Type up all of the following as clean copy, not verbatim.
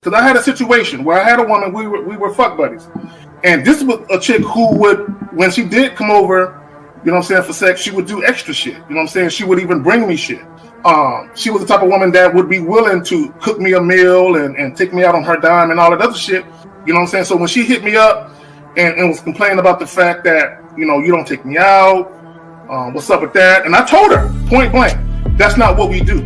Because I had a situation where I had a woman, we were fuck buddies. And this was a chick who would, when she did come over, you know what I'm saying, for sex, she would do extra shit. You know what I'm saying? She would even bring me shit. She was the type of woman that would be willing to cook me a meal and take me out on her dime and all that other shit. You know what I'm saying? So when she hit me up and was complaining about the fact that, you know, you don't take me out, what's up with that? And I told her, point blank, that's not what we do.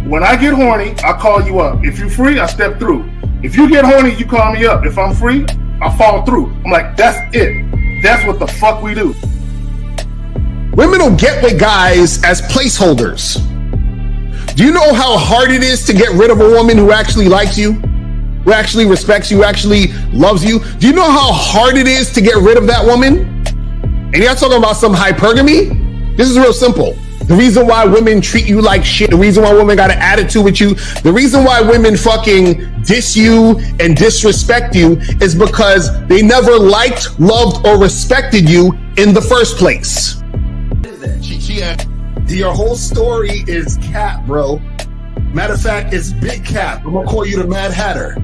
When I get horny, I call you up. If you're free, I step through. If you get horny, you call me up. If I'm free, I fall through. I'm like, that's it. That's what the fuck we do. Women don't get with guys as placeholders. Do you know how hard it is to get rid of a woman who actually likes you, who actually respects you, who actually loves you? Do you know how hard it is to get rid of that woman? And you're not talking about some hypergamy? This is real simple. The reason why women treat you like shit, the reason why women got an attitude with you, the reason why women fucking diss you and disrespect you is because they never liked, loved, or respected you in the first place. Your whole story is cap, bro. Matter of fact, it's big cap. I'm gonna call you the Mad Hatter.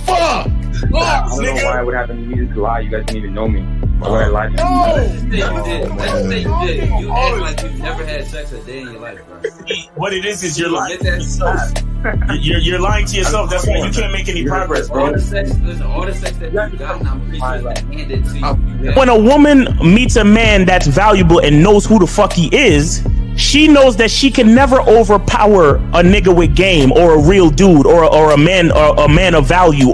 Fuck! I don't know why it would happen to me to lie. You guys didn't even know me. Why would I lie to you? Let's just say you did. You act like you've never had sex a day in your life, bro. What it is you're lying to yourself. You're lying to yourself. That's why you can't make any progress, bro. All the sex that you got, I'm pretty sure it's handed to you. When a woman meets a man that's valuable and knows who the fuck he is, she knows that she can never overpower a nigga with game or a real dude or a man of value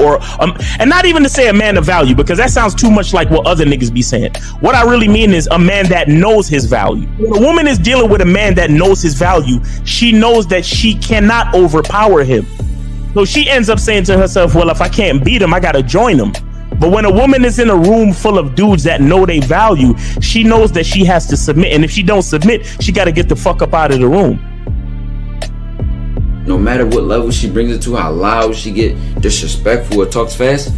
and not even to say a man of value, because that sounds too much like what other niggas be saying. What I really mean is a man that knows his value. When a woman is dealing with a man that knows his value, she knows that she cannot overpower him. So she ends up saying to herself, well, if I can't beat him, I gotta join him. But when a woman is in a room full of dudes that know they value, she knows that she has to submit. And if she don't submit, she got to get the fuck up out of the room. No matter what level she brings it to, how loud she get disrespectful or talks fast,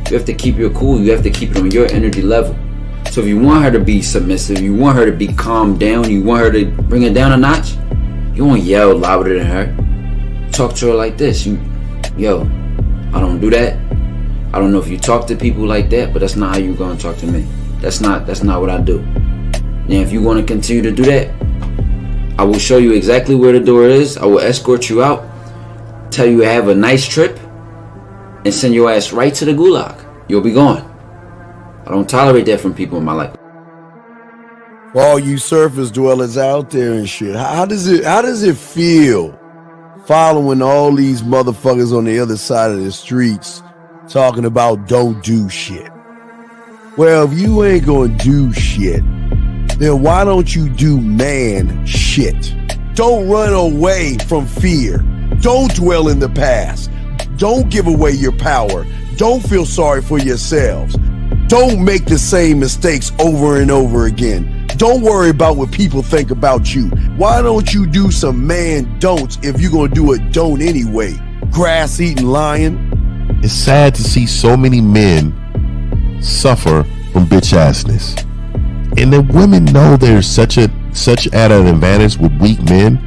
you have to keep your cool. You have to keep it on your energy level. So if you want her to be submissive, you want her to be calmed down, you want her to bring it down a notch, you won't yell louder than her. Talk to her like this. Yo, I don't do that. I don't know if you talk to people like that, but that's not how you're gonna talk to me. That's not what I do. And if you want to continue to do that, I will show you exactly where the door is. I will escort you out, tell you have a nice trip, and send your ass right to the gulag. You'll be gone. I don't tolerate that from people in my life. For all you surface dwellers out there and shit, how does it feel following all these motherfuckers on the other side of the streets talking about don't do shit? Well, if you ain't gonna do shit, then why don't you do man shit? Don't run away from fear. Don't dwell in the past. Don't give away your power. Don't feel sorry for yourselves. Don't make the same mistakes over and over again. Don't worry about what people think about you. Why don't you do some man don'ts if you're gonna do a don't anyway? Grass eating lion. It's sad to see so many men suffer from bitch assness, and the women know there's such at an advantage with weak men.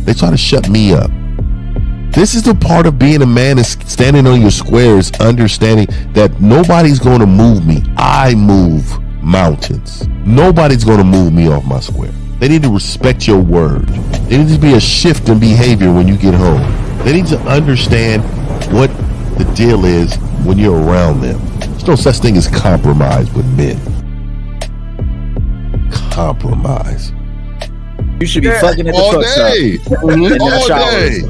They try to shut me up. This is the part of being a man, is standing on your squares, understanding that nobody's going to move me. I move mountains. Nobody's going to move me off my square. They need to respect your word. There needs to be a shift in behavior when you get home. They need to understand what the deal is when you're around them. There's no such thing as compromise with men. Compromise. You should be fucking at the truck stop. All day.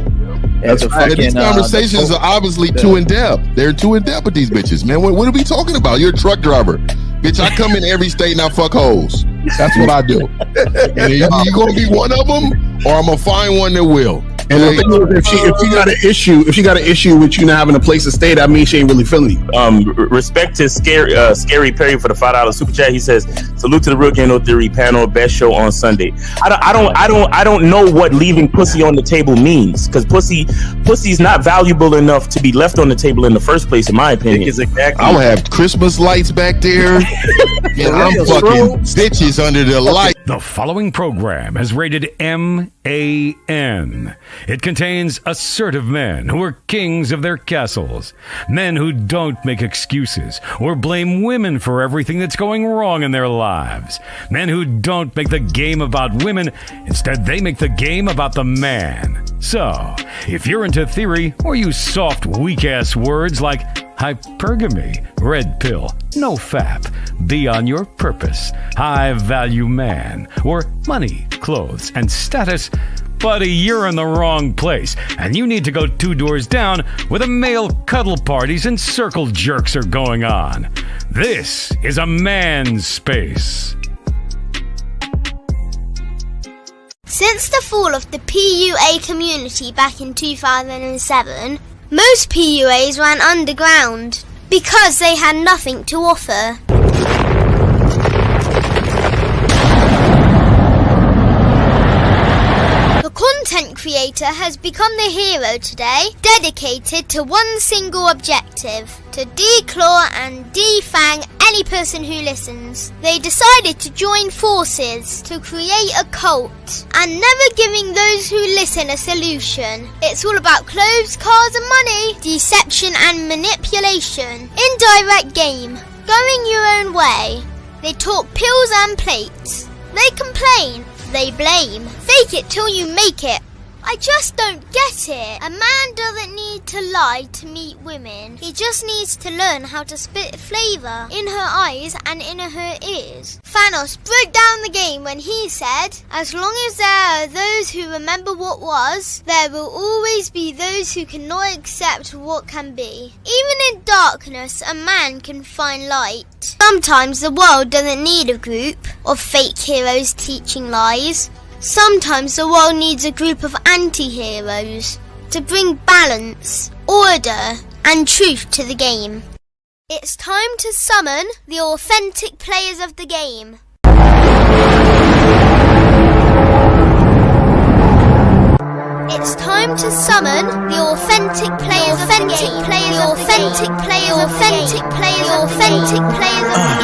That's right. These conversations are obviously too in depth. They're too in depth with these bitches, man. What are we talking about? You're a truck driver. Bitch, I come in every state and I fuck hoes. That's what I do. And you gonna be one of them, or I'm gonna find one that will. And the thing is, if she got an issue with you not having a place to stay, that means she ain't really feeling you. Respect to Scary Perry for the $5 super chat. He says, salute to the Real Game No Theory panel, best show on Sunday. I don't know what leaving pussy on the table means, because pussy's not valuable enough to be left on the table in the first place, in my opinion. Exactly. I'm gonna have Christmas lights back there, and I'm fucking bitches under the light. The following program is rated MAN. It contains assertive men who are kings of their castles. Men who don't make excuses or blame women for everything that's going wrong in their lives. Men who don't make the game about women. Instead, they make the game about the man. So, if you're into theory or use soft, weak-ass words like hypergamy, red pill, no fap, be on your purpose, high value man, or money, clothes, and status, buddy, you're in the wrong place, and you need to go 2 doors down where the male cuddle parties and circle jerks are going on. This is a man's space. Since the fall of the PUA community back in 2007, most PUAs ran underground because they had nothing to offer. The content creator has become the hero today, dedicated to one single objective: to declaw and defang any person who listens. They decided to join forces to create a cult, and never giving those who listen a solution. It's all about clothes, cars and money, deception and manipulation, indirect game, going your own way. They talk pills and plates. They complain. They blame. Fake it till you make it. I just don't get it. A man doesn't need to lie to meet women. He just needs to learn how to spit flavour in her eyes and in her ears. Thanos broke down the game when he said, as long as there are those who remember what was, there will always be those who cannot accept what can be. Even in darkness, a man can find light. Sometimes the world doesn't need a group of fake heroes teaching lies. Sometimes the world needs a group of anti-heroes to bring balance, order, and truth to the game. It's time to summon the authentic players of the game. It's time to summon the authentic players of the game. The authentic players of the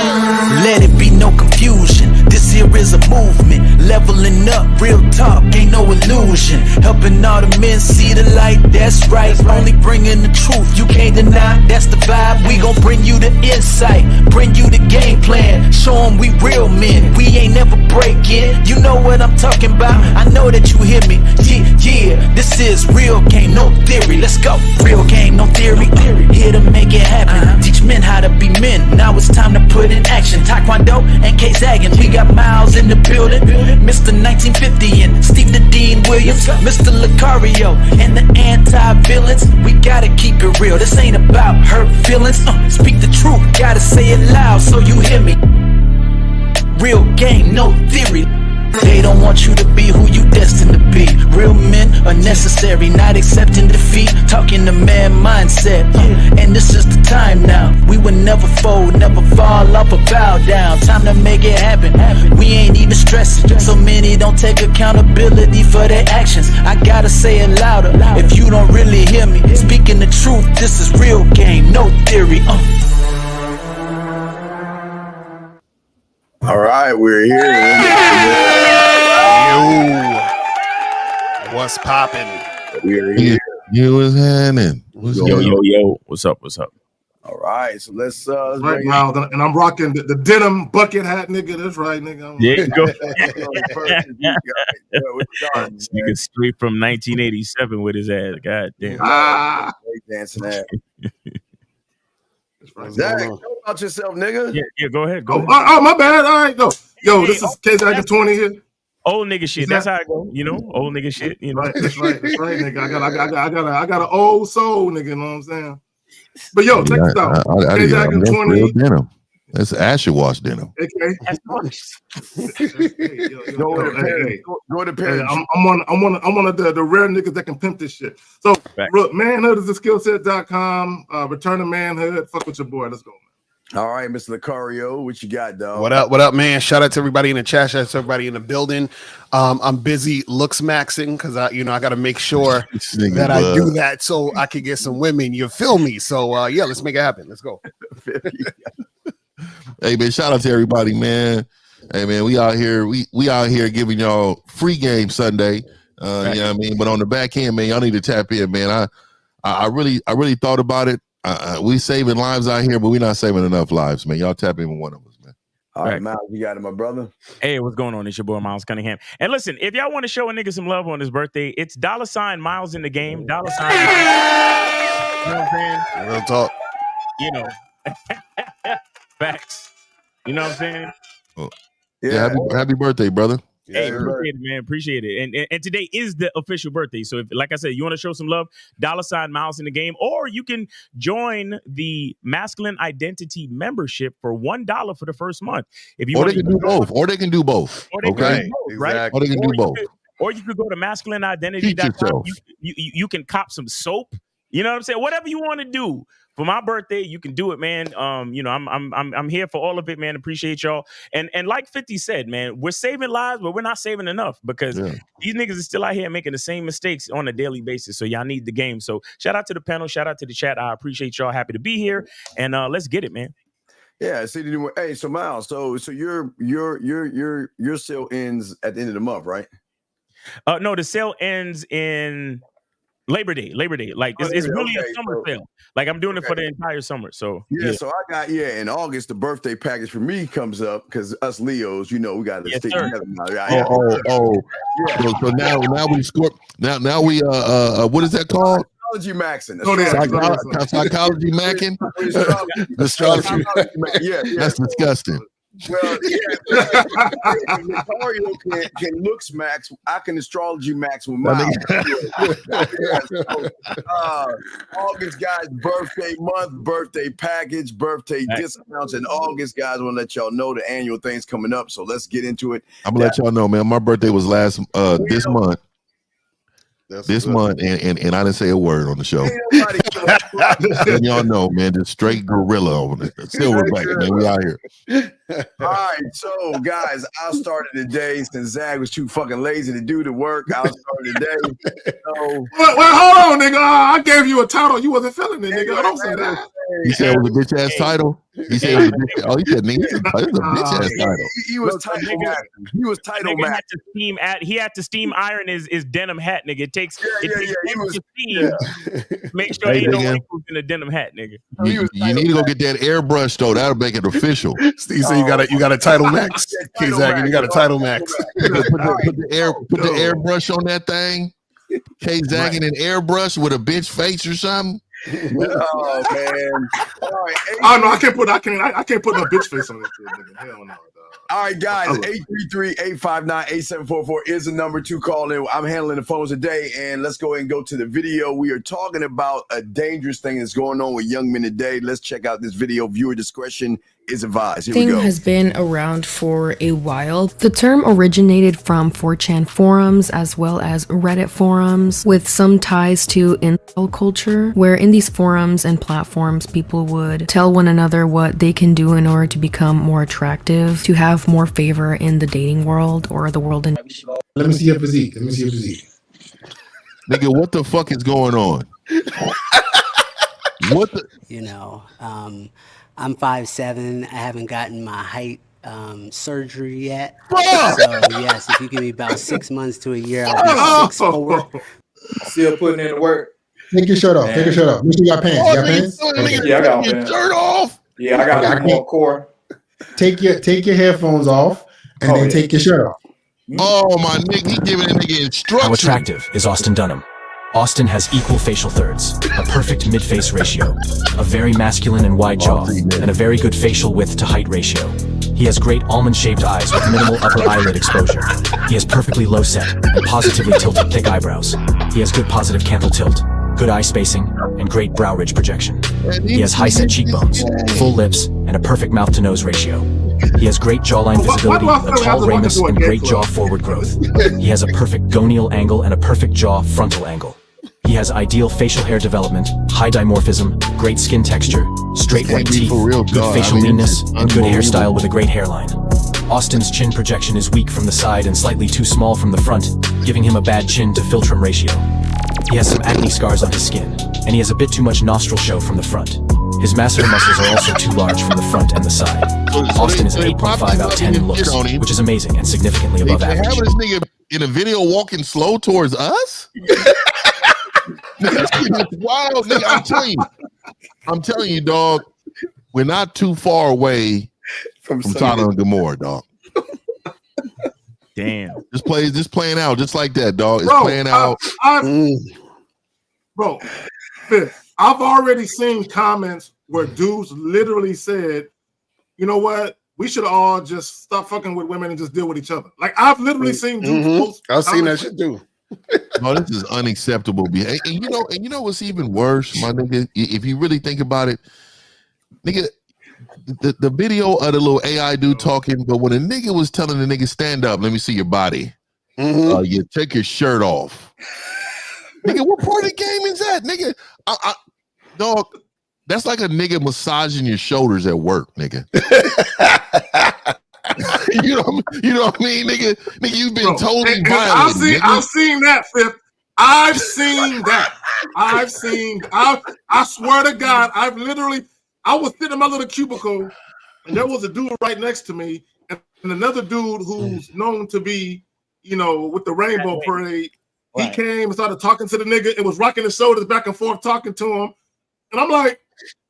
game. Let it be no confusion. This here is a movement, leveling up, real talk, ain't no illusion. Helping all the men see the light, that's right. Only bringing the truth, you can't deny, that's the vibe. We gon' bring you the insight, bring you the game plan. Show them we real men, we ain't never breaking. You know what I'm talking about, I know that you hear me. Yeah, this is real game, no theory. Let's go, real game, no theory. Here to make it happen, teach men how to be men. Now it's time to put in action. Taekwondo and K-Zagging, we got Miles in the building, Mr. 1950 and Steve the Dean Williams, Mr. Lucario and the anti-villains. We gotta keep it real, this ain't about hurt feelings. Speak the truth, gotta say it loud so you hear me. Real game, no theory. They don't want you to be who you destined to be. Real men are necessary, not accepting defeat. Talking the man mindset, and this is the time now. We will never fold, never fall off or bow down. Time to make it happen. We ain't even stressing. So many don't take accountability for their actions. I gotta say it louder if you don't really hear me. Speaking the truth, this is real game, no theory. All right, we're here. Yo, what's poppin'? We're here. You was happening. Yo. What's up? All right, so let's right now, and I'm rocking the denim bucket hat, nigga. That's right, nigga. Yeah, go. Nigga straight from 1987 with his ass. God damn. Dancing ass. Zach, tell about yourself, nigga. Yeah, go ahead. Oh, my bad. All right, go. Yo, this is K-Zagging 20 here. Old nigga shit. That's how I go. You know, old nigga shit. You know, that's right, nigga. I got an old soul, nigga. You know what I'm saying? But yo, check this out. K-Zagging 20. Denim. That's acid wash denim. Okay. Go to Perry. I'm one of the rare niggas that can pimp this shit. So look, manhood is a skillset.com. Return to manhood. Fuck with your boy. Let's go. All right, Mr. Lucario, what you got, dog? What up, man? Shout out to everybody in the chat. Shout out to everybody in the building. I'm busy LooksMaxxing because I got to make sure that I do that so I can get some women. You feel me? So yeah, let's make it happen. Let's go. Hey, man, shout out to everybody, man. Hey man, we out here giving y'all free game Sunday. You know what I mean? But on the back end, man, y'all need to tap in, man. I really thought about it. We saving lives out here, but we're not saving enough lives, man. Y'all tap in with one of us, man. All right, Miles, you got it, my brother. Hey, what's going on? It's your boy Miles Cunningham. And listen, if y'all want to show a nigga some love on his birthday, it's $ Miles in the game. $. You know what I'm saying? Real talk. You know. Facts. You know what I'm saying? Yeah, happy birthday, brother. Hey, appreciate it, man. Appreciate it. And today is the official birthday. So if, like I said, you want to show some love, $ Miles in the game, or you can join the Masculine Identity membership for $1 for the first month. If you they can do both. Or they can do both. Right? Or they can do both. Or you could go to masculineidentity.com. You can cop some soap. You know what I'm saying? Whatever you want to do for my birthday, you can do it, man. You know, I'm here for all of it, man. Appreciate y'all. And like 50 said, man, we're saving lives, but we're not saving enough because these niggas are still out here making the same mistakes on a daily basis. So y'all need the game. So shout out to the panel, shout out to the chat. I appreciate y'all. Happy to be here, and let's get it, man. Yeah, hey, so Miles, so your sale ends at the end of the month, right? No, the sale ends in Labor Day. Like it's really a summer sale. Like I'm doing it for the entire summer. So so I got in August the birthday package for me comes up because us Leos, you know, we got to stick together now. So now we score. Now we what is that called? Psychology maxing. Psychology macking. Astrology. Yeah, that's disgusting. Well, Mario can looks max. I can astrology max with mine. August, guys, birthday month, birthday package, birthday discounts in August, guys. I want to let y'all know the annual thing's coming up. So let's get into it. I'm gonna let y'all know, man. My birthday was this month. This month, and I didn't say a word on the show. And y'all know, man, just straight gorilla on it. Silverback, man. We out here. All right, so guys, I'll start it today since Zag was too fucking lazy to do the work. I'll start it today. So, well, hold on, nigga. I gave you a title. You wasn't feeling it, nigga. Don't say that. You said it was a bitch ass title. He said it was a bitch. Oh, he said nigga, it's a bitch ass title. He was title max. He was title max. He had to steam iron his denim hat, nigga. It takes steam. Make sure ain't no wrinkles in a denim hat, nigga. You need to go get that airbrush though. That'll make it official. Steve said you got a title max. K-Zag, you got a title max. Put the airbrush on that thing. K-Zagging an airbrush with a bitch face or something. Oh man! All right. Oh no, I can't put no bitch face on this shit, nigga. Hell no. All right, guys, 833-859-8744 is the number to call in. I'm handling the phones today, and let's go ahead and go to the video. We are talking about a dangerous thing that's going on with young men today. Let's check out this video. Viewer discretion is advised. Here we go. Has been around for a while. The term originated from 4chan forums as well as Reddit forums, with some ties to incel culture, where in these forums and platforms, people would tell one another what they can do in order to become more attractive, to have more favor in the dating world or the world in. Let me see your physique. Nigga, what the fuck is going on? What the? You know, I'm 5'7". I haven't gotten my height surgery yet. So yes, if you give me about 6 months to a year, I'll be 6'4". Still putting in the work. Take your shirt off. Make sure you got pants. You got pants? Yeah, I got your shirt off. Yeah, I got more core. Take your headphones off and then take your shirt off. Oh my nigga, he giving a nigga instructions. How attractive is Austin Dunham? Austin has equal facial thirds, a perfect mid-face ratio, a very masculine and wide jaw, and a very good facial width to height ratio. He has great almond-shaped eyes with minimal upper eyelid exposure. He has perfectly low set and positively tilted thick eyebrows. He has good positive canthal tilt, good eye spacing, and great brow ridge projection. He has high-set cheekbones, full lips, and a perfect mouth-to-nose ratio. He has great jawline visibility, a tall ramus, and great jaw forward growth. He has a perfect gonial angle and a perfect jaw frontal angle. He has ideal facial hair development, high dimorphism, great skin texture, straight white teeth, good facial leanness, and good hairstyle with a great hairline. Austin's chin projection is weak from the side and slightly too small from the front, giving him a bad chin to philtrum ratio. He has some acne scars on his skin, and he has a bit too much nostril show from the front. His masseter muscles are also too large from the front and the side. Austin is an 8.5 out of 10 in looks, which is amazing and significantly above average. Having this nigga in a video walking slow towards us? That's wild, nigga. I'm telling you, dog. We're not too far away from Sodom and Gomorrah, dog. Damn. This playing out just like that, dog. It's playing out. Bro, Fifth, I've already seen comments where dudes literally said, you know what? We should all just stop fucking with women and just deal with each other. Like, I've literally seen dudes post. I've seen that shit too. No, this is unacceptable behavior. And you know what's even worse, my nigga? If you really think about it, nigga, the video of the little AI dude talking, but when a nigga was telling the nigga, stand up, let me see your body. You take your shirt off. Nigga, what part of the game is that? Nigga, dog, that's like a nigga massaging your shoulders at work, nigga. you know what I mean, nigga? Nigga, you've been totally violated. I've seen that, Fifth. I've seen that. I swear to God, I was sitting in my little cubicle, and there was a dude right next to me, and another dude who's known to be, with the Rainbow Parade. He came and started talking to the nigga and was rocking his shoulders back and forth, talking to him. And I'm like,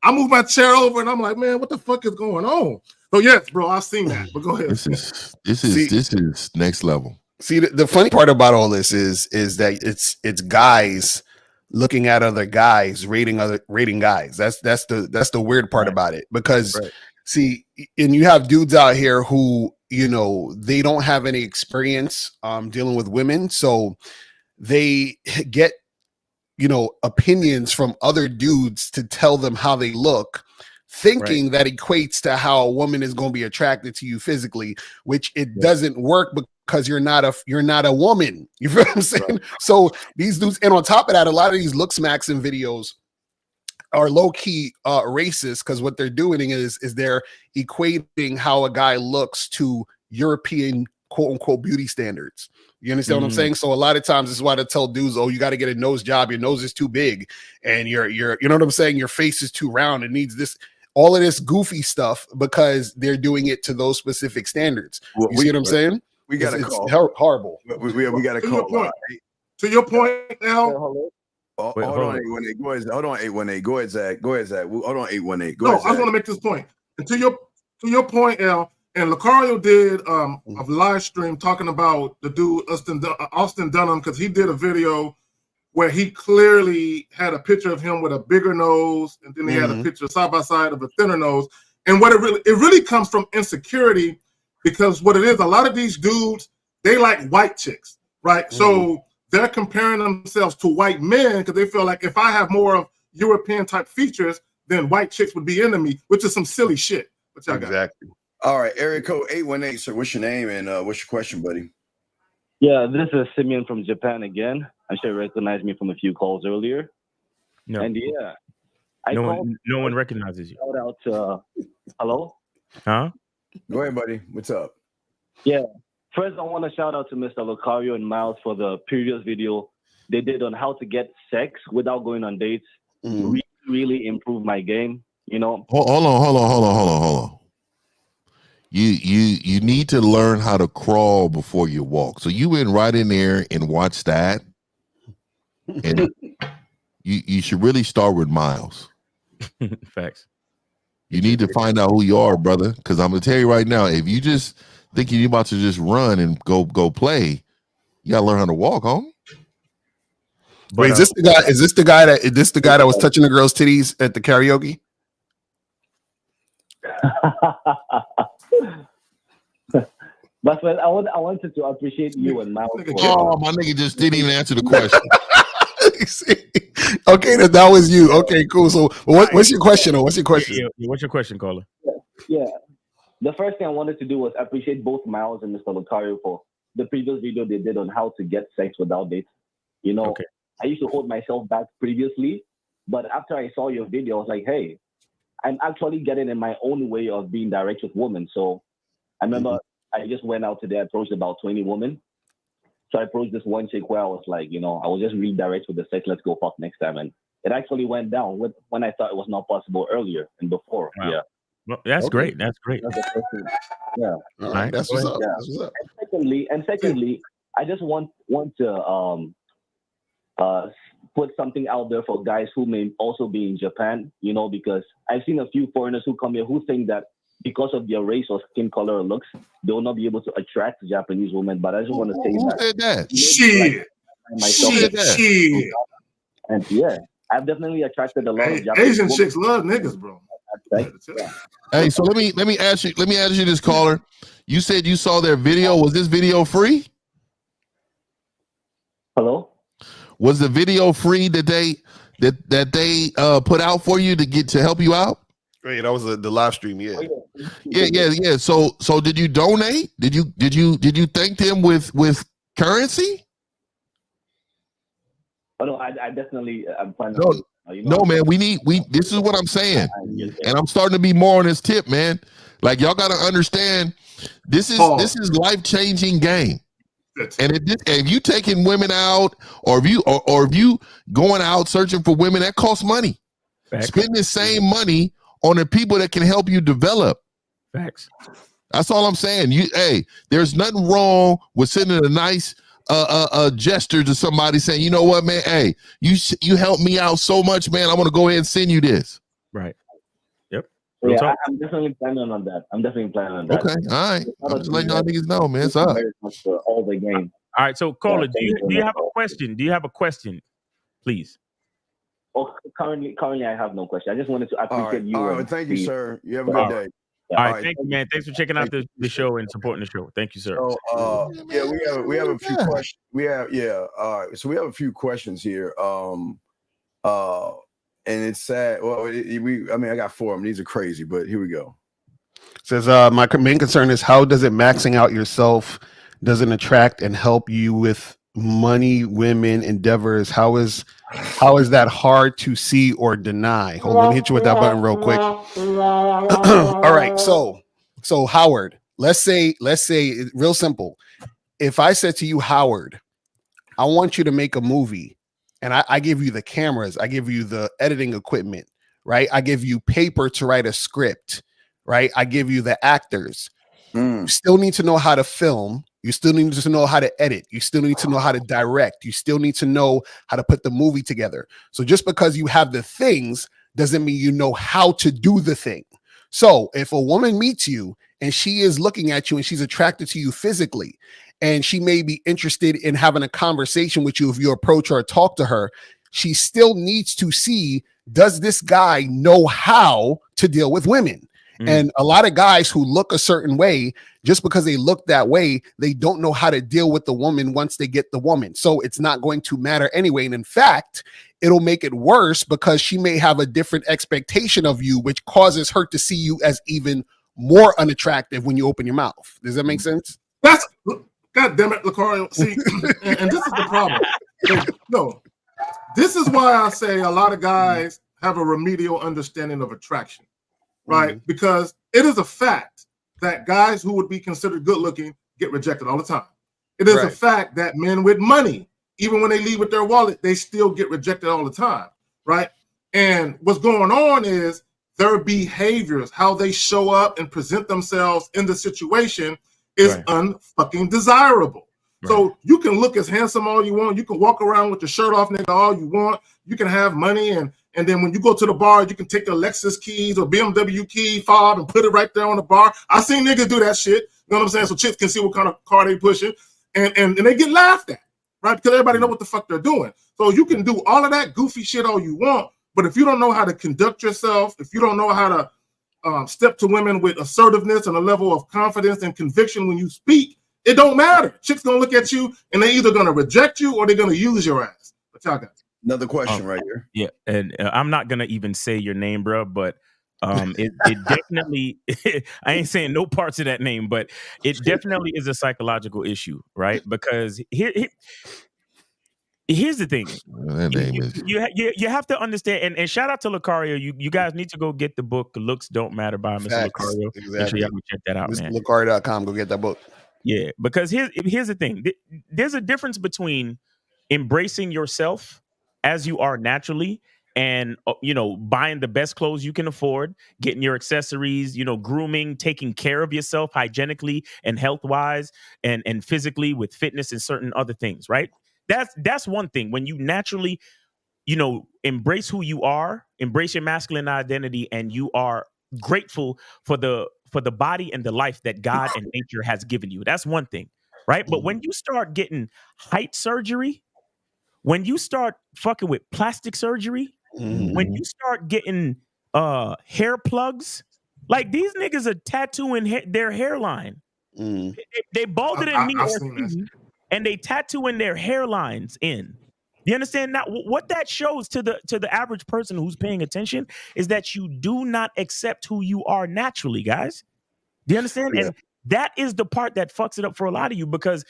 I moved my chair over, and I'm like, man, what the fuck is going on? So yes, bro, I've seen that. But go ahead. This is next level. See, the funny part about all this is that it's guys looking at other guys, rating guys. That's the weird part about it, because see, and you have dudes out here who, they don't have any experience dealing with women, so they get opinions from other dudes to tell them how they look, thinking that equates to how a woman is going to be attracted to you physically, which it doesn't work because you're not a woman. You feel what I'm saying? So these dudes, and on top of that, a lot of these LooksMaxxing videos are low-key racist, because what they're doing is they're equating how a guy looks to European quote-unquote beauty standards. You understand what I'm saying? So a lot of times this is why they tell dudes, oh, you got to get a nose job. Your nose is too big, and you're you know what I'm saying? Your face is too round. It needs this, all of this goofy stuff, because they're doing it to those specific standards. You see what I'm saying? We got a call. It's horrible. We got a call. To your point now. Hold on, 818. Go ahead, hold on, 818. Go ahead, Zach. Hold on, 818. I just want to make this point. And to your point, L, and Lucario did a live stream talking about the dude Austin Dunham, because he did a video where he clearly had a picture of him with a bigger nose, and then he had a picture side by side of a thinner nose. And what it really comes from insecurity, because what it is, a lot of these dudes, they like white chicks, right? So they're comparing themselves to white men because they feel like if I have more of European type features, then white chicks would be into me, which is some silly shit. Exactly. All right, area code 818, sir. What's your name and what's your question, buddy? Yeah, this is Simeon from Japan again. I'm sure you recognize me from a few calls earlier. No. And yeah, no one recognizes you. Shout out to hello. Huh? Go ahead, buddy. What's up? Yeah. First, I want to shout out to Mr. Lucario and Miles for the previous video they did on how to get sex without going on dates. Really improved my game. Hold on. You need to learn how to crawl before you walk. So you went right in there and watched that, and you should really start with Miles. Facts. You need to find out who you are, brother. Because I'm gonna tell you right now, if you just thinking you're about to just run and go play, you gotta learn how to walk, homie. Wait, is this the guy that was touching the girl's titties at the karaoke? But I wanted to appreciate you and Miles. Oh, my nigga just didn't even answer the question. Okay, that was you. Okay, cool. So what's your question? What's your question? Yeah, what's your question, caller? Yeah. The first thing I wanted to do was appreciate both Miles and Mr. Lucario for the previous video they did on how to get sex without dates. Okay. I used to hold myself back previously, but after I saw your video, I was like, hey, I'm actually getting in my own way of being direct with women. So I remember I just went out today, I approached about 20 women. So I approached this one chick where I was like, I was just really direct with the sex, let's go fuck next time. And it actually went down when I thought it was not possible earlier and before. Wow. Yeah. Well, that's great. That's great. That's the first thing. Yeah. All right. That's what's up. Yeah. That's what's up. And secondly, I just want to put something out there for guys who may also be in Japan, because I've seen a few foreigners who come here who think that because of their race or skin color or looks, they will not be able to attract Japanese women. But I just want to say Who said that? Shit. Shit. And yeah, I've definitely attracted a lot of Japanese Asian women. chicks love niggas, bro. Hey, so let me ask you this, caller. You said you saw their video. Was this video free? Hello? Was the video free that they put out for you to help you out? Right, that was the live stream. Yeah. Yeah. So did you donate? Did you thank them with currency? Oh no, I definitely I'm planning. No, man. This is what I'm saying, and I'm starting to be more on this tip, man. Like y'all got to understand, this is life-changing game. And if you taking women out, or if you going out searching for women, that costs money. Facts. Spend the same money on the people that can help you develop. Facts. That's all I'm saying. There's nothing wrong with sending a nice gesture to somebody saying, you know what, man, hey, you helped me out so much, man. I'm gonna go ahead and send you this. Right. Yep. Yeah, I'm definitely planning on that. Okay, all right. I'm just letting y'all niggas know, man. It's up. Very much for all the game. All right, so caller, do you have a question? Do you have a question, please? Oh, currently, I have no question. I just wanted to appreciate you. All right, thank you, sir. You have a good day. All right, thank you, man. Thanks for checking out the show and supporting the show. Thank you, sir. So, we have a few questions. All right, so we have a few questions here. And it's sad. Well, I got 4 of them. These are crazy, but here we go. It says, my main concern is how does it maxing out yourself doesn't attract and help you with money, women, endeavors? How is that hard to see or deny? Hold on, let me hit you with that button real quick. All right, so Howard, let's say real simple. If I said to you, Howard, I want you to make a movie, and I give you the cameras, I give you the editing equipment, right? I give you paper to write a script, right? I give you the actors. You still need to know how to film. You still need to know how to edit. You still need to know how to direct. You still need to know how to put the movie together. So just because you have the things doesn't mean you know how to do the thing. So if a woman meets you and she is looking at you and she's attracted to you physically, and she may be interested in having a conversation with you if you approach her or talk to her, she still needs to see, does this guy know how to deal with women? And a lot of guys who look a certain way, just because they look that way, they don't know how to deal with the woman once they get the woman. So it's not going to matter anyway. And in fact, it'll make it worse because she may have a different expectation of you, which causes her to see you as even more unattractive when you open your mouth. Does that make sense? God damn it, Lucario. See, and this is the problem. No, this is why I say a lot of guys have a remedial understanding of attraction. Right? Because it is a fact that guys who would be considered good looking get rejected all the time. It is a fact that men with money, even when they leave with their wallet, they still get rejected all the time. Right? And what's going on is their behaviors, how they show up and present themselves in the situation is unfucking desirable. So you can look as handsome all you want. You can walk around with your shirt off, nigga, all you want. You can have money, and then when you go to the bar, you can take the Lexus keys or BMW key fob and put it right there on the bar. I seen niggas do that shit. You know what I'm saying? So chicks can see what kind of car they pushing, and they get laughed at, right? Because everybody know what the fuck they're doing. So you can do all of that goofy shit all you want, but if you don't know how to conduct yourself, if you don't know how to step to women with assertiveness and a level of confidence and conviction when you speak, it don't matter. Chicks gonna look at you and they're either gonna reject you or they're gonna use your ass. But y'all got another question right here. Yeah, and I'm not gonna even say your name, bro, but it definitely I ain't saying no parts of that name, but it definitely is a psychological issue, right? Because here's the thing. That name is you have to understand, and shout out to Lucario. You guys need to go get the book Looks Don't Matter by Mr. Lucario. Exactly. Make sure y'all go check that out, man. Lucario.com, go get that book. Yeah, because here's the thing. There's a difference between embracing yourself as you are naturally and buying the best clothes you can afford, getting your accessories, grooming, taking care of yourself hygienically and health wise and physically with fitness and certain other things, right? That's one thing. When you naturally embrace who you are, embrace your masculine identity, and you are grateful for the body and the life that God and nature has given you. That's one thing, right? But when you start getting height surgery, when you start fucking with plastic surgery, when you start getting hair plugs, like these niggas are tattooing their hairline. They balded in me or Steve, and they tattooing their hairlines in. You understand? Now, what that shows to the average person who's paying attention is that you do not accept who you are naturally, guys. Do you understand? Yeah. And that is the part that fucks it up for a lot of you, because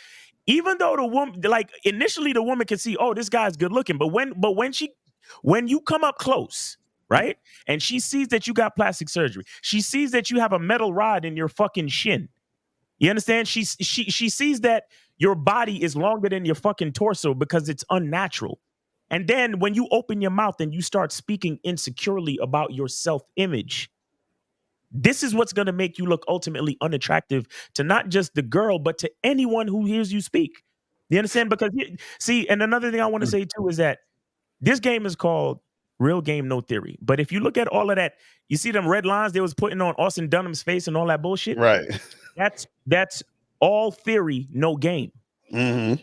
even though the woman, like initially the woman can see, oh, this guy's good looking, but when you come up close, right, and she sees that you got plastic surgery, she sees that you have a metal rod in your fucking shin. You understand? She sees that your body is longer than your fucking torso because it's unnatural. And then when you open your mouth and you start speaking insecurely about your self-image, this is what's going to make you look ultimately unattractive to not just the girl, but to anyone who hears you speak. You understand? Because see, and another thing I want to say too is that this game is called Real Game, No Theory. But if you look at all of that, you see them red lines they was putting on Austin Dunham's face and all that bullshit. Right. That's all theory, no game. Mm-hmm.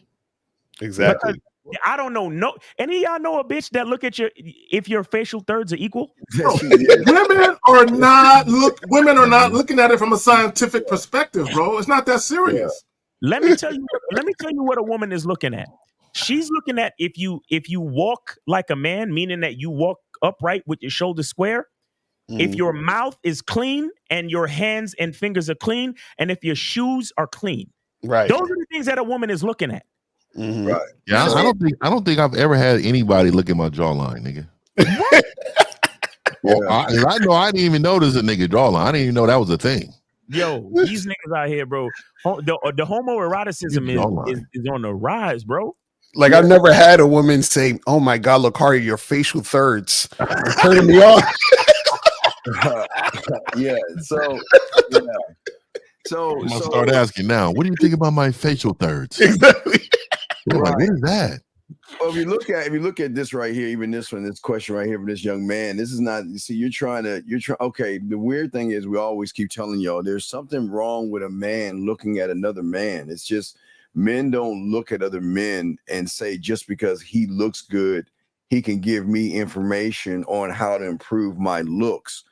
Exactly. Because I don't know. Any of y'all know a bitch that look at if your facial thirds are equal? Bro, women are not looking at it from a scientific perspective, bro. It's not that serious. Let me tell you what a woman is looking at. She's looking at if you walk like a man, meaning that you walk upright with your shoulders square. If your mouth is clean and your hands and fingers are clean, and if your shoes are clean, right? Those are the things that a woman is looking at. Mm-hmm. Right. Yeah, I don't think I've ever had anybody look at my jawline, nigga. I know I didn't even notice a nigga jawline. I didn't even know that was a thing. Yo, these niggas out here, bro. The homoeroticism is on the rise, bro. Like I've never had a woman say, "Oh my God, Lucario, your facial thirds are turning me on." Yeah. So I'm gonna start asking now. What do you think about my facial thirds? Exactly. Right. Like, what is that? Well, if you look at this right here, even this question right here from this young man, this is not. You see, okay. The weird thing is, we always keep telling y'all there's something wrong with a man looking at another man. It's just men don't look at other men and say just because he looks good, he can give me information on how to improve my looks.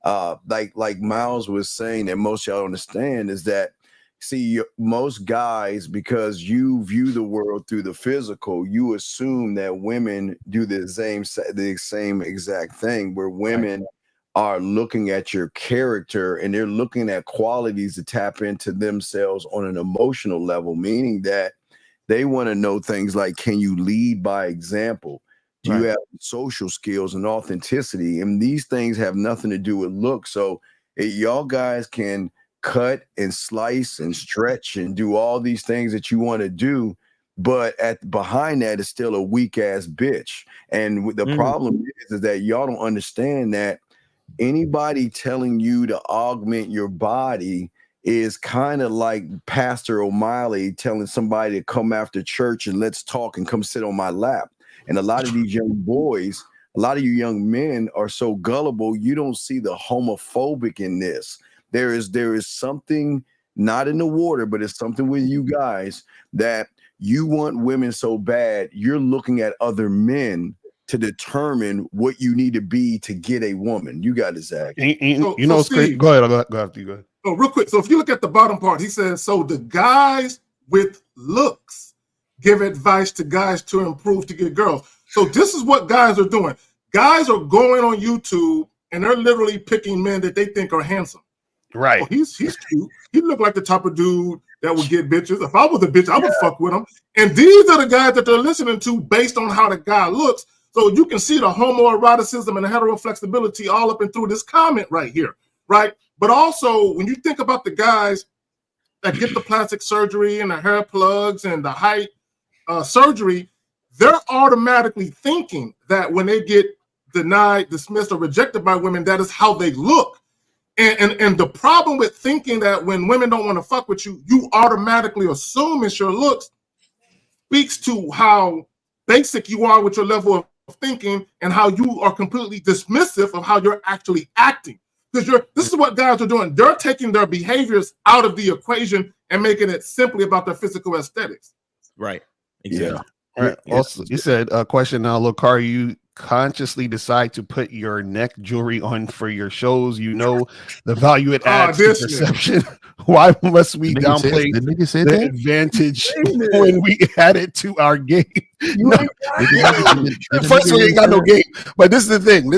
Like Miles was saying, that most y'all understand is that, see, most guys, because you view the world through the physical, you assume that women do the same exact thing, where women are looking at your character and they're looking at qualities to tap into themselves on an emotional level, meaning that they want to know things like, can you lead by example? Do you have social skills and authenticity? And these things have nothing to do with looks. So y'all guys can cut and slice and stretch and do all these things that you want to do, but behind that is still a weak ass bitch. And the problem is that y'all don't understand that anybody telling you to augment your body is kind of like Pastor O'Malley telling somebody to come after church and let's talk and come sit on my lap. And a lot of these young boys, a lot of you young men are so gullible, you don't see the homophobic in this. There is something not in the water, but it's something with you guys that you want women so bad, you're looking at other men to determine what you need to be to get a woman. You got it, Zach. Steve, go ahead. Oh, real quick. So if you look at the bottom part, he says, so the guys with looks give advice to guys to improve to get girls. So this is what guys are doing. Guys are going on YouTube and they're literally picking men that they think are handsome. Right. Oh, he's cute. He looked like the type of dude that would get bitches. If I was a bitch, I would fuck with him. And these are the guys that they're listening to based on how the guy looks. So you can see the homoeroticism and the heteroflexibility all up and through this comment right here, right? But also, when you think about the guys that get the plastic surgery and the hair plugs and the height surgery, they're automatically thinking that when they get denied, dismissed, or rejected by women. That is how they look. And the problem with thinking that when women don't want to fuck with you, you automatically assume it's your looks speaks to how basic you are with your level of thinking and how you are completely dismissive of how you're actually acting. Because this is what guys are doing. They're taking their behaviors out of the equation and making it simply about their physical aesthetics. Right. Exactly. Yeah. All right. Also, you said a question now, Lokar, you consciously decide to put your neck jewelry on for your shows. You know the value it adds to perception. Why must we downplay the advantage when we add it to our game? No. First, we ain't got no game. But this is the thing.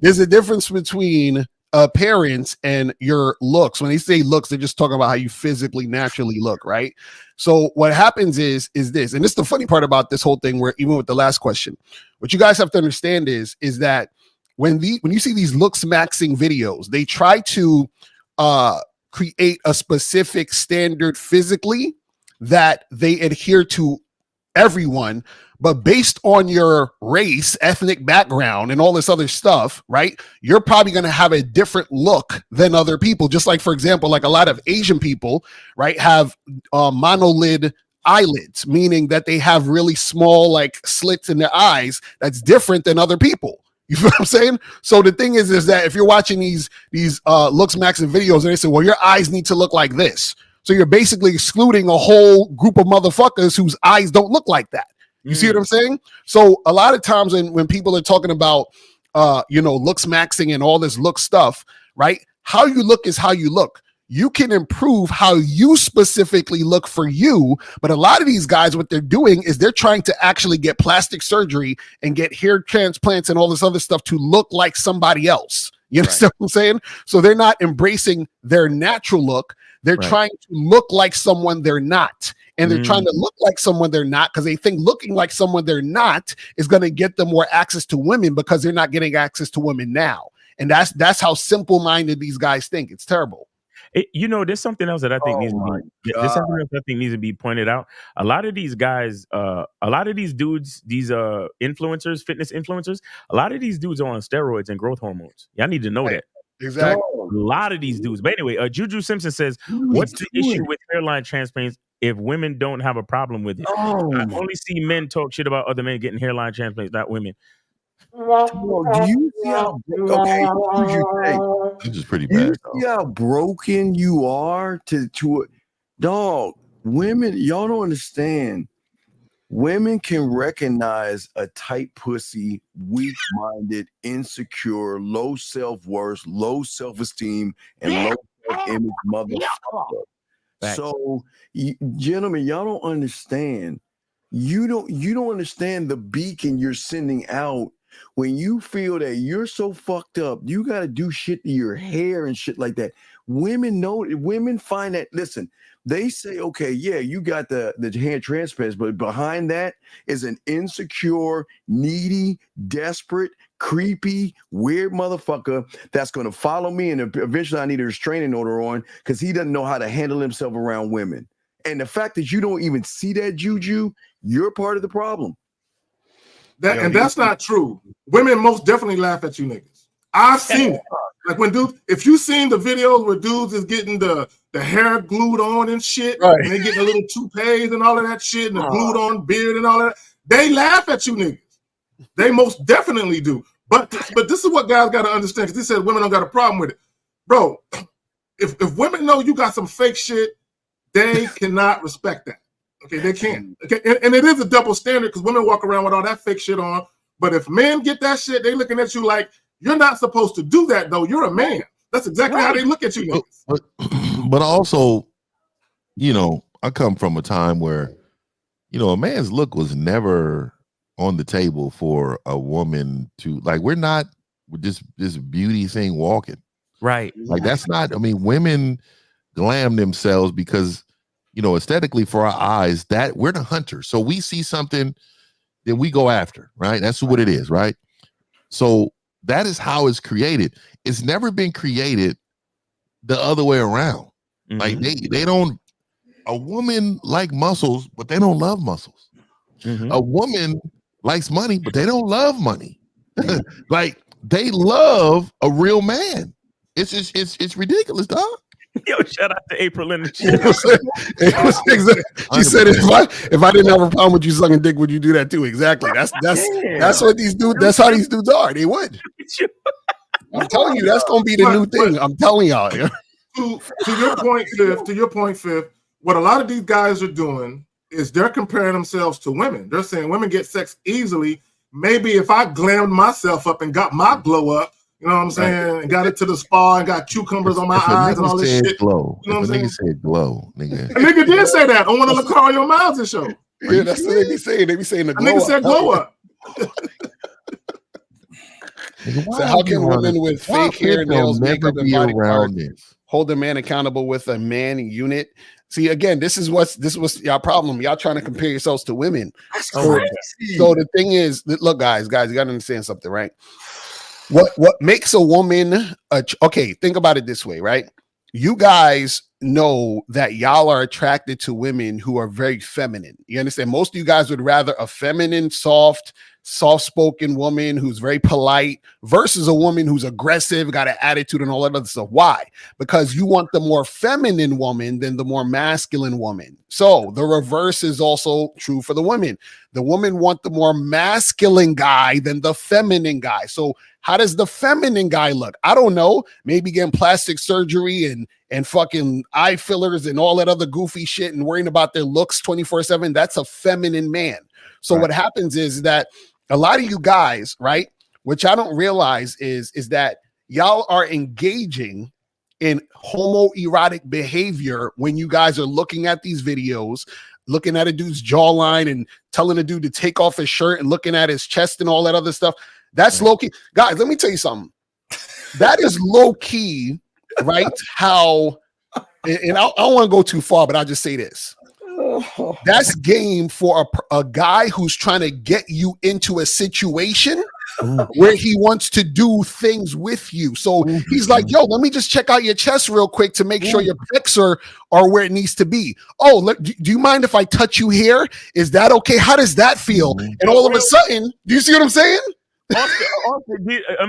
There's a difference between appearance and your looks. When they say looks, they're just talking about how you physically naturally look, right? So what happens is this, and this is the funny part about this whole thing, where even with the last question, what you guys have to understand is that when you see these LooksMaxxing videos, they try to create a specific standard physically that they adhere to everyone, but based on your race, ethnic background, and all this other stuff, right? You're probably going to have a different look than other people. Just like, for example, like a lot of Asian people, right, have monolid eyelids, meaning that they have really small, like, slits in their eyes. That's different than other people. You feel what I'm saying? So the thing is that if you're watching these LooksMaxxing videos and they say, well, your eyes need to look like this. So you're basically excluding a whole group of motherfuckers whose eyes don't look like that. You see what I'm saying? So a lot of times when people are talking about, LooksMaxxing and all this look stuff, right? How you look is how you look. You can improve how you specifically look for you. But a lot of these guys, what they're doing is they're trying to actually get plastic surgery and get hair transplants and all this other stuff to look like somebody else. You understand what I'm saying? So they're not embracing their natural look. They're trying to look like someone they're not. And they're trying to look like someone they're not because they think looking like someone they're not is going to get them more access to women because they're not getting access to women now. And that's how simple-minded these guys think. It's terrible. There's something else that I think needs to be pointed out. A lot of these guys, a lot of these dudes, these influencers, fitness influencers, a lot of these dudes are on steroids and growth hormones. Y'all need to know that. Exactly. A lot of these dudes. But anyway, Juju Simpson says, what's the issue with hairline transplants if women don't have a problem with it? I only see men talk shit about other men getting hairline transplants, not women. Well, do you see how this is pretty bad. You see how broken you are to dog? Women, y'all don't understand. Women can recognize a tight pussy, weak-minded, insecure, low self-worth, low self-esteem, and low self-image motherfucker. So, gentlemen, y'all don't understand. You don't understand the beacon you're sending out when you feel that you're so fucked up. You got to do shit to your hair and shit like that. Women know. Women find that. Listen, they say, okay, yeah, you got the hair transplants, but behind that is an insecure, needy, desperate, creepy, weird motherfucker that's going to follow me, and eventually I need a restraining order on because he doesn't know how to handle himself around women. And the fact that you don't even see that, Juju, you're part of the problem. That's not true. Women most definitely laugh at you niggas. I've seen it. Like when dudes, if you seen the videos where dudes is getting the hair glued on and shit, and they getting a little toupees and all of that shit, and the glued on beard and all that, they laugh at you niggas. They most definitely do. But this is what guys got to understand, because they said women don't got a problem with it. Bro, if women know you got some fake shit, they cannot respect that. Okay, they can't. Okay, and it is a double standard because women walk around with all that fake shit on. But if men get that shit, they looking at you like you're not supposed to do that, though. You're a man. That's exactly how they look at you. But also, I come from a time where, a man's look was never on the table for a woman to, like, we're not with this beauty thing walking. Right. Like, that's not, women glam themselves because, aesthetically for our eyes, that we're the hunters. So we see something that we go after, right? That's what it is, right? So that is how it's created. It's never been created the other way around. Mm-hmm. Like they don't, a woman like muscles, but they don't love muscles. Mm-hmm. A woman likes money, but they don't love money. Like they love a real man. It's ridiculous, dog. Yo, shout out to April in the She said, if I didn't have a problem with you sucking dick, would you do that too? Exactly. That's what these dudes. That's how these dudes are. They would. I'm telling you, that's gonna be the new thing. I'm telling y'all. To your point, Fifth. What a lot of these guys are doing is they're comparing themselves to women. They're saying women get sex easily. Maybe if I glammed myself up and got my glow up, you know what I'm saying, and got it to the spa and got cucumbers on my eyes and all this shit. Glow. You know what I'm saying? Said glow, nigga. A nigga did say that on one of the Lucario Miles' show. Yeah, that's what they be saying. They be saying the glow nigga said glow up. So how can women with fake hair, nails, makeup, and body parts hold a man accountable with a man unit? See, again, this is what's y'all problem. Y'all trying to compare yourselves to women. So the thing is, look, guys, you got to understand something, right? What makes a woman okay? Think about it this way, right? You guys know that y'all are attracted to women who are very feminine. You understand? Most of you guys would rather a feminine, soft-spoken woman who's very polite versus a woman who's aggressive, got an attitude and all that other stuff. Why? Because you want the more feminine woman than the more masculine woman. So the reverse is also true for the women. The women want the more masculine guy than the feminine guy. So how does the feminine guy look? I don't know. Maybe getting plastic surgery and fucking eye fillers and all that other goofy shit and worrying about their looks 24/7. That's a feminine man. So what happens is that a lot of you guys, right, which I don't realize is that y'all are engaging in homoerotic behavior when you guys are looking at these videos, looking at a dude's jawline and telling a dude to take off his shirt and looking at his chest and all that other stuff. That's low key. Guys, let me tell you something. That is low key, right? How, and I don't want to go too far, but I'll just say this. That's game for a guy who's trying to get you into a situation where he wants to do things with you. So he's like, yo, let me just check out your chest real quick to make sure your pecs are where it needs to be. Oh, do you mind if I touch you here? Is that okay? How does that feel? And all of a sudden, do you see what I'm saying?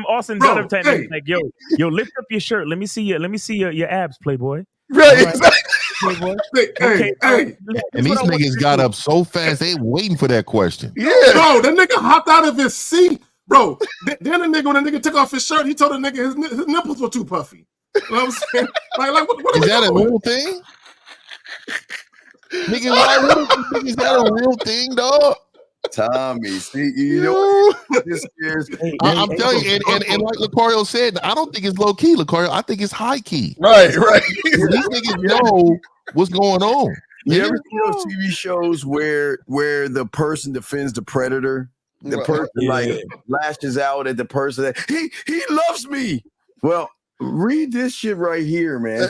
Austin Dunham technique, like, yo, lift up your shirt. Let me see your abs, Playboy. Right. Playboy. Hey. And these niggas got up so fast, they waiting for that question. Yeah, bro, that nigga hopped out of his seat, bro. Then when the nigga took off his shirt, he told the nigga his nipples were too puffy. You know what I'm saying? Like what is that a real thing? Nigga, is that a real thing, dog? Tommy, see, you know, this is. I'm telling you, and like Lucario said, I don't think it's low key, Lucario. I think it's high key. Right. These niggas know what's going on. You ever see those TV shows where the person defends the predator? The person like lashes out at the person that he loves me. Well, read this shit right here, man.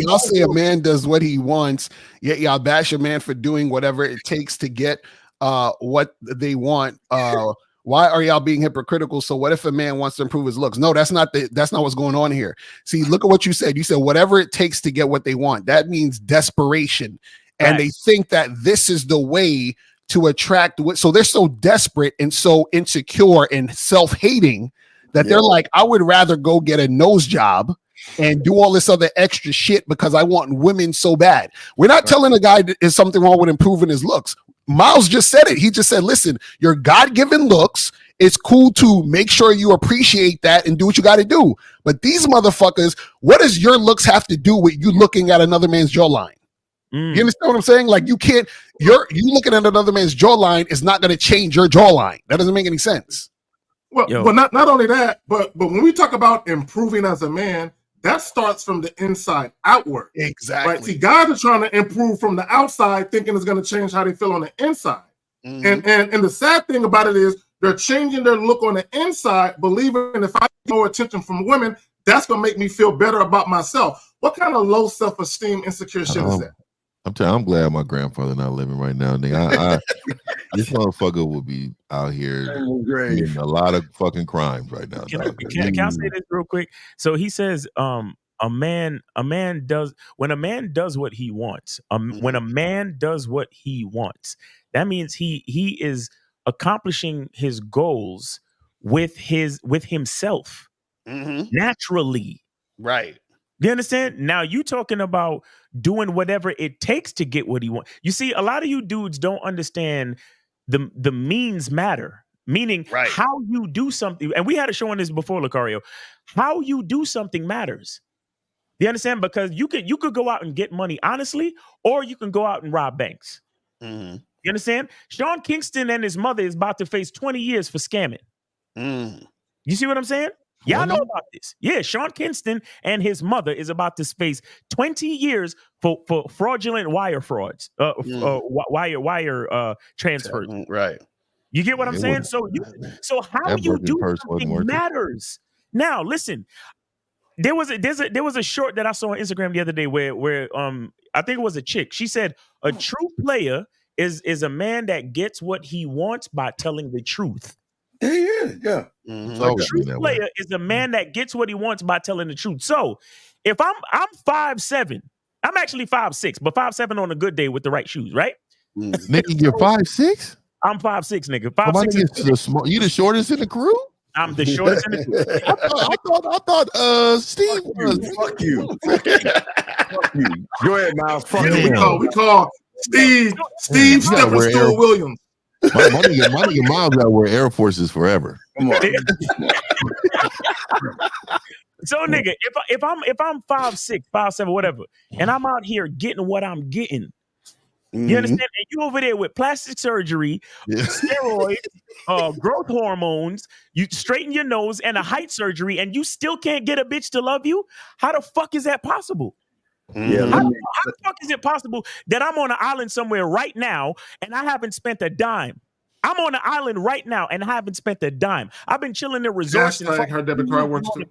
Y'all say a man does what he wants, yet y'all bash a man for doing whatever it takes to get what they want. Why are y'all being hypocritical? So what if a man wants to improve his looks? No, that's not what's going on here. See, look at what you said. You said whatever it takes to get what they want. That means desperation. And they think that this is the way to attract. So they're so desperate and so insecure and self-hating that they're like, I would rather go get a nose job and do all this other extra shit because I want women so bad. We're not telling a guy there's something wrong with improving his looks. Miles just said it. He just said, listen, your God-given looks, it's cool to make sure you appreciate that and do what you got to do. But these motherfuckers, what does your looks have to do with you looking at another man's jawline? You understand what I'm saying? Like you looking at another man's jawline is not going to change your jawline. That doesn't make any sense. Well, not only that, but when we talk about improving as a man, that starts from the inside outward. Exactly. Right? See, guys are trying to improve from the outside, thinking it's going to change how they feel on the inside. And the sad thing about it is they're changing their look on the inside, believing if I get more attention from women, that's going to make me feel better about myself. What kind of low self-esteem, insecure shit is that? I'm glad my grandfather not living right now, nigga. This motherfucker will be out here doing a lot of fucking crimes right now. Can I say this real quick? So he says, when a man does what he wants, when a man does what he wants, that means he is accomplishing his goals with himself naturally. Right. You understand? Now you talking about doing whatever it takes to get what he wants. You see, a lot of you dudes don't understand the means matter. Meaning how you do something. And we had a show on this before, Lucario. How you do something matters. You understand? Because you could go out and get money honestly, or you can go out and rob banks. You understand? Sean Kingston and his mother is about to face 20 years for scamming. You see what I'm saying? Y'all know about this. Yeah, Sean Kingston and his mother is about to face 20 years for fraudulent wire frauds, wire transfers. Right. You get what I'm saying? So how you do something matters. Now, listen. There was a short that I saw on Instagram the other day where I think it was a chick. She said a true player is a man that gets what he wants by telling the truth. Yeah. A true player is a man that gets what he wants by telling the truth. So if I'm 5'7", I'm actually 5'6", but 5'7" on a good day with the right shoes, right? Nigga, you're 5'6"? I'm 5'6", nigga. 5'6". You the shortest in the crew? I'm the shortest in the crew. I thought Steve was. Fuck you. Fuck you. Go ahead, Miles. Fuck you. We call Steve Stephenstool Williams. My nigga Miles gotta wear Air Forces forever. Come on. So nigga, if I'm 5'6", 5'7", whatever, and I'm out here getting what I'm getting, you understand? And you over there with plastic surgery, steroids, growth hormones, you straighten your nose and a height surgery, and you still can't get a bitch to love you? How the fuck is that possible? How the fuck is it possible that I'm on an island somewhere right now and I haven't spent a dime? I'm on an island right now and I haven't spent a dime. I've been chilling in resorts. Her debit card works too.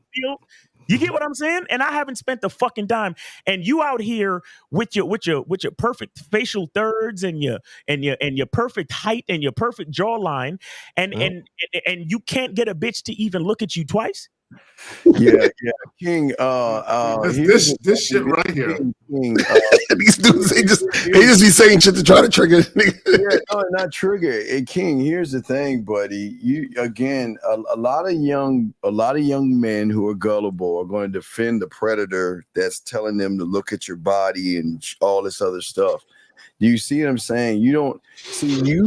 You get what I'm saying? And I haven't spent the fucking dime. And you out here with your perfect facial thirds and your perfect height and your perfect jawline, and you can't get a bitch to even look at you twice. Yeah, King. This shit right here. King, these dudes, they just be saying shit to try to trigger. No, not trigger. Hey, King, here's the thing, buddy. You again, a lot of young men who are gullible are going to defend the predator that's telling them to look at your body and all this other stuff. Do you see what I'm saying? You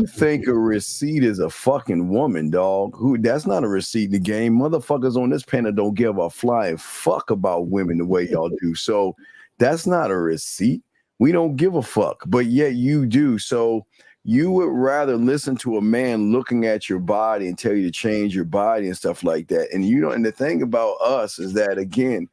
think a receipt is a fucking woman, dog. That's not a receipt in the game. Motherfuckers on this panel don't give a flying fuck about women the way y'all do. So that's not a receipt. We don't give a fuck, but yet you do. So you would rather listen to a man looking at your body and tell you to change your body and stuff like that. And and the thing about us is that, again,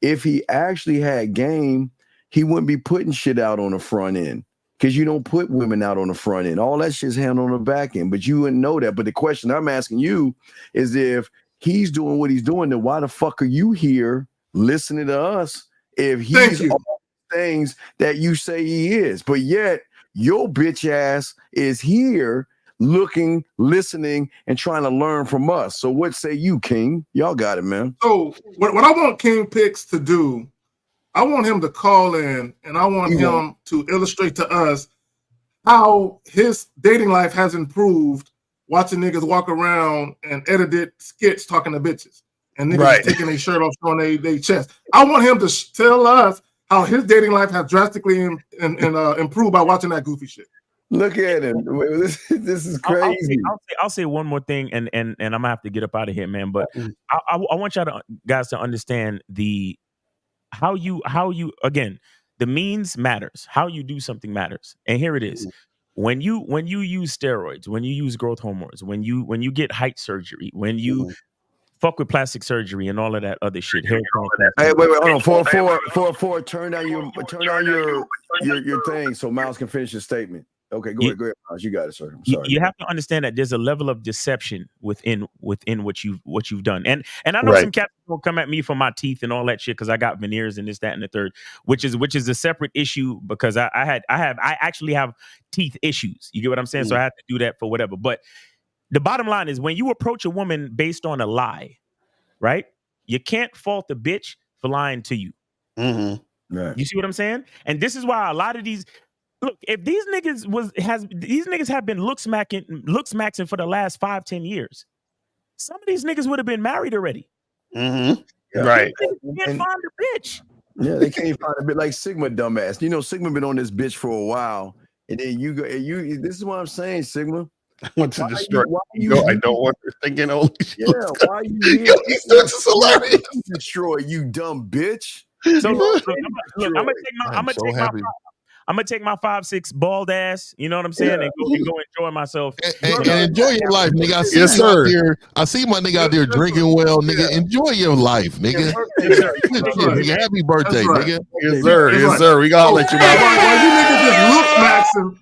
if he actually had game, he wouldn't be putting shit out on the front end. Because you don't put women out on the front end. All that shit's handled on the back end, but you wouldn't know that. But the question I'm asking you is, if he's doing what he's doing, then why the fuck are you here listening to us if he's all the things that you say he is? But yet your bitch ass is here looking, listening, and trying to learn from us. So what say you, King? Y'all got it, man. So what I want King Picks to do, I want him to call in, and I want him to illustrate to us how his dating life has improved watching niggas walk around and edited skits talking to bitches and niggas taking their shirt off, showing their chest. I want him to tell us how his dating life has drastically improved by watching that goofy shit. Look at him. This is crazy. I'll say one more thing, and I'm gonna have to get up out of here, man. But I want y'all guys to understand how you again, the means matters. How you do something matters. And here it is. When you use steroids, when you use growth hormones, when you get height surgery, when you fuck with plastic surgery and all of that other shit. Hey, wait, hold on. For turn down your thing so Miles can finish his statement. Okay, go ahead, Miles. You got it, sir. I'm sorry. You have to understand that there's a level of deception within what you've done. And I know some cats will come at me for my teeth and all that shit because I got veneers and this, that, and the third, which is a separate issue because I actually have teeth issues. You get what I'm saying? So I have to do that for whatever. But the bottom line is, when you approach a woman based on a lie, right? You can't fault the bitch for lying to you. Right. You see what I'm saying? And this is why a lot of these. Look, if these niggas have been looksmaxxing for the last 5-10 years, some of these niggas would have been married already. Mm-hmm. Right. They can't find a bitch. Yeah, they can't find a bit like Sigma, dumbass. You know, Sigma been on this bitch for a while, and then you go, and you. This is what I'm saying, Sigma. I want to destroy. I don't want to thinking only. Yeah, why are you here? This is hilarious. Destroy you, dumb bitch. So look, I'm gonna take my 5'6" bald ass. You know what I'm saying? And go enjoy myself. And enjoy your life, nigga. I see my nigga out there drinking well, nigga. Enjoy your life, nigga. Nigga, happy birthday, nigga. Yes, sir. Yes, sir. We gotta let you know. While you niggas just look maxing,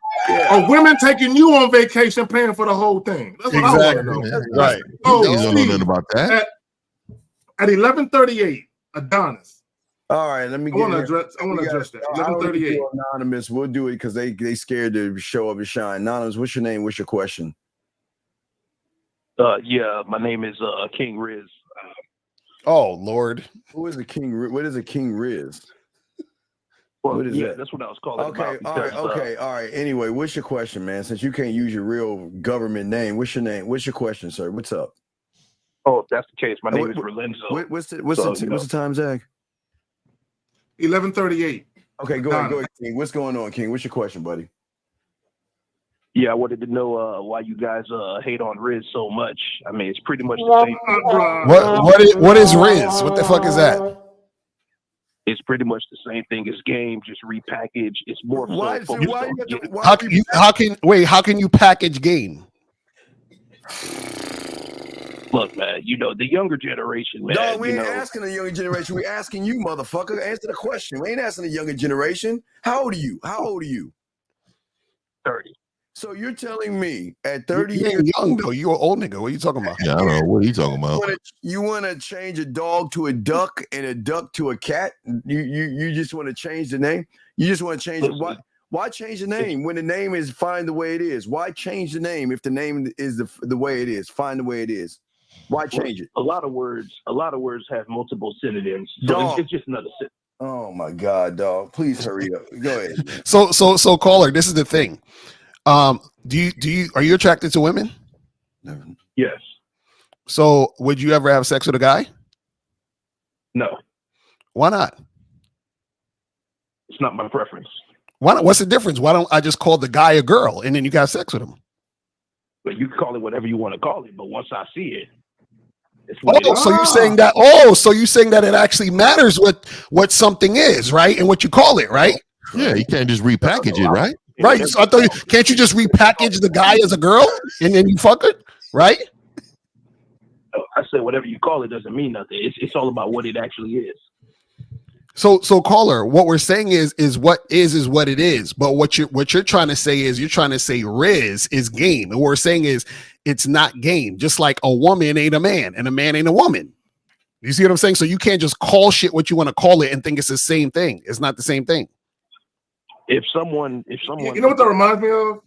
are women taking you on vacation, paying for the whole thing? That's what I want to know. Right. Oh, Niggas don't know nothing about that. At 11:38, Adonis. All right, let me. I want to address that. 11:38. Anonymous, we'll do it because they scared to show up and shine. Anonymous, what's your name? What's your question? Yeah, my name is King Riz. Oh Lord, who is a King? What is a King Riz? Well, what is yeah, that? that's what I was calling. Okay, about all right. Anyway, what's your question, man? Since you can't use your real government name, what's your name? What's your question, sir? What's up? Oh, if that's the case, my name is Relenzo. What's the time, Zach? 11:38. Okay, go ahead, King. What's going on, King? What's your question, buddy? Yeah, I wanted to know why you guys hate on Riz so much. I mean, it's pretty much the same. What is Riz? What the fuck is that? It's pretty much the same thing as game, just repackaged. It's more. How can you package game? Look, man, you know, the younger generation, man. No, we ain't asking the younger generation. We're asking you, motherfucker. Answer the question. We ain't asking the younger generation. How old are you? 30. So you're telling me at 30 you years young though, you're an old nigga. What are you talking about? Yeah, I don't know. What are you talking about? You want to change a dog to a duck and a duck to a cat? You just want to change the name? You just want to change it? Why change the name when the name is fine the way it is? Why change the name if the name is the way it is? Fine the way it is. Why change it? A lot of words have multiple synonyms. So it's just another synonym. Oh my God, dog! Please hurry up. Go ahead. So caller, this is the thing. Are you attracted to women? Yes. So would you ever have sex with a guy? No. Why not? It's not my preference. Why not? What's the difference? Why don't I just call the guy a girl and then you got sex with him? But you can call it whatever you want to call it. But once I see it, so you're saying that? Oh, so you're saying that it actually matters what something is, right? And what you call it, right? Yeah, you can't just repackage it, right? Right. So I thought, can't you just repackage the guy as a girl and then you fuck it, right? I said whatever you call it doesn't mean nothing. It's all about what it actually is. So caller, what we're saying is what it is. But what you're trying to say is you're trying to say Riz is game, and what we're saying is it's not game. Just like a woman ain't a man and a man ain't a woman. You see what I'm saying? So you can't just call shit what you want to call it and think it's the same thing. It's not the same thing. If someone, you know what that reminds me of?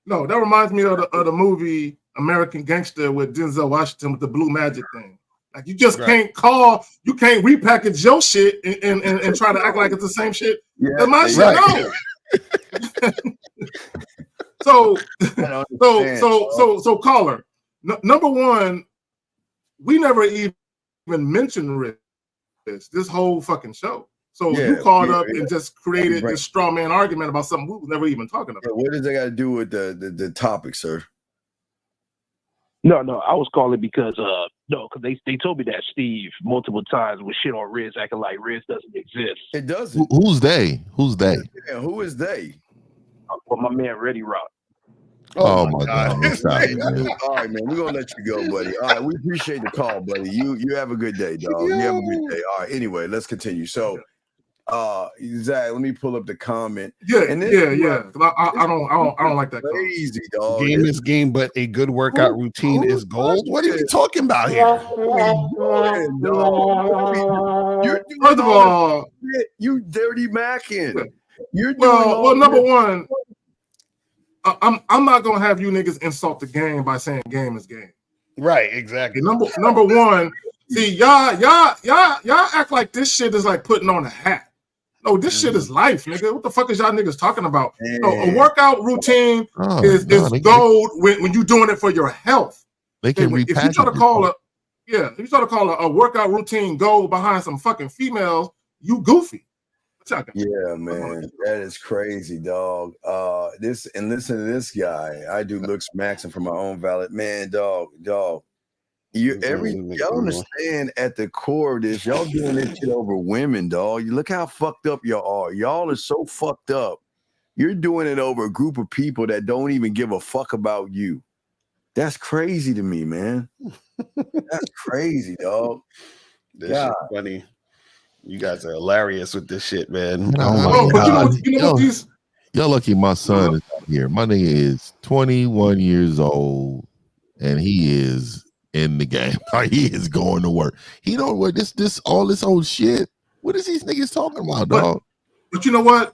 No, that reminds me of the movie American Gangster with Denzel Washington with the blue magic thing. Like you just can't repackage your shit and try to act like it's the same shit. Yeah, that's my shit. No. So caller, number one, we never even mentioned this whole fucking show. So you called up and just created this straw man argument about something we was never even talking about. What does that got to do with the topic, sir? No, I was calling because they told me that Steve multiple times was shit on Riz, acting like Riz doesn't exist. It doesn't. Who's they? Yeah, who is they? Well, my man Ready Rock. Oh my God. All right, man. We're gonna let you go, buddy. All right, we appreciate the call, buddy. You have a good day, dog. You have a good day. All right, anyway, let's continue. So Zach, let me pull up the comment. Yeah. I don't like that. Crazy, dog. Game is game, but a good workout routine is gold. What are you talking about here? First of all, you dirty mackin'. You're doing well. Number one, I'm not gonna have you niggas insult the game by saying game is game. Right, exactly. Number one, see y'all act like this shit is like putting on a hat. No, this shit is life, nigga. What the fuck is y'all niggas talking about? No, a workout routine is gold when you're doing it for your health. They can if you try to call if you try to call a workout routine go behind some fucking females, you goofy. Yeah, man, that is crazy, dog. This and listen to this guy. I do LooksMaxxing for my own valid man, dog. Y'all understand at the core of this, y'all doing this shit over women, dog. You look how fucked up y'all are. Y'all are so fucked up. You're doing it over a group of people that don't even give a fuck about you. That's crazy to me, man. That's crazy, dog. This shit funny. You guys are hilarious with this shit, man. Oh my God. Y'all lucky my son is out here. My nigga is 21 years old and he is in the game. He is going to work. He don't work all this old shit. What is these niggas talking about, dog? But you know what?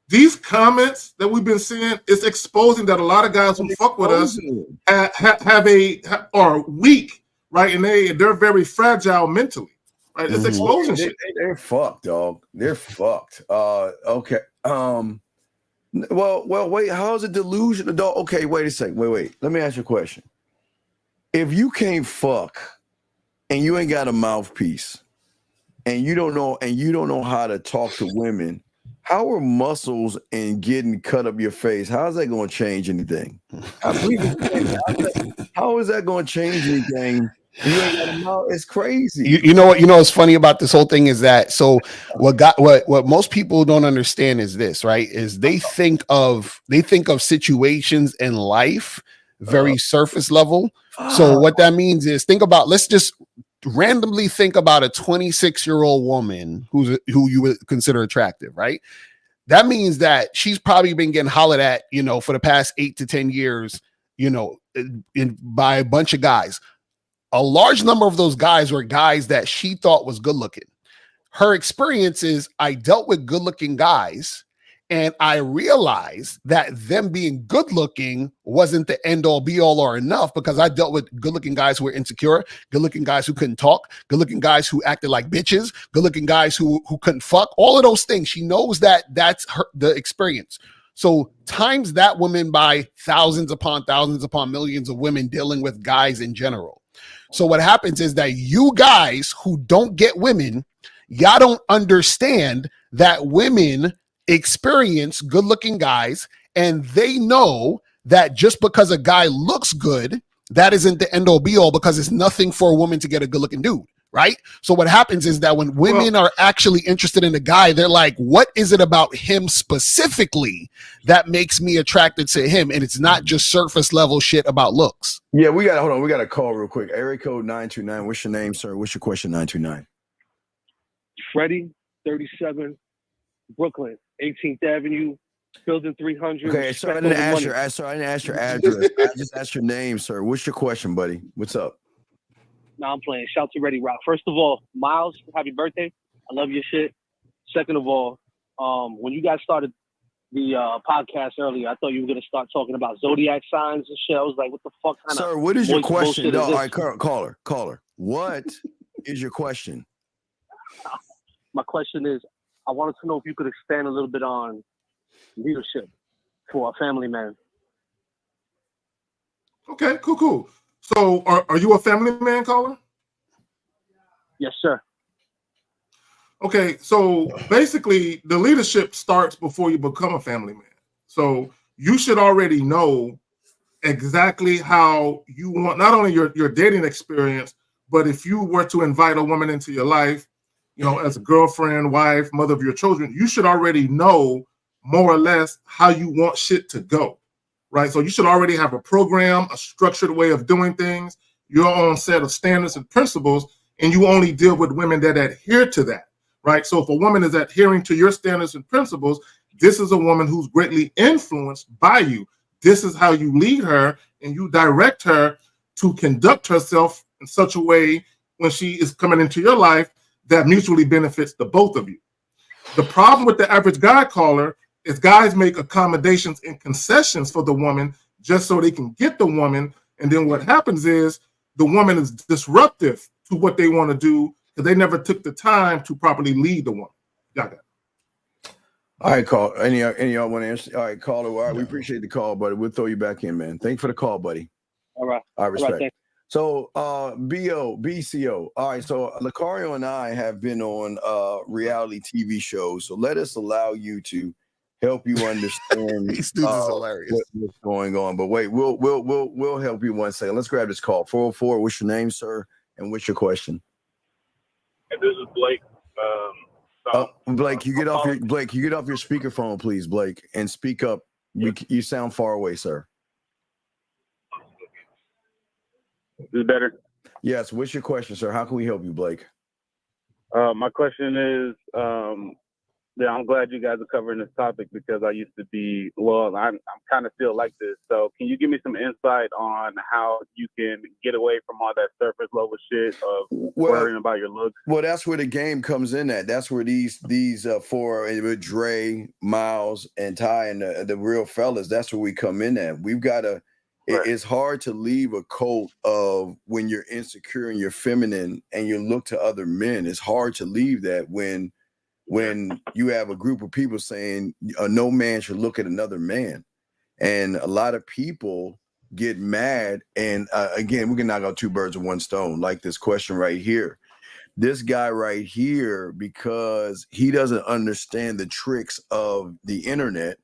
These comments that we've been seeing is exposing that a lot of guys who fuck with us are weak, right? And they're very fragile mentally. Right, it's exposing shit. They're fucked, dog. They're fucked. Okay. Well, wait. How's it delusional, dog? Okay, wait a second. Wait. Let me ask you a question. If you can't fuck and you ain't got a mouthpiece and you don't know how to talk to women, how are muscles and getting cut up your face? How's that going to change anything? How is that going to change anything? You ain't got a mouth. It's crazy. You know what? What's funny about this whole thing is that what most people don't understand is this, right? Is they think of situations in life very surface level. So what that means is let's just randomly think about a 26-year-old woman who you would consider attractive, right? That means that she's probably been getting hollered at, for the past 8 to 10 years, by a bunch of guys. A large number of those guys were guys that she thought was good looking. Her experience is I dealt with good looking guys and I realized that them being good looking wasn't the end all be all or enough, because I dealt with good looking guys who were insecure, good looking guys who couldn't talk, good looking guys who acted like bitches, good looking guys who couldn't fuck, all of those things. She knows that that's the experience. So times that woman by thousands upon millions of women dealing with guys in general. So what happens is that you guys who don't get women, y'all don't understand that women experience good-looking guys, and they know that just because a guy looks good, that isn't the end-all be-all, because it's nothing for a woman to get a good-looking dude, right? So what happens is that when women are actually interested in a guy, they're like, what is it about him specifically that makes me attracted to him? And it's not just surface level shit about looks. Yeah, we got a call real quick. Area code 929. What's your name, sir? What's your question? 929. Freddie, 37, Brooklyn, 18th Avenue, building 300. Okay, so I didn't ask your address. I just asked your name, sir. What's your question, buddy? What's up? I'm playing. Shout to Ready Rock. First of all, Miles, happy birthday. I love your shit. Second of all, when you guys started the podcast earlier, I thought you were going to start talking about zodiac signs and shit. I was like, what the fuck kind Sir, of what is your question? No, is all right, caller. What is your question? My question is, I wanted to know if you could expand a little bit on leadership for a family man. Okay, cool. So are you a family man, caller? Yes, sir. Okay, so basically the leadership starts before you become a family man. So you should already know exactly how you want, not only your dating experience, but if you were to invite a woman into your life, as a girlfriend, wife, mother of your children, you should already know more or less how you want shit to go. Right, so you should already have a program, a structured way of doing things, your own set of standards and principles, and you only deal with women that adhere to that, right? So if a woman is adhering to your standards and principles, this is a woman who's greatly influenced by you. This is how you lead her, and you direct her to conduct herself in such a way when she is coming into your life that mutually benefits the both of you. The problem with the average guy caller is guys make accommodations and concessions for the woman just so they can get the woman. And then what happens is the woman is disruptive to what they want to do because they never took the time to properly lead the woman. Y'all got it. All right, call. Any y'all want to answer? All right, caller. All right, we appreciate the call, buddy. We'll throw you back in, man. Thanks for the call, buddy. All right. I respect. All right, So BCO. All right, so Lucario and I have been on reality TV shows, so let us allow you to help you understand These dudes is hilarious. what's going on. But wait, we'll help you 1 second. Let's grab this call. 404. What's your name, sir? And what's your question? And this is Blake. Blake, you get off your speakerphone, please, Blake, and speak up. You sound far away, sir. Is it better? Yes. What's your question, sir? How can we help you, Blake? My question is, I'm glad you guys are covering this topic because I used to be, I'm kind of still like this. So can you give me some insight on how you can get away from all that surface level shit of worrying about your looks? Well, that's where the game comes in at. That's where these four, with Dre, Miles, and Ty, and the real fellas, that's where we come in at. We've got to, it's hard to leave a cult of when you're insecure and you're feminine and you look to other men. It's hard to leave that when you have a group of people saying no man should look at another man. And a lot of people get mad. And again, we can knock out two birds with one stone, like this question right here. This guy right here, because he doesn't understand the tricks of the internet,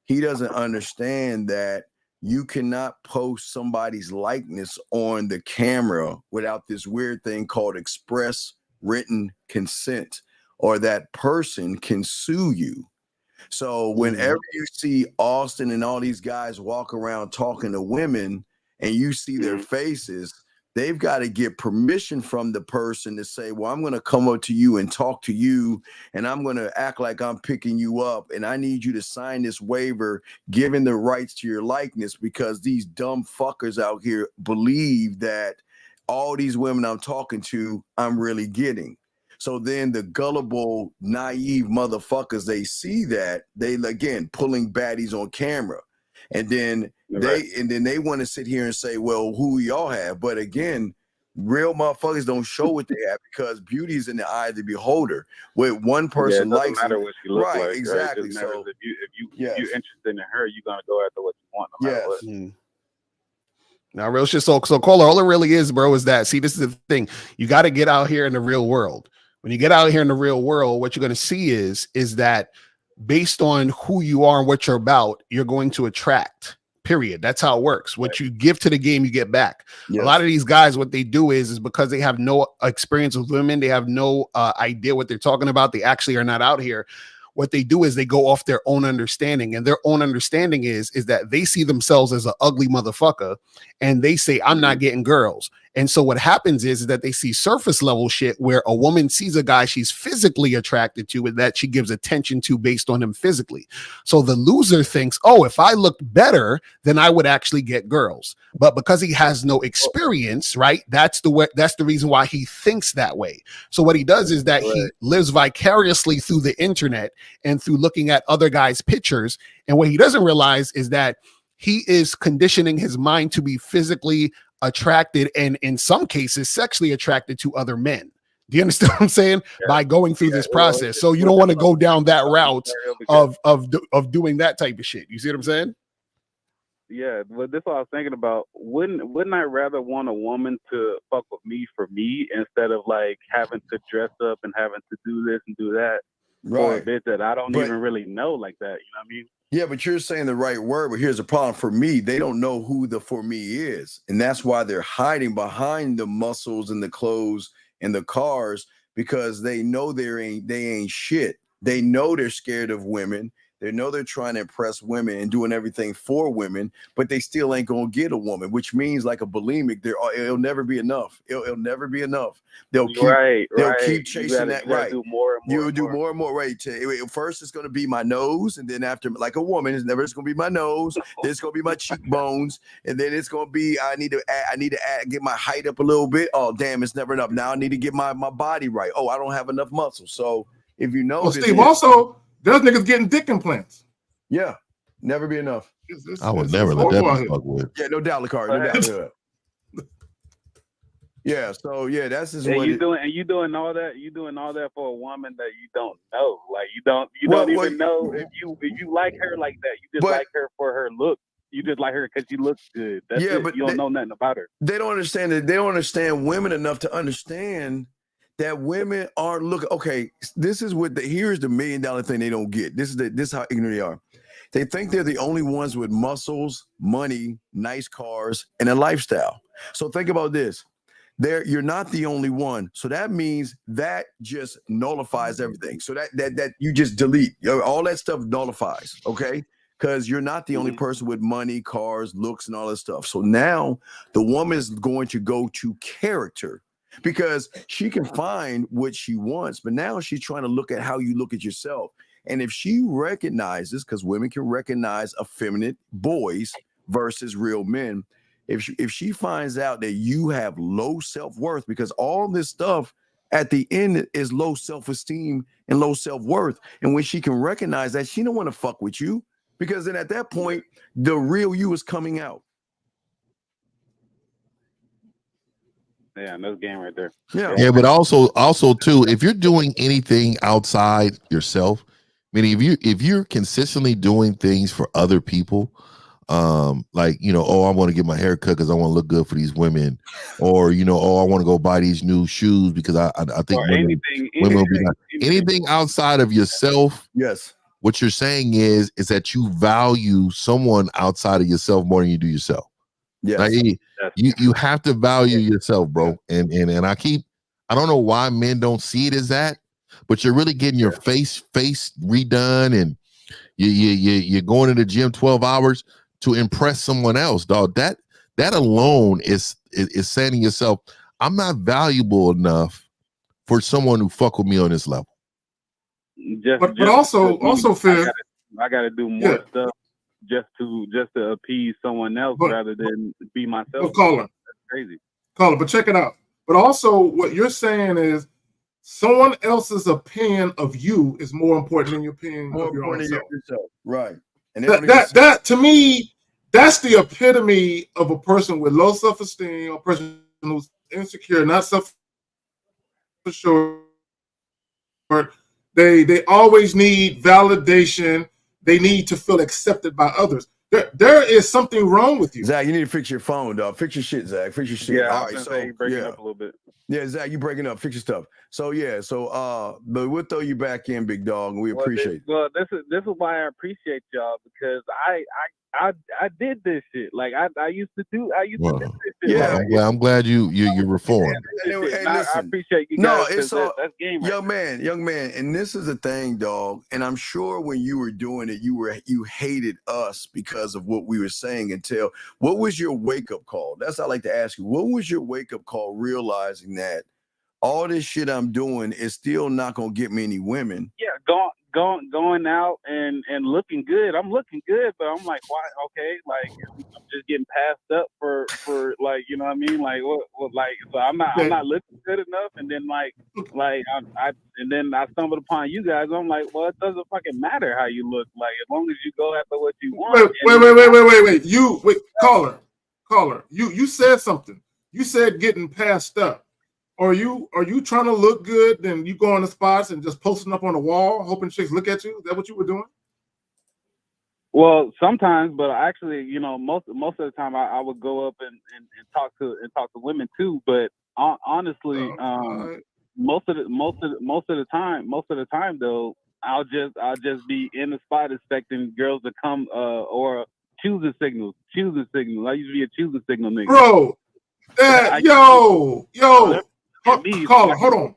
he doesn't understand that you cannot post somebody's likeness on the camera without this weird thing called express written consent, or that person can sue you. So whenever you see Austin and all these guys walk around talking to women and you see their faces, they've got to get permission from the person to say, well, I'm going to come up to you and talk to you, and I'm going to act like I'm picking you up, and I need you to sign this waiver giving the rights to your likeness, because these dumb fuckers out here believe that all these women I'm talking to, I'm really getting. So then the gullible, naive motherfuckers, they see that, they again pulling baddies on camera, and then they want to sit here and say, well, who y'all have? But again, real motherfuckers don't show what they have, because beauty is in the eye of the beholder. With one person it doesn't likes matter it, what she looks right? like, Exactly. Right? It doesn't So matter if you're interested in her, you're gonna go after what you want, no matter what. Now, real shit. So caller, all it really is, bro, is that, see, this is the thing. You got to get out here in the real world. When you get out here in the real world, what you're going to see is that based on who you are and what you're about, you're going to attract. Period. That's how it works. What you give to the game, you get back. Yes. A lot of these guys, what they do is because they have no experience with women, they have no idea what they're talking about. They actually are not out here. What they do is they go off their own understanding, and their own understanding is that they see themselves as an ugly motherfucker, and they say, I'm not getting girls. And so what happens is that they see surface level shit where a woman sees a guy she's physically attracted to and that she gives attention to based on him physically. So the loser thinks, oh, if I looked better, then I would actually get girls. But because he has no experience, right? That's the reason why he thinks that way. So what he does is that he lives vicariously through the internet and through looking at other guys' pictures. And what he doesn't realize is that he is conditioning his mind to be physically attracted, and in some cases sexually attracted to other men. Do you understand what I'm saying? By going through this process. So you don't want to go down that route of doing that type of shit. You see what I'm saying? Yeah, but this is what I was thinking about. Wouldn't I rather want a woman to fuck with me for me instead of like having to dress up and having to do this and do that for a bitch that I don't even really know like that? You know what I mean? Yeah, but you're saying the right word, but here's the problem. For me, they don't know who the for me is. And that's why they're hiding behind the muscles and the clothes and the cars, because they know they ain't shit. They know they're scared of women. They know they're trying to impress women and doing everything for women, but they still ain't gonna get a woman, which means like a bulimic, it'll never be enough. It'll never be enough. They'll keep chasing that. Right. You'll do more and more. Right. First, it's gonna be my nose, and then after, like a woman, it's gonna be my nose. Then it's gonna be my cheekbones, and then it's gonna be I need to get my height up a little bit. Oh damn, it's never enough. Now I need to get my body right. Oh, I don't have enough muscle. So if you know, Steve, also. There's niggas getting dick implants. Yeah, never be enough. I would never let that be fucked with. Yeah, no doubt, Lucari, no doubt. Yeah, so yeah, that's just what you doing all that. You doing all that for a woman that you don't know. Like you don't even know if you like her like that. You just like her for her look. You just like her because she looks good. That's Yeah, it. but You don't know nothing about her. They don't understand that. They don't understand women enough to understand that women aren't looking. Okay, this is what here's the $1 million thing they don't get. This is how ignorant they are. They think they're the only ones with muscles, money, nice cars, and a lifestyle. So think about this. You're not the only one. So that means that just nullifies everything. So that you just delete. All that stuff nullifies, okay? Because you're not the only person with money, cars, looks, and all that stuff. So now the woman is going to go to character because she can find what she wants, but now she's trying to look at how you look at yourself. And if she recognizes, because women can recognize effeminate boys versus real men, if she finds out that you have low self-worth, because all this stuff at the end is low self-esteem and low self-worth. And when she can recognize that, she don't want to fuck with you. Because then at that point, the real you is coming out. Yeah, no game right there. Yeah, but also too, if you're doing anything outside yourself, meaning if you're consistently doing things for other people, like, you know, I want to get my hair cut because I want to look good for these women, or, you know, I want to go buy these new shoes because I think women will be like anything outside of yourself. Yes. What you're saying is that you value someone outside of yourself more than you do yourself. Yes. Like, you have to value yourself, bro. And I don't know why men don't see it as that, but you're really getting your face redone, and you're going to the gym 12 hours to impress someone else, dog. That alone is saying to yourself, I'm not valuable enough for someone who fuck with me on this level. But also, Phil, I got to do more stuff just to appease someone else rather than be myself. Caller, that's crazy. Caller, but check it out. But also, what you're saying is someone else's opinion of you is more important than your opinion of your own self. Right. And that to me, that's the epitome of a person with low self-esteem, a person who's insecure, not self-assured. They always need validation. They need to feel accepted by others. There is something wrong with you. Zach, you need to fix your phone, dog. Fix your shit, Zach. Fix your shit. Yeah, all right. So you're breaking up a little bit. Yeah, Zach, you breaking up. Fix your stuff. So yeah, but we'll throw you back in, big dog, and we appreciate it. Well, this is why I appreciate y'all, because I did this shit. Like I used to do this shit. Yeah, I'm glad you reformed. I appreciate you guys. No, it's all that's game. Young man, and this is the thing, dog. And I'm sure when you were doing it, you hated us because of what we were saying. Until what was your wake up call? That's what I like to ask you. What was your wake up call? Realizing that all this shit I'm doing is still not gonna get me any women. Yeah, going out and looking good. I'm looking good, but I'm like, why? Okay, like I'm just getting passed up for like, you know what I mean? Like what like, so I'm not looking good enough, and then I stumbled upon you guys. I'm like, well, it doesn't fucking matter how you look. Like as long as you go after what you want. Wait, caller. You said something. You said getting passed up. Are you trying to look good? Then you go on the spots and just posting up on the wall, hoping chicks look at you? Is that what you were doing? Well, sometimes, but actually, you know, most of the time, I would go up and talk to women too. But honestly, most of the time though, I'll just be in the spot expecting girls to come or choosing signals. I used to be a choosing signal nigga, bro. Caller, hold on.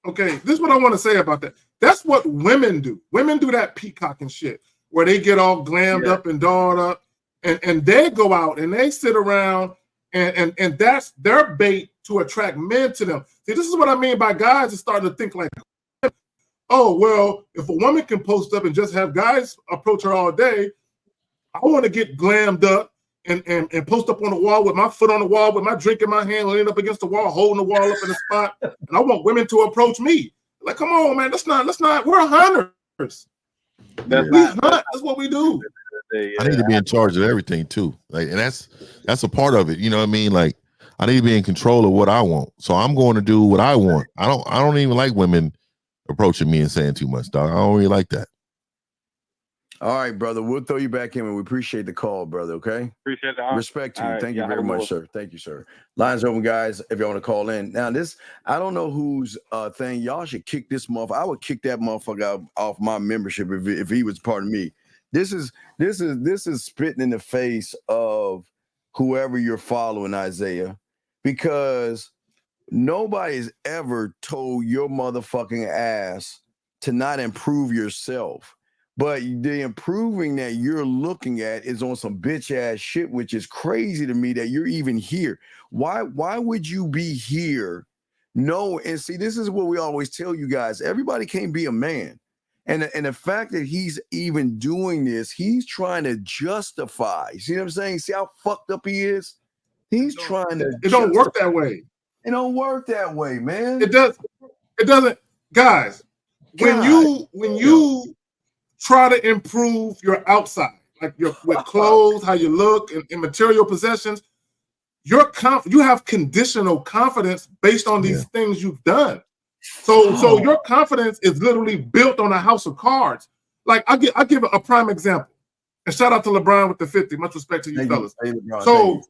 Okay, this is what I want to say about that. That's what women do. Women do that peacocking shit where they get all glammed up and dolled up, and they go out and they sit around and that's their bait to attract men to them. See, this is what I mean by guys are starting to think like, oh, well, if a woman can post up and just have guys approach her all day, I want to get glammed up and post up on the wall with my foot on the wall, with my drink in my hand, leaning up against the wall, holding the wall up in the spot. And I want women to approach me. Like, come on, man, let's not, we're hunters. That's what we do. I need to be in charge of everything too. Like, and that's a part of it. You know what I mean? Like, I need to be in control of what I want. So I'm going to do what I want. I don't even like women approaching me and saying too much, dog. I don't really like that. All right, brother. We'll throw you back in, and we appreciate the call, brother. Okay. Appreciate the respect to you. Right, Thank you very much, sir. Thank you, sir. Lines open, guys. If you want to call in now, this I don't know whose thing. Y'all should kick this motherfucker. I would kick that motherfucker off my membership if he was part of me. This is spitting in the face of whoever you're following, Isaiah, because nobody's ever told your motherfucking ass to not improve yourself. But the improving that you're looking at is on some bitch ass shit, which is crazy to me that you're even here. Why would you be here? No, and see, this is what we always tell you guys. Everybody can't be a man. And the fact that he's even doing this, he's trying to justify. See what I'm saying? See how fucked up he is? He's trying to. It don't work that way. It don't work that way, man. It does. It doesn't, guys. When you try to improve your outside, like with clothes, how you look, and material possessions, you have conditional confidence based on these things you've done. So your confidence is literally built on a house of cards. Like I give a prime example, and shout out to LeBron with the 50. Much respect to you fellas. So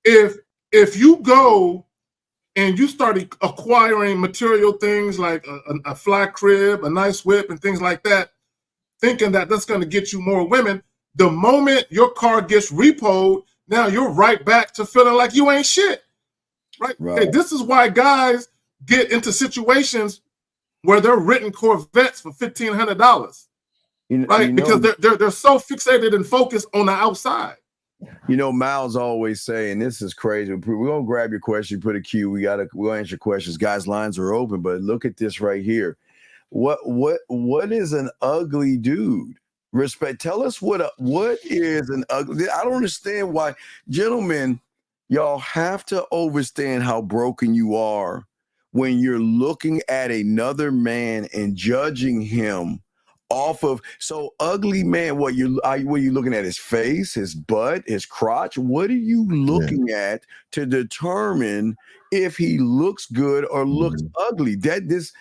if you go and you start acquiring material things like a fly crib, a nice whip, and things like that, thinking that that's going to get you more women, the moment your car gets repoed, now you're right back to feeling like you ain't shit. Right? Okay, this is why guys get into situations where they're renting Corvettes for $1,500. Right? Because they're so fixated and focused on the outside. You know, Miles always say, and this is crazy. We're gonna grab your question, put a queue. We'll answer questions. Guys, lines are open, but look at this right here. What is an ugly dude? Respect. Tell us what is an ugly. I don't understand why, gentlemen, y'all have to understand how broken you are when you're looking at another man and judging him off of. So ugly man, what you looking at? His face, his butt, his crotch? What are you looking at to determine if he looks good or looks ugly? This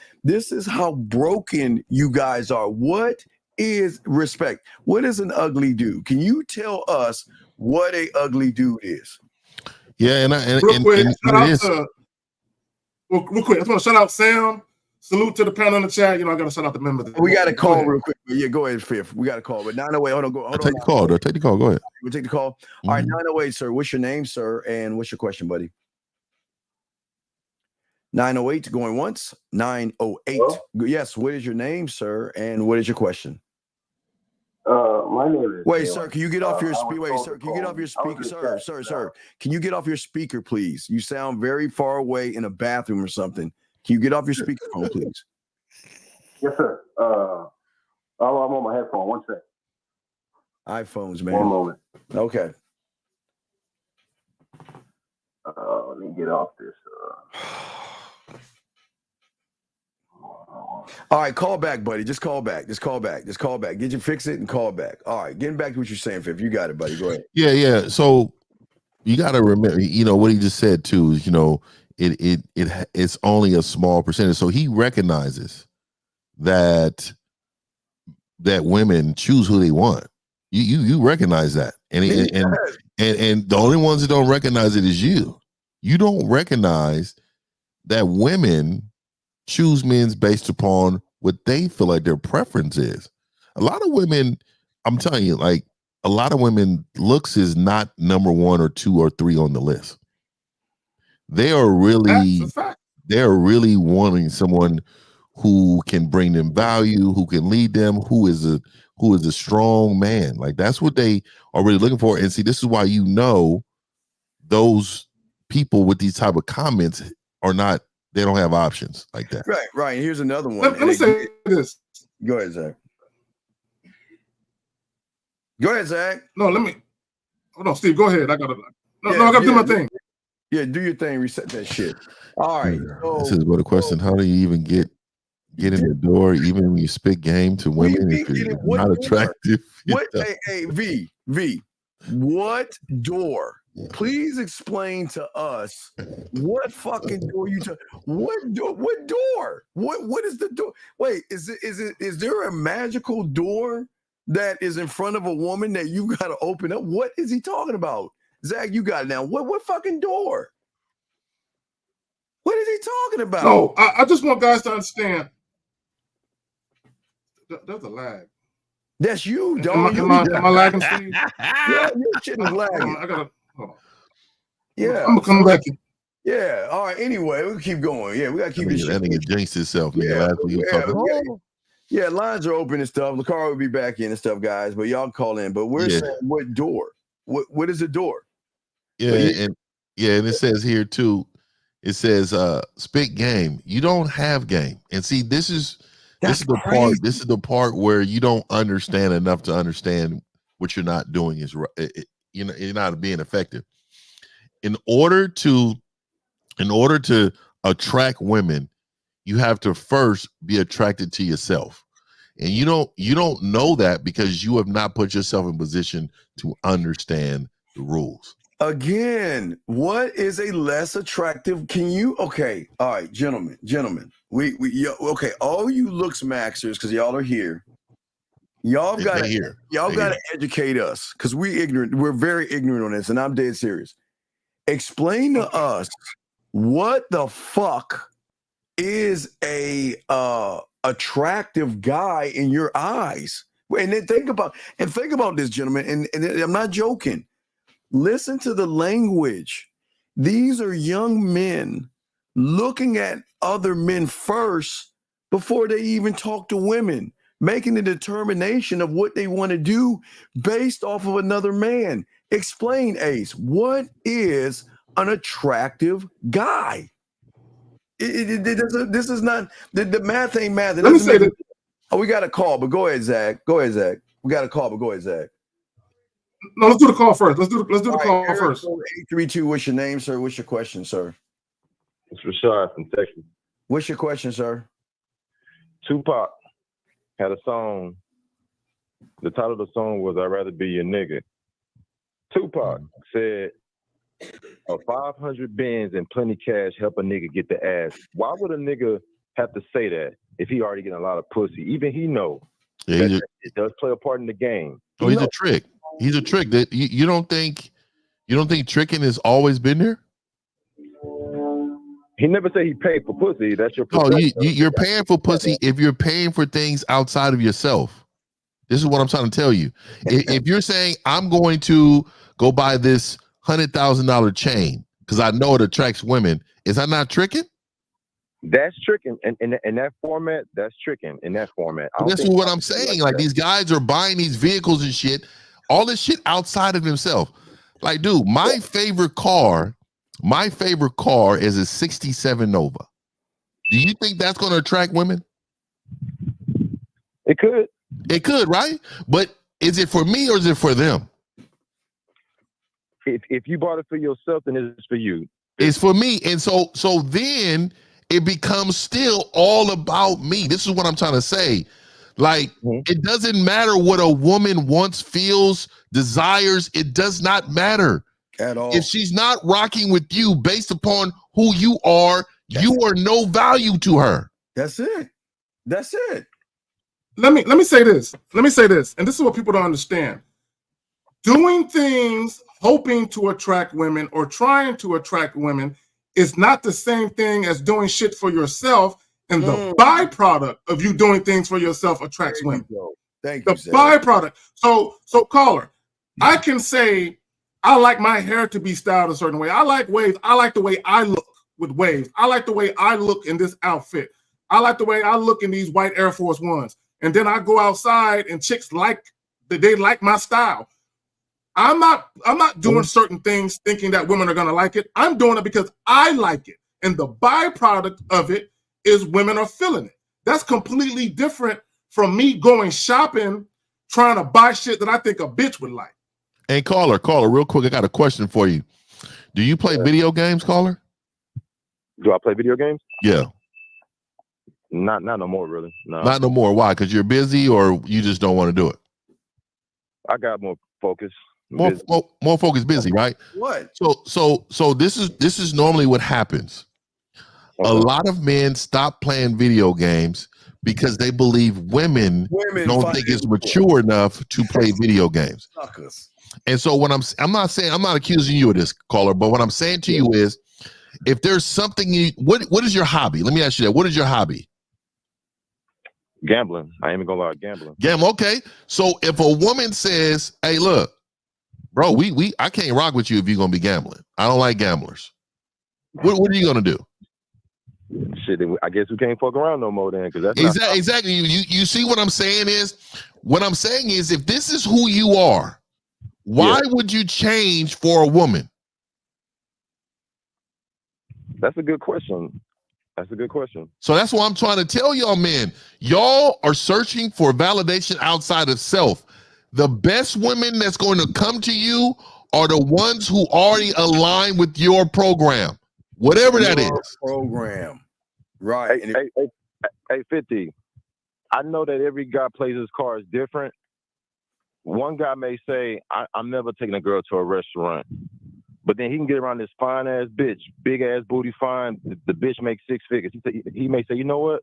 is how broken you guys are. What is respect? What is an ugly dude? Can you tell us what a ugly dude is? Yeah, real quick, I just want to shout out Sam. Salute to the panel in the chat. You know, I got to shout out the members. We got a call real quick. Yeah, go ahead, Fifth. We got a call. But 908, hold on. Take the call. Take the call. Go ahead. We'll take the call. All right, 908, sir. What's your name, sir? And what's your question, buddy? 908 going once. 908. Hello? Yes, what is your name, sir? And what is your question? My name is. Wait, sir, can you get off your speaker? Wait, sir, can you get off your speaker? Sir. Can you get off your speaker, please? You sound very far away in a bathroom or something. Can you get off your speakerphone, please? Yes, sir. I'm on my headphone. One sec. iPhones, man. One moment. Okay. Let me get off this. All right, call back, buddy. Just call back. Get you fix it and call back. All right, getting back to what you're saying, Fifth. You got it, buddy. Go ahead. Yeah. So you got to remember, what he just said too is, it's only a small percentage. So he recognizes that women choose who they want. You recognize that, and the only ones that don't recognize it is you. You don't recognize that women choose men based upon what they feel like their preference is. A lot of women, I'm telling you, like a lot of women, looks is not number 1 or 2 or 3 on the list. They are really wanting someone who can bring them value, who can lead them, who is a strong man. Like that's what they are really looking for. And see, this is why those people with these type of comments they don't have options like that. Right. And here's another one. Let me say this. Go ahead, Zach. No, let me. Hold on, Steve. Go ahead. I got to do my thing. Yeah, do your thing. Reset that shit. All right. This is what a question. How do you even get in the door, even when you spit game to women if you're not attractive? What? Hey, V. What door? Please explain to us what fucking door you took. What door? What is the door? Wait, is there a magical door that is in front of a woman that you got to open up? What is he talking about? Zach, you got it now. What fucking door? What is he talking about? No, I just want guys to understand. There's a lag. That's you, dog. Am I lagging, Steve? Yeah, your shit is lagging. I gotta. Hold on. Yeah, I'm gonna come back. Yeah. All right. Anyway, we keep going. Yeah, we gotta keep this shit. That nigga jinxed himself. Yeah, lines are open and stuff. LaCar will be back in and stuff, guys. But y'all call in. But we're saying what door? What is the door? Yeah, and it says here too. It says spit game. You don't have game. And see, this is the part where you don't understand enough to understand what you're not doing is right. You're not being effective. In order to attract women, you have to first be attracted to yourself. And you don't know that because you have not put yourself in position to understand the rules. Again, what is a less attractive? Okay, all right, gentlemen. Okay, all you LooksMaxxers, because y'all are here. Y'all got to educate us because we're very ignorant on this, and I'm dead serious. Explain to us what the fuck is a attractive guy in your eyes. And then think about this, gentlemen, and I'm not joking. Listen to the language. These are young men looking at other men first before they even talk to women, making a determination of what they want to do based off of another man. Explain, Ace, what is an attractive guy? This is not, the math ain't math. Let me say that. Oh, we got a call, but go ahead, Zach. We got a call, but go ahead, Zach. No, let's do the call first. Let's do the call first. 832, what's your name, sir? What's your question, sir? It's Rashad from Texas. What's your question, sir? Tupac had a song. The title of the song was "I'd Rather Be Your Nigga." Tupac said, "A 500 bands and plenty cash help a nigga get the ass." Why would a nigga have to say that if he already getting a lot of pussy? Even he know that it does play a part in the game. Oh, he's a trick. He's a trick. That you don't think tricking has always been there? He never said he paid for pussy. That's your. No, you're paying for pussy if you're paying for things outside of yourself. This is what I'm trying to tell you. If you're saying I'm going to go buy this $100,000 chain because I know it attracts women, is that not tricking? That's tricking, and in that format, that's tricking in that format. This is what I'm saying. Like these guys are buying these vehicles and shit, all this shit outside of themselves. Like, dude, my favorite car is a '67 Nova. Do you think that's going to attract women? It could. It could, right? But is it for me or is it for them? If you bought it for yourself, then it's for you. It's for me, and so then it becomes still all about me. This is what I'm trying to say. Like, it doesn't matter what a woman wants, feels, desires. It does not matter at all. If she's not rocking with you based upon who you are, you are no value to her. That's it. That's it. Let me say this. And this is what people don't understand. Doing things hoping to attract women or trying to attract women is not the same thing as doing shit for yourself, and the byproduct of you doing things for yourself attracts women. Thank you. The byproduct. So caller, I can say I like my hair to be styled a certain way. I like waves. I like the way I look with waves. I like the way I look in this outfit. I like the way I look in these white Air Force Ones. And then I go outside and chicks they like my style. I'm not doing certain things thinking that women are gonna like it. I'm doing it because I like it. And the byproduct of it is women are feeling it. That's completely different from me going shopping, trying to buy shit that I think a bitch would like. And caller, real quick, I got a question for you. Do you play video games, caller? Do I play video games? Yeah. Not no more, really. No. Not no more. Why? Because you're busy, or you just don't want to do it? I got more focus. More focus, busy, right? What? So this is normally what happens. A lot of men stop playing video games because they believe women don't think it's mature enough to play video games. Suckers. And so what I'm not saying, I'm not accusing you of this, caller, but what I'm saying to you is, if there's something what is your hobby? Let me ask you that. What is your hobby? Gambling. I ain't even gonna lie, gambling. Okay. So if a woman says, "Hey, look, bro, I can't rock with you if you're gonna be gambling. I don't like gamblers." What are you gonna do? Shit, I guess we can't fuck around no more then, because that's exactly. You see what I'm saying is? What I'm saying is, if this is who you are, why would you change for a woman? That's a good question. That's a good question. So that's why I'm trying to tell y'all, man. Y'all are searching for validation outside of self. The best women that's going to come to you are the ones who already align with your program, whatever that is. Program, right? Hey, 50. I know that every guy plays his cards different. One guy may say, "I'm never taking a girl to a restaurant." But then he can get around this fine ass bitch, big ass booty, fine. The bitch makes 6 figures. He may say, "You know what?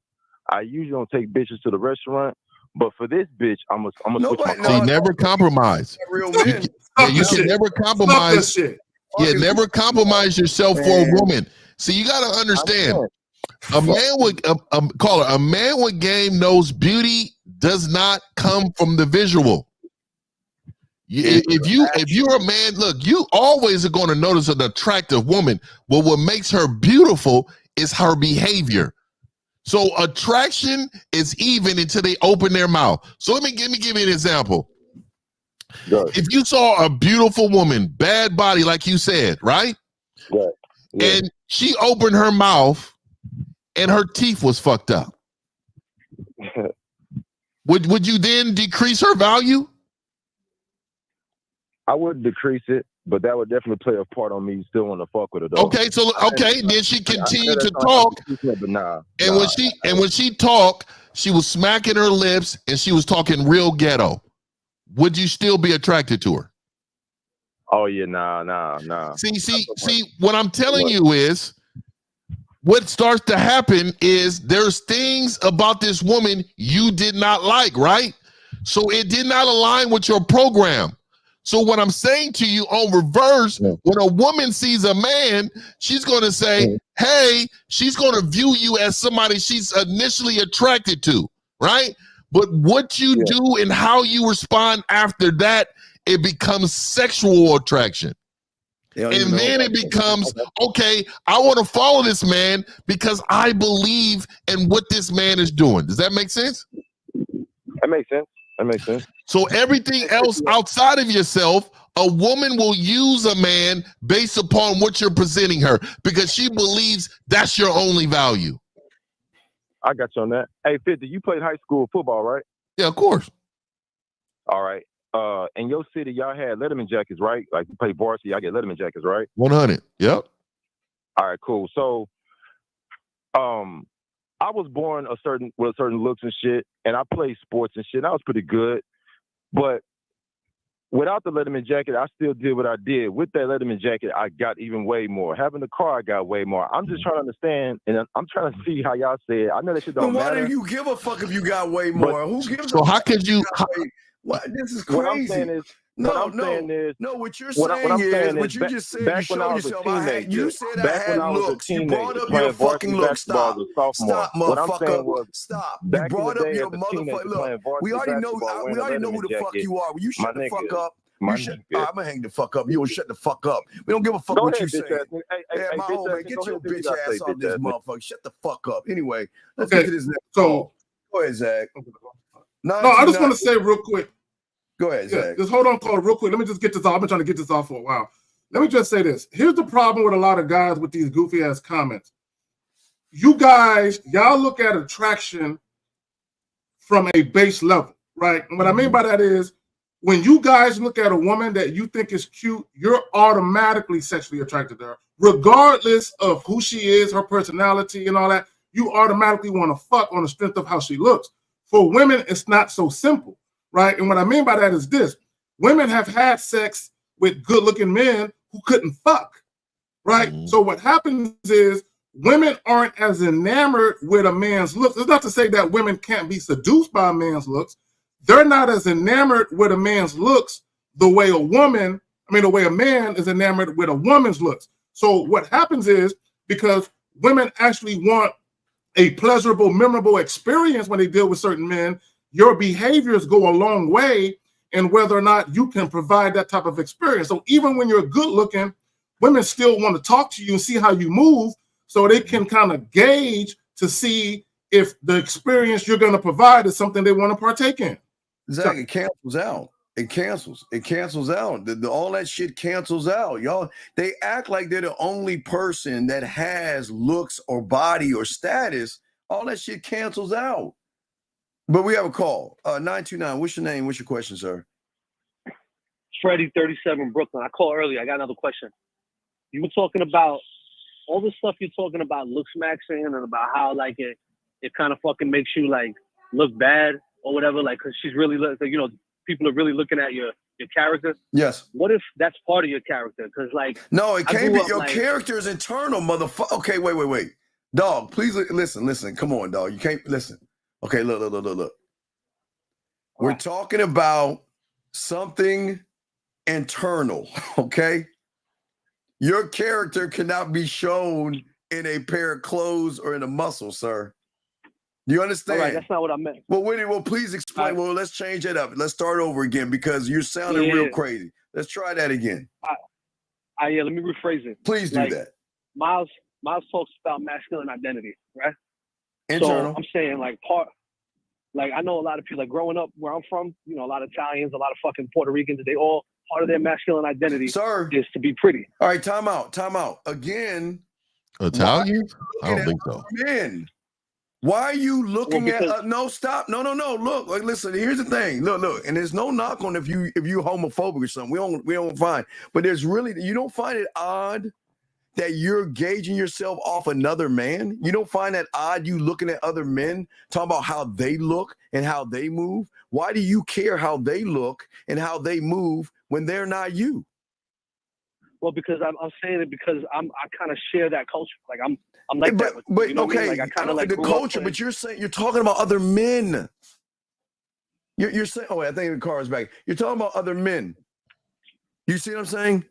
I usually don't take bitches to the restaurant, but for this bitch, I'm gonna switch my car." See, never compromise. Real men. You can never compromise. Yeah, never compromise yourself for a woman. See, you got to understand. A man with game knows beauty does not come from the visual. If you're a man, look, you always are going to notice an attractive woman, but what makes her beautiful is her behavior. So attraction is even until they open their mouth. So let me give you an example. If you saw a beautiful woman, bad body, like you said, right? And she opened her mouth and her teeth was fucked up. Would you then decrease her value? I wouldn't decrease it, but that would definitely play a part on me still want to fuck with her though. Okay, then she continued to talk. But when she talked, she was smacking her lips and she was talking real ghetto. Would you still be attracted to her? Oh yeah, nah. See, what I'm telling you is, what starts to happen is there's things about this woman you did not like, right? So it did not align with your program. So what I'm saying to you on reverse, when a woman sees a man, she's going to say, hey, she's going to view you as somebody she's initially attracted to, right? But what you do and how you respond after that, it becomes sexual attraction. And then it becomes, okay, I want to follow this man because I believe in what this man is doing. Does that make sense? That makes sense. So everything else outside of yourself, a woman will use a man based upon what you're presenting her because she believes that's your only value. I got you on that. Hey, 50, you played high school football, right? Yeah, of course. All right. In your city, y'all had Letterman jackets, right? Like you play varsity, y'all get Letterman jackets, right? 100. Yep. All right, cool. So, I was born with certain looks and shit, and I played sports and shit. And I was pretty good, but without the Letterman jacket, I still did what I did. With that Letterman jacket, I got even way more. Having the car, I got way more. I'm just trying to understand, and I'm trying to see how y'all say it. I know that shit don't matter. Why do you give a fuck if you got way more? Who gives a fuck? How could you? What? This is crazy. What I'm saying is, what you're saying is, what you just said, you showed yourself. You said I had looks. You brought up your fucking looks. Stop, motherfucker. Stop. You brought up your motherfucker. Look, we already know who the fuck you are. Will you shut the fuck up? I'm gonna hang the fuck up. You will shut the fuck up. We don't give a fuck what you say. Hey, my old man, get your bitch ass off this motherfucker. Shut the fuck up. Anyway, let's get to this next call. Go ahead, Zach. No, I just want to say real quick. Go ahead, Zach. Just hold on, Carl, real quick. Let me just get this off. I've been trying to get this off for a while. Let me just say this. Here's the problem with a lot of guys with these goofy ass comments. You guys, y'all look at attraction from a base level, right? And what I mean by that is, when you guys look at a woman that you think is cute, you're automatically sexually attracted to her. Regardless of who she is, her personality and all that, you automatically want to fuck on the strength of how she looks. For women, it's not so simple, right? And what I mean by that is this. Women have had sex with good-looking men who couldn't fuck, right? So what happens is women aren't as enamored with a man's looks. It's not to say that women can't be seduced by a man's looks. They're not as enamored with a man's looks the way a man is enamored with a woman's looks. So what happens is, because women actually want a pleasurable, memorable experience when they deal with certain men, your behaviors go a long way in whether or not you can provide that type of experience. So even when you're good looking, women still want to talk to you and see how you move, so they can kind of gauge to see if the experience you're going to provide is something they want to partake in. Exactly. It cancels out. It cancels out. All that shit cancels out. Y'all, they act like they're the only person that has looks or body or status. All that shit cancels out. But we have a call. 929. What's your name? What's your question, sir? Freddie, 37, Brooklyn. I called earlier. I got another question. You were talking about all the stuff you're talking about, LooksMaxxing, and about how like it kind of fucking makes you like look bad or whatever, like because she's really, you know, people are really looking at your character. Yes. What if that's part of your character? Because like, no, it can't be. Your character is internal, motherfucker. Okay, wait, dog. Please listen. Come on, dog. You can't listen. Okay, look. We're talking about something internal. Okay, your character cannot be shown in a pair of clothes or in a muscle, sir. Do you understand? All right, that's not what I meant. Well, please explain. Right. Well, let's change it up. Let's start over again because you're sounding real crazy. Let's try that again. Yeah, let me rephrase it. Please do that. Miles talks about masculine identity, right? Internal. So I'm saying I know a lot of people, like growing up where I'm from, you know, a lot of Italians, a lot of fucking Puerto Ricans, they all, part of their masculine identity is to be pretty. All right, time out. Again. Italian? I don't think so. Men. Why are you looking at no, stop. No. Look, like, listen, here's the thing. Look, and there's no knock on if you homophobic or something. We don't find, but you don't find it odd that you're gauging yourself off another man? You don't find that odd, you looking at other men, talking about how they look and how they move? Why do you care how they look and how they move when they're not you? Well, because I'm saying it because I kind of share that culture. Like I'm like that. But you know okay, I mean? Like, I kind of like the culture. But you're talking about other men. You're saying, oh wait, I think the car is back. You're talking about other men. You see what I'm saying?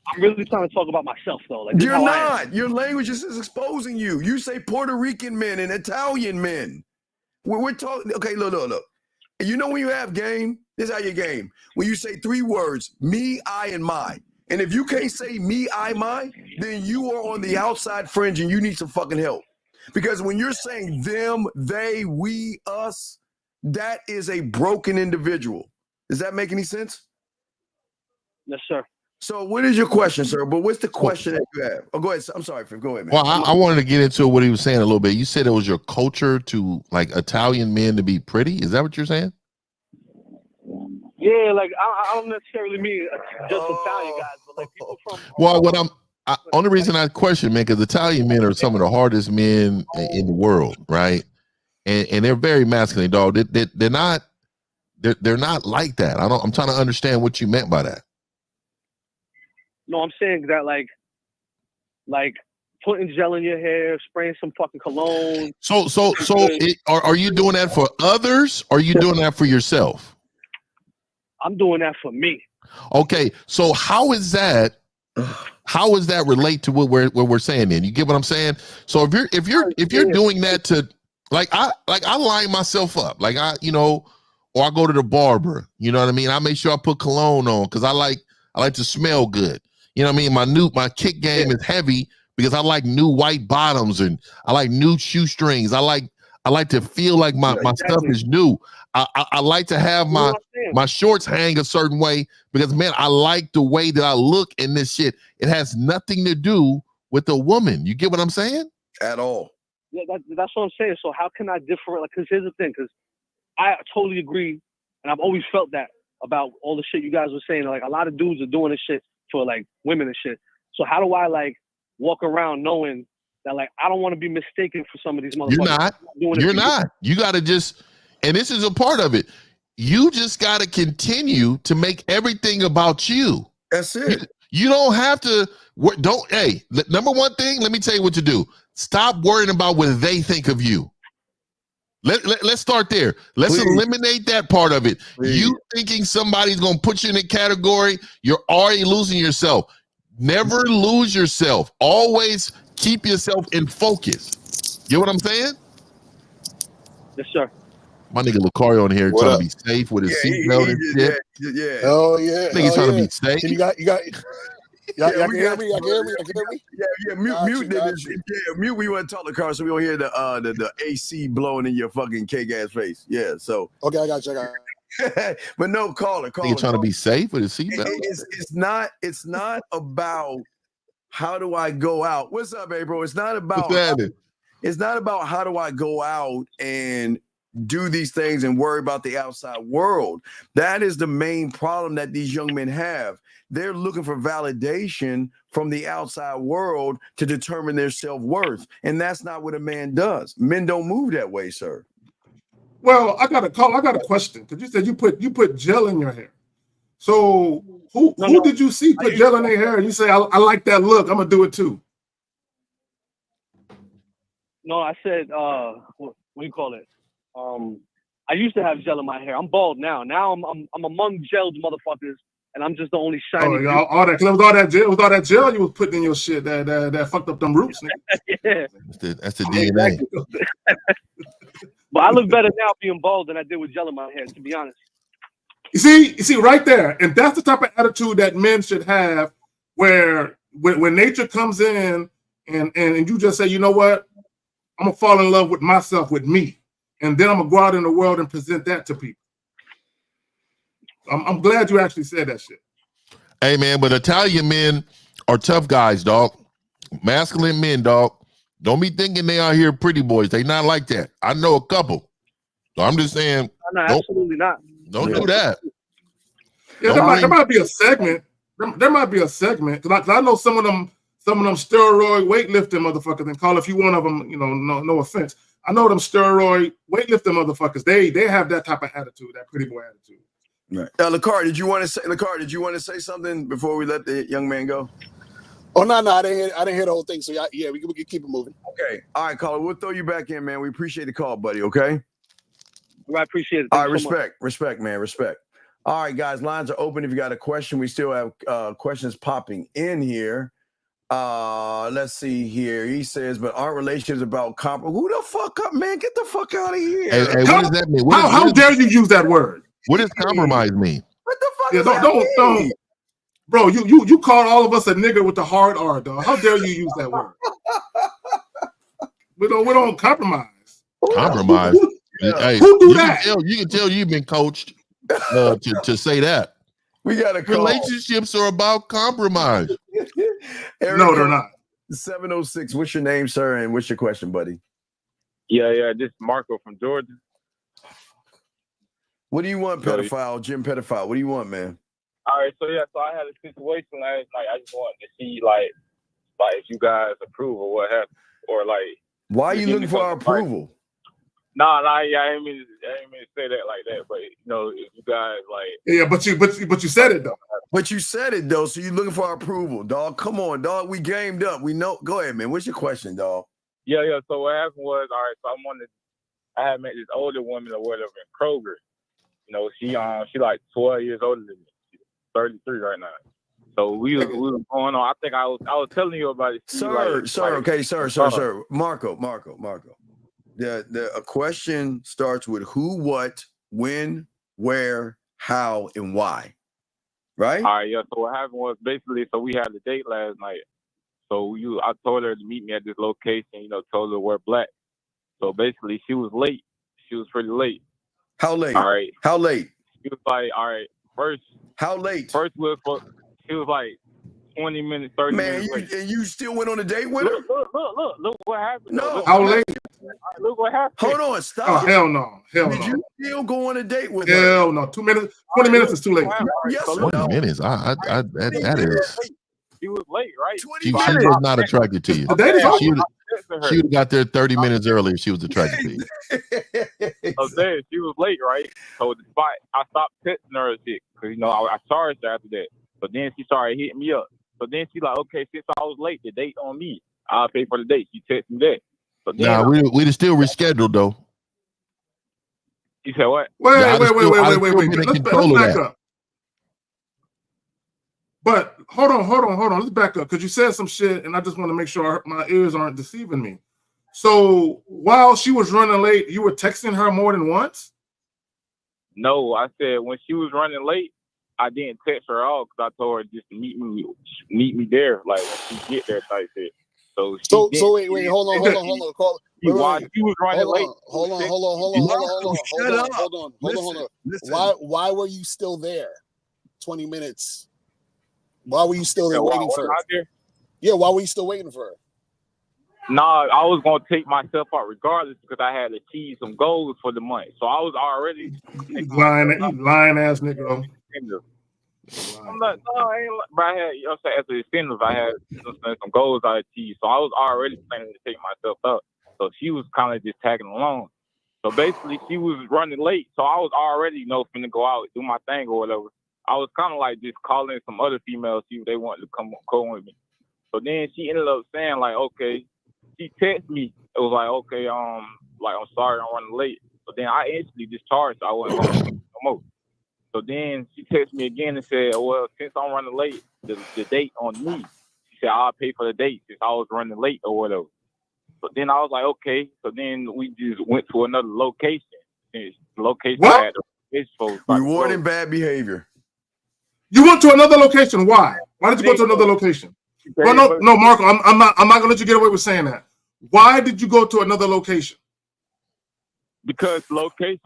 I'm really trying to talk about myself though. Like, you're not. Your language is exposing you. You say Puerto Rican men and Italian men. We're talking. Okay, look. You know when you have game, this is how you game. When you say 3 words, me, I, and my. And if you can't say me, I, my, then you are on the outside fringe and you need some fucking help. Because when you're saying them, they, we, us, that is a broken individual. Does that make any sense? Yes, sir. So what is your question, sir? But what's the question that you have? Oh, go ahead. I'm sorry, Fim. Go ahead, man. Well, I wanted to get into what he was saying a little bit. You said it was your culture to like Italian men to be pretty. Is that what you're saying? Yeah, like I don't necessarily mean just Italian guys, but like people from. Well, only reason I question, man, because Italian men are some of the hardest men in the world, right? And they're very masculine, dog. They're not like that. I'm trying to understand what you meant by that. No, I'm saying that like putting gel in your hair, spraying some fucking cologne. So are you doing that for others? Or are you doing that for yourself? I'm doing that for me. Okay, so how is that relate to what we're saying then? You get what I'm saying? So if you're doing that to I line myself up, like or I go to the barber, you know what I mean? I make sure I put cologne on because I like to smell good. You know what I mean? My kick game is heavy because I like new white bottoms and I like new shoestrings. I like to feel like my stuff is new. I like to have my shorts hang a certain way because, man, I like the way that I look in this shit. It has nothing to do with the woman. You get what I'm saying? At all. Yeah, that's what I'm saying. So how can I differ? Like, because here's the thing, because I totally agree, and I've always felt that about all the shit you guys were saying. Like, a lot of dudes are doing this shit for, like, women and shit. So how do I, like, walk around knowing that, like, I don't want to be mistaken for some of these motherfuckers? You're not. You got to just, and this is a part of it. You just got to continue to make everything about you. That's it. You don't have to. Don't. Hey, number one thing. Let me tell you what to do. Stop worrying about what they think of you. Let's start there. Let's eliminate that part of it. You thinking somebody's gonna put you in a category, you're already losing yourself. Never lose yourself. Always keep yourself in focus. You know what I'm saying? Yes, sir. My nigga Lucario on here What trying up? to be safe with his seatbelt and shit. Yeah. Oh yeah. Nigga trying to be safe. You got. Y'all can hear me? Y'all can hear me? Y'all can hear me? Yeah. Mute this. Yeah, mute when you want to talk to car so we don't hear the AC blowing in your fucking cake ass face. Yeah. So. Okay, I got you. But no, call it. Nigga trying to be safe with his seatbelt. It's not about how do I go out. What's up, April? It's not about. It's not about how do I go out and do these things and worry about the outside world. That is the main problem that these young men have. They're looking for validation from the outside world to determine their self-worth. And that's not what a man does. Men don't move that way, sir. Well, I got a question. Because you said you put gel in your hair. So who did you see put gel in their hair? And you say, I like that look. I'm gonna do it too. No, I said, what do you call it? I used to have gel in my hair. I'm bald now. Now I'm among gelled motherfuckers, and I'm just the only shiny. All that gel you was putting in your shit that fucked up them roots. Yeah. That's the DNA. But I look better now being bald than I did with gel in my hair, to be honest. You see right there, and that's the type of attitude that men should have, where when nature comes in and you just say, you know what, I'm gonna fall in love with myself, with me, and then I'm gonna go out in the world and present that to people. I'm glad you actually said that shit. Hey man, but Italian men are tough guys, dog. Masculine men, dog. Don't be thinking they out here pretty boys. They not like that. I know a couple. So I'm just saying. No, absolutely not. Don't do that. Yeah, there might be a segment. There might be a segment because I know some of them steroid weightlifting motherfuckers, and call if you one of them, you know, no offense. I know them steroid weightlifting motherfuckers. They have that type of attitude, that pretty boy attitude. Right. Lacar, did you want to say something before we let the young man go? Oh no, I didn't hear the whole thing. So yeah, we can keep it moving. Okay. All right, caller. We'll throw you back in, man. We appreciate the call, buddy. Okay. I appreciate it. All right, respect, man. Respect. All right, guys, lines are open. If you got a question, we still have questions popping in here. Let's see here. He says, but aren't relationships about compromise? Who the fuck up, man? Get the fuck out of here. Hey, what does that mean? How dare you use that word? What does compromise mean? What the fuck does that mean? Bro, you called all of us a nigger with the hard R, dog. How dare you use that word? We don't compromise. Compromise. Hey, who do that? You can tell you've been coached to say that. We got a call. Relationships are about compromise. No, they're not. 706. What's your name, sir? And what's your question, buddy? Yeah. This is Marco from Georgia. What do you want, pedophile? Jim Pedophile. What do you want, man? All right, so I had a situation last night. I just wanted to see like if you guys approve or what happened, or like. Why are you looking for our approval? Nah, I didn't mean to say that like that, but you know, if you guys like. Yeah, but you said it though. But you said it though, so you're looking for our approval, dog. Come on, dog. We gamed up. We know. Go ahead, man. What's your question, dog? Yeah. So what happened was, all right. So I had met this older woman or whatever in Kroger. You know, she like 12 years older than me. She's 33 right now. So we were going on. I think I was telling you about it. Sir. Marco. A question starts with who, what, when, where, how, and why. Right? All right, yeah. So what happened was basically, so we had a date last night. So I told her to meet me at this location, you know, told her to wear black. So basically she was late. She was pretty late. How late? All right. How late? She was like, all right, first. How late? First she was like 20 minutes, 30 minutes late. And you still went on a date with her? Look what happened. No. How late? Look what happened. Hold on, stop. Oh, hell no. Did you still go on a date with her? Hell no. 2 minutes, 20 minutes is too late. Yes, 20 minutes. That is. She was late, right? She was not attracted to you. She would have got there 30 minutes earlier if she was attracted to you. I'm saying she was late, right? So the spot, I stopped texting her and shit because, you know, I charged her after that. But then she started hitting me up. So then she's like, okay, since I was late, the date on me. I'll pay for the date. She texted me that. So then Nah, we'd still rescheduled though. You said what? Wait. Been in Let's control of back that. up. But hold on. Let's back up because you said some shit, and I just want to make sure my ears aren't deceiving me. So while she was running late, you were texting her more than once? No, I said when she was running late, I didn't text her out because I told her just to meet me there, like when she get there type shit. So wait, hold on. Call. While she was running late. Hold on. Why were you still there? 20 minutes. Why were you still there waiting for her? Yeah, why were you still waiting for her? Nah, I was gonna take myself out regardless because I had to achieve some goals for the month. So I was already lying ass nigga. I'm not, no, I ain't. But I had, you know, what I'm saying, as an incentive, I had some goals I achieved. So I was already planning to take myself out. So she was kind of just tagging along. So basically, she was running late. So I was already, finna go out do my thing or whatever. I was kind of like just calling some other females, see if they wanted to come with me. So then she ended up saying like, okay. She texted me. It was like, okay, like I'm sorry I'm running late. So then I instantly discharged. So I wasn't going to no more. So then she texted me again and said, well, since I'm running late, the date on me. She said I'll pay for the date since I was running late or whatever. So then I was like, okay. So then we just went to another location. Since the location had rewarding bad behavior. You went to another location. Why? Why did you go to another location? Well, no, Marco. I'm not gonna let you get away with saying that. Why did you go to another location? Because the location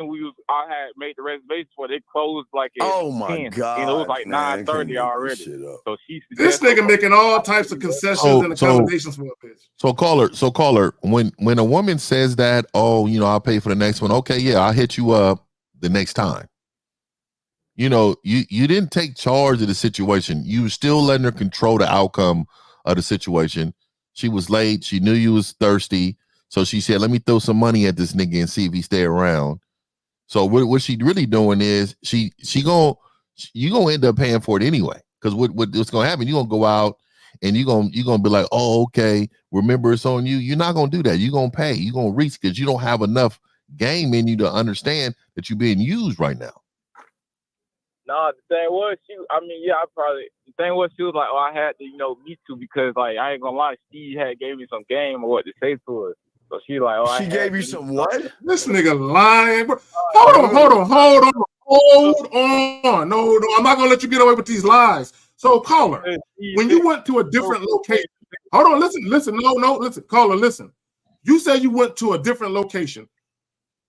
I had made the reservation for, they closed like at 10. God, and it was like 9:30 already. So this nigga making all types of concessions and accommodations for a bitch. So caller, when a woman says that, I'll pay for the next one. Okay, yeah, I'll hit you up the next time. You didn't take charge of the situation. You were still letting her control the outcome of the situation. She was late. She knew you was thirsty. So she said, let me throw some money at this nigga and see if he stay around. So what she really doing is you gonna end up paying for it anyway. Because what's gonna happen, you're gonna go out and you're gonna be like, oh, okay, remember it's on you. You're not gonna do that. You're gonna pay. You're gonna reach because you don't have enough game in you to understand that you're being used right now. No, the thing was, the thing was, she was like, I had to, me too, because, like, I ain't gonna lie, Steve gave me some game or what to say to her. So she like, she gave you some what? This nigga lying, bro. Hold on. No, I'm not gonna let you get away with these lies. So, caller, when you went to a different location, hold on, listen. No, listen, caller, listen. You said you went to a different location.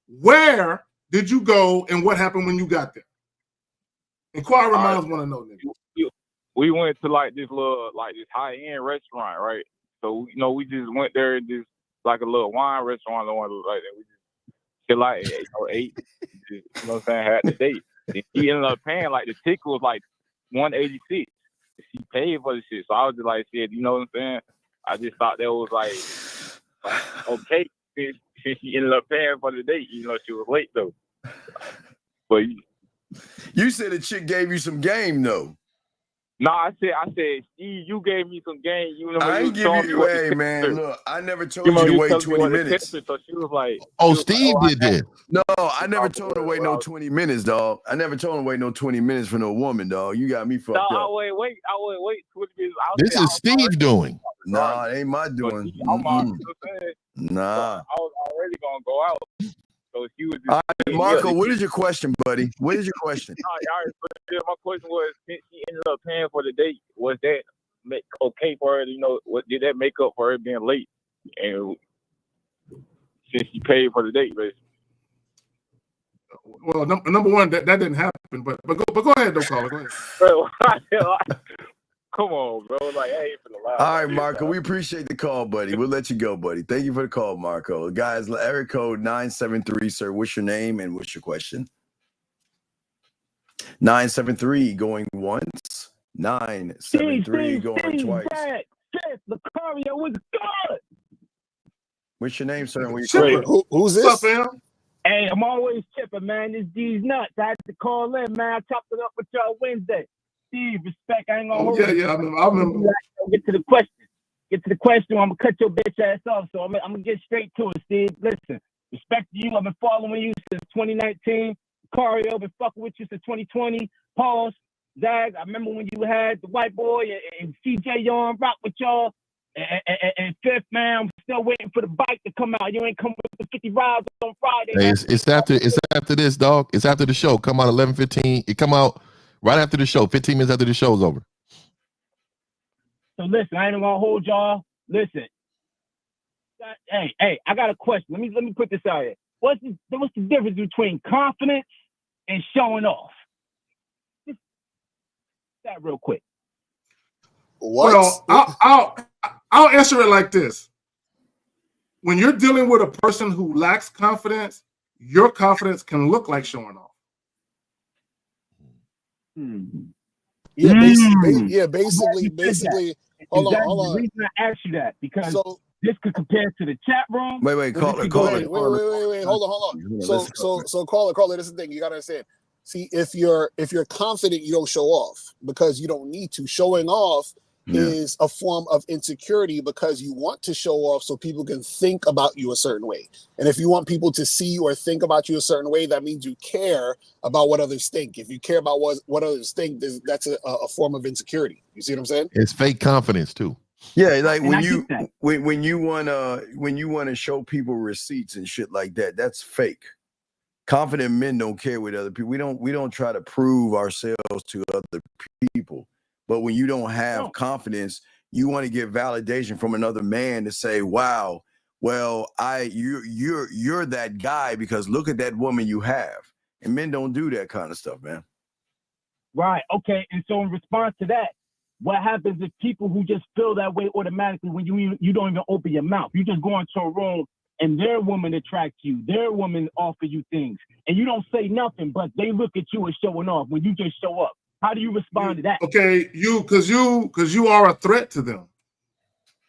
Where did you go, and what happened when you got there? Inquiring minds want to know, nigga. We went to like this little, this high-end restaurant, right? So we just went there and just like a little wine restaurant or one like that. We just chill out, ate, just, what I'm saying, had the date. And he ended up paying like the ticket was like $186. She paid for the shit, so I was just like, shit, you know what I'm saying? I just thought that was like okay, since she ended up paying for the date. She was late though. But you said the chick gave you some game though. No, I said, Steve, you gave me some game. I ain't give you. Hey, man, look, I never told you to wait 20 minutes. So she was like, Steve did that. No, I never told her to wait no 20 minutes, dog. I never told her to wait no 20 minutes for no woman, dog. You got me fucked up. I would wait 20 minutes. This is Steve doing. Nah, it ain't my doing. Nah. I was already gonna go out. So she was just, all right, Marco, what is your question, buddy? What is your question? My question was, since she ended up paying for the date, was that okay for her? What did that make up for her being late? And since she paid for the date, basically. Well, number one, that didn't happen. But go ahead, though, caller. Go ahead. Come on, bro. Like, I ain't finna lie. All right, Marco, we appreciate the call, buddy. We'll let you go, buddy. Thank you for the call, Marco. Guys, area code 973, sir. What's your name and what's your question? 973 going once. 973 going twice. Lucario was good. What's your name, sir? And who's this? What's up, fam? Hey, I'm always chipping, man. This D's nuts. I had to call in, man. I chopped it up with y'all Wednesday. Steve, respect. I ain't gonna Oh, hold yeah, you. yeah, I remember. Get to the question. I'm gonna cut your bitch ass off. So I'm gonna get straight to it, Steve. Listen, respect to you. I've been following you since 2019. Cario, been fucking with you since 2020. Pause. Zag, I remember when you had the white boy and CJ Yarn rock with y'all. And Fifth, man, I'm still waiting for the bike to come out. You ain't come with the 50 rides on Friday. Hey, it's after this, dog. It's after the show. Come out 11:15. It come out right after the show. 15 minutes after the show's over. So listen, I ain't even gonna hold y'all. Listen. Hey, I got a question. Let me put this out here. What's the difference between confidence and showing off? Just that real quick. Well, I'll answer it like this. When you're dealing with a person who lacks confidence, your confidence can look like showing off. Yeah, basically. Hold on. The reason I asked you that because this could compare to the chat room. Wait, call it. Wait. Hold on. So caller, this is the thing you gotta understand. See, if you're confident, you don't show off because you don't need to. Showing off is a form of insecurity because you want to show off so people can think about you a certain way. And if you want people to see or think about you a certain way, that means you care about what others think. If you care about what others think, that's a form of insecurity. You see what I'm saying? It's fake confidence too. Yeah, like when you wanna show people receipts and shit like that, that's fake. Confident men don't care with other people. We don't try to prove ourselves to other people. But when you don't have confidence, you want to get validation from another man to say, "Wow, well, you're that guy because look at that woman you have." And men don't do that kind of stuff, man. Right. Okay. And so in response to that, what happens if people who just feel that way automatically when you don't even open your mouth? You just go into a room and their woman attracts you, their woman offer you things, and you don't say nothing, but they look at you as showing off when you just show up. How do you respond to that? Okay, because you are a threat to them,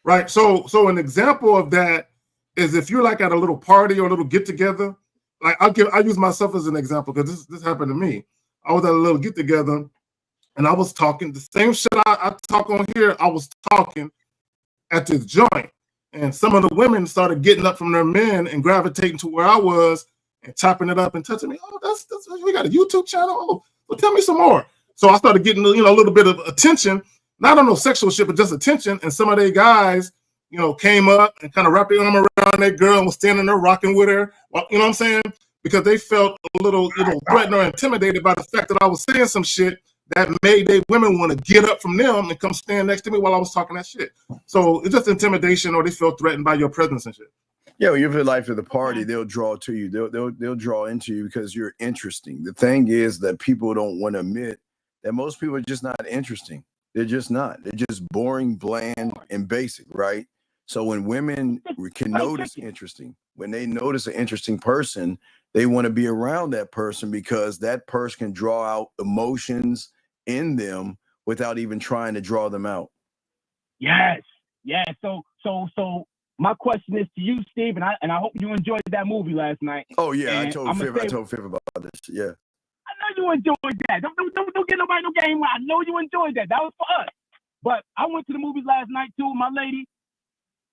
right? So an example of that is if you're like at a little party or a little get together. Like I use myself as an example because this happened to me. I was at a little get together, and I was talking the same shit I talk on here. I was talking at this joint, and some of the women started getting up from their men and gravitating to where I was and chopping it up and touching me. Oh, that's we got a YouTube channel. Oh, well, tell me some more. So I started getting, a little bit of attention, not on no sexual shit, but just attention. And some of their guys, came up and kind of wrapped their arm around that girl and was standing there rocking with her. Well, you know what I'm saying? Because they felt a little, threatened or intimidated by the fact that I was saying some shit that made their women want to get up from them and come stand next to me while I was talking that shit. So it's just intimidation, or they feel threatened by your presence and shit. Yeah, when you're life of the party, they'll draw to you. They'll draw into you because you're interesting. The thing is that people don't want to admit that most people are just not interesting. They're just not. They're just boring, bland, and basic, right? So when women can notice interesting, when they notice an interesting person, they want to be around that person because that person can draw out emotions in them without even trying to draw them out. Yes. Yeah. So my question is to you, Steve, and I hope you enjoyed that movie last night. Oh yeah, I told Fifth about this. Yeah. I know you enjoyed that. Don't get nobody no game. I know you enjoyed that. That was for us. But I went to the movies last night too. My lady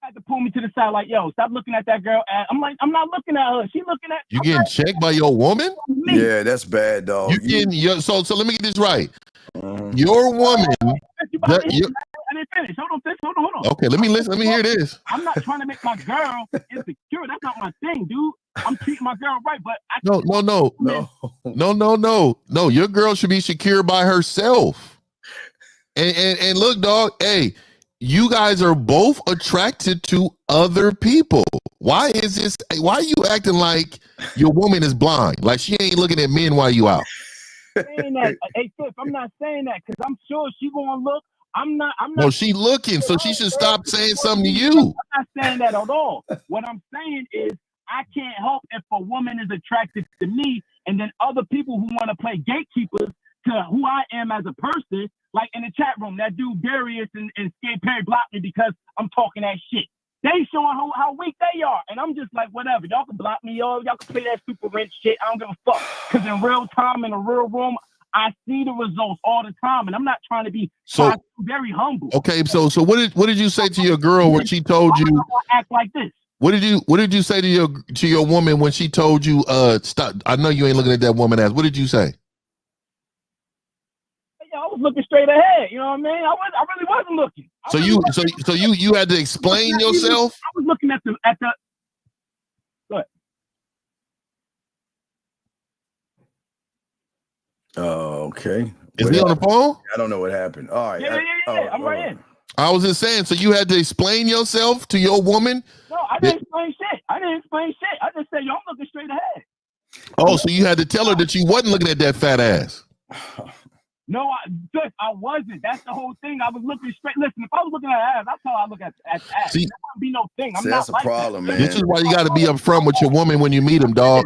had to pull me to the side, like, "Yo, stop looking at that girl." I'm like, "I'm not looking at her. She looking at." You getting checked by your woman? Yeah, that's bad, dog. So let me get this right. Your woman. I didn't finish. Hold on. Okay, let me listen. Let me hear this. I'm not trying to make my girl insecure. That's not my thing, dude. I'm treating my girl right, but No. Your girl should be secure by herself. And look, dog. Hey, you guys are both attracted to other people. Why is this? Why are you acting like your woman is blind? Like she ain't looking at men while you out? Saying that, hey, Fifth, I'm not saying that because I'm sure she gonna look. I'm not. No, she looking, so she should stop saying something to you. I'm not saying that at all. What I'm saying is I can't help if a woman is attracted to me, and then other people who want to play gatekeepers to who I am as a person, like in the chat room, that dude Darius and Skate Perry blocked me because I'm talking that shit. They showing how weak they are, and I'm just like, whatever. Y'all can block me, y'all can play that super rich shit. I don't give a fuck. Because in real time, in a real room, I see the results all the time, and I'm not trying to be very humble. Okay, so what did you say to your girl when she told you? Act like this. What did you say to your woman when she told you stop? I know you ain't looking at that woman ass. What did you say? I was looking straight ahead. You know what I mean? I really wasn't looking. So you had to explain yourself. I was looking at the. What? Okay. Is he on the phone? I don't know what happened. All right. Yeah. I'm right in. I was just saying. So you had to explain yourself to your woman. No, I didn't explain shit. I just said, yo, I'm looking straight ahead. Oh, so you had to tell her that you wasn't looking at that fat ass. No, I wasn't. That's the whole thing. I was looking straight. Listen, if I was looking at ass, that's how I look at ass. See, that wouldn't be no thing. I'm that's not like a problem, that. man. This is why you got to be upfront with your woman when you meet him, dog.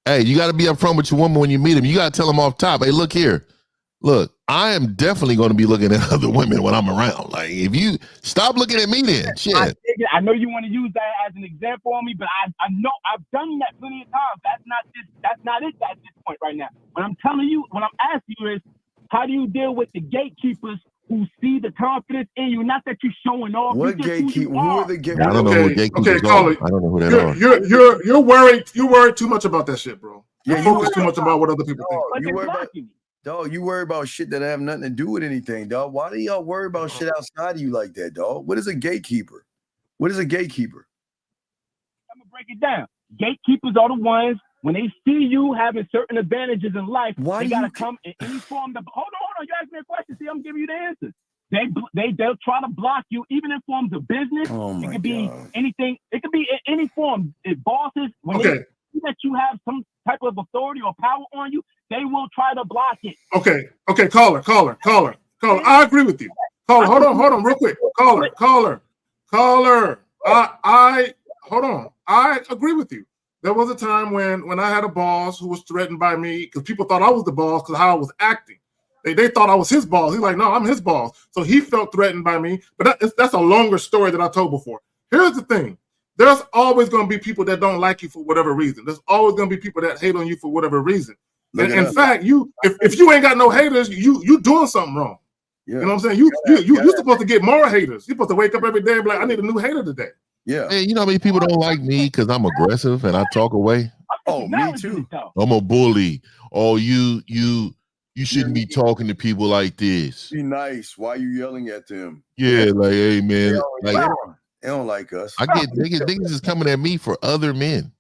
Hey, you got to be upfront with your woman when you meet him. You got to tell him off top. Hey, look here. Look, I am definitely going to be looking at other women when I'm around. Like, if you stop looking at me, then shit. I know you want to use that as an example on me, but I know I've done that plenty of times. That's not it at this point right now. What I'm telling you, what I'm asking you is, how do you deal with the gatekeepers who see the confidence in you? Not that you're showing off. What gatekeeper? Who are the gatekeepers? I don't know who gatekeepers are. I don't know who that are. You're worried. You worried too much about that shit, bro. Yeah, you focus too much about what other people think. You worry about shit that have nothing to do with anything, dog. Why do y'all worry about shit outside of you like that, dog? What is a gatekeeper? What is a gatekeeper? I'm gonna break it down. Gatekeepers are the ones when they see you having certain advantages in life. They gotta come in any form. Hold on. You asked me a question. See, I'm giving you the answer. They'll try to block you, even in forms of business. It could be anything. It could be in any form. Bosses, when they see that you have some type of authority or power on you, they will try to block it. Okay, caller. I agree with you. Caller, hold on, real quick. Caller. Hold on. I agree with you. There was a time when I had a boss who was threatened by me because people thought I was the boss because how I was acting. They thought I was his boss. He's like, no, I'm his boss. So he felt threatened by me. But that's a longer story that I told before. Here's the thing. There's always going to be people that don't like you for whatever reason. There's always going to be people that hate on you for whatever reason. In fact, if you ain't got no haters, you doing something wrong. Yeah. You know what I'm saying? You're supposed to get more haters. You're supposed to wake up every day and be like, I need a new hater today. Yeah. Hey, you know how many people don't like me because I'm aggressive and I talk away? Oh, me too. I'm a bully. Oh, you shouldn't be talking to people like this. Be nice. Why are you yelling at them? Yeah, like, hey man, they don't like us. I get niggas is coming at me for other men.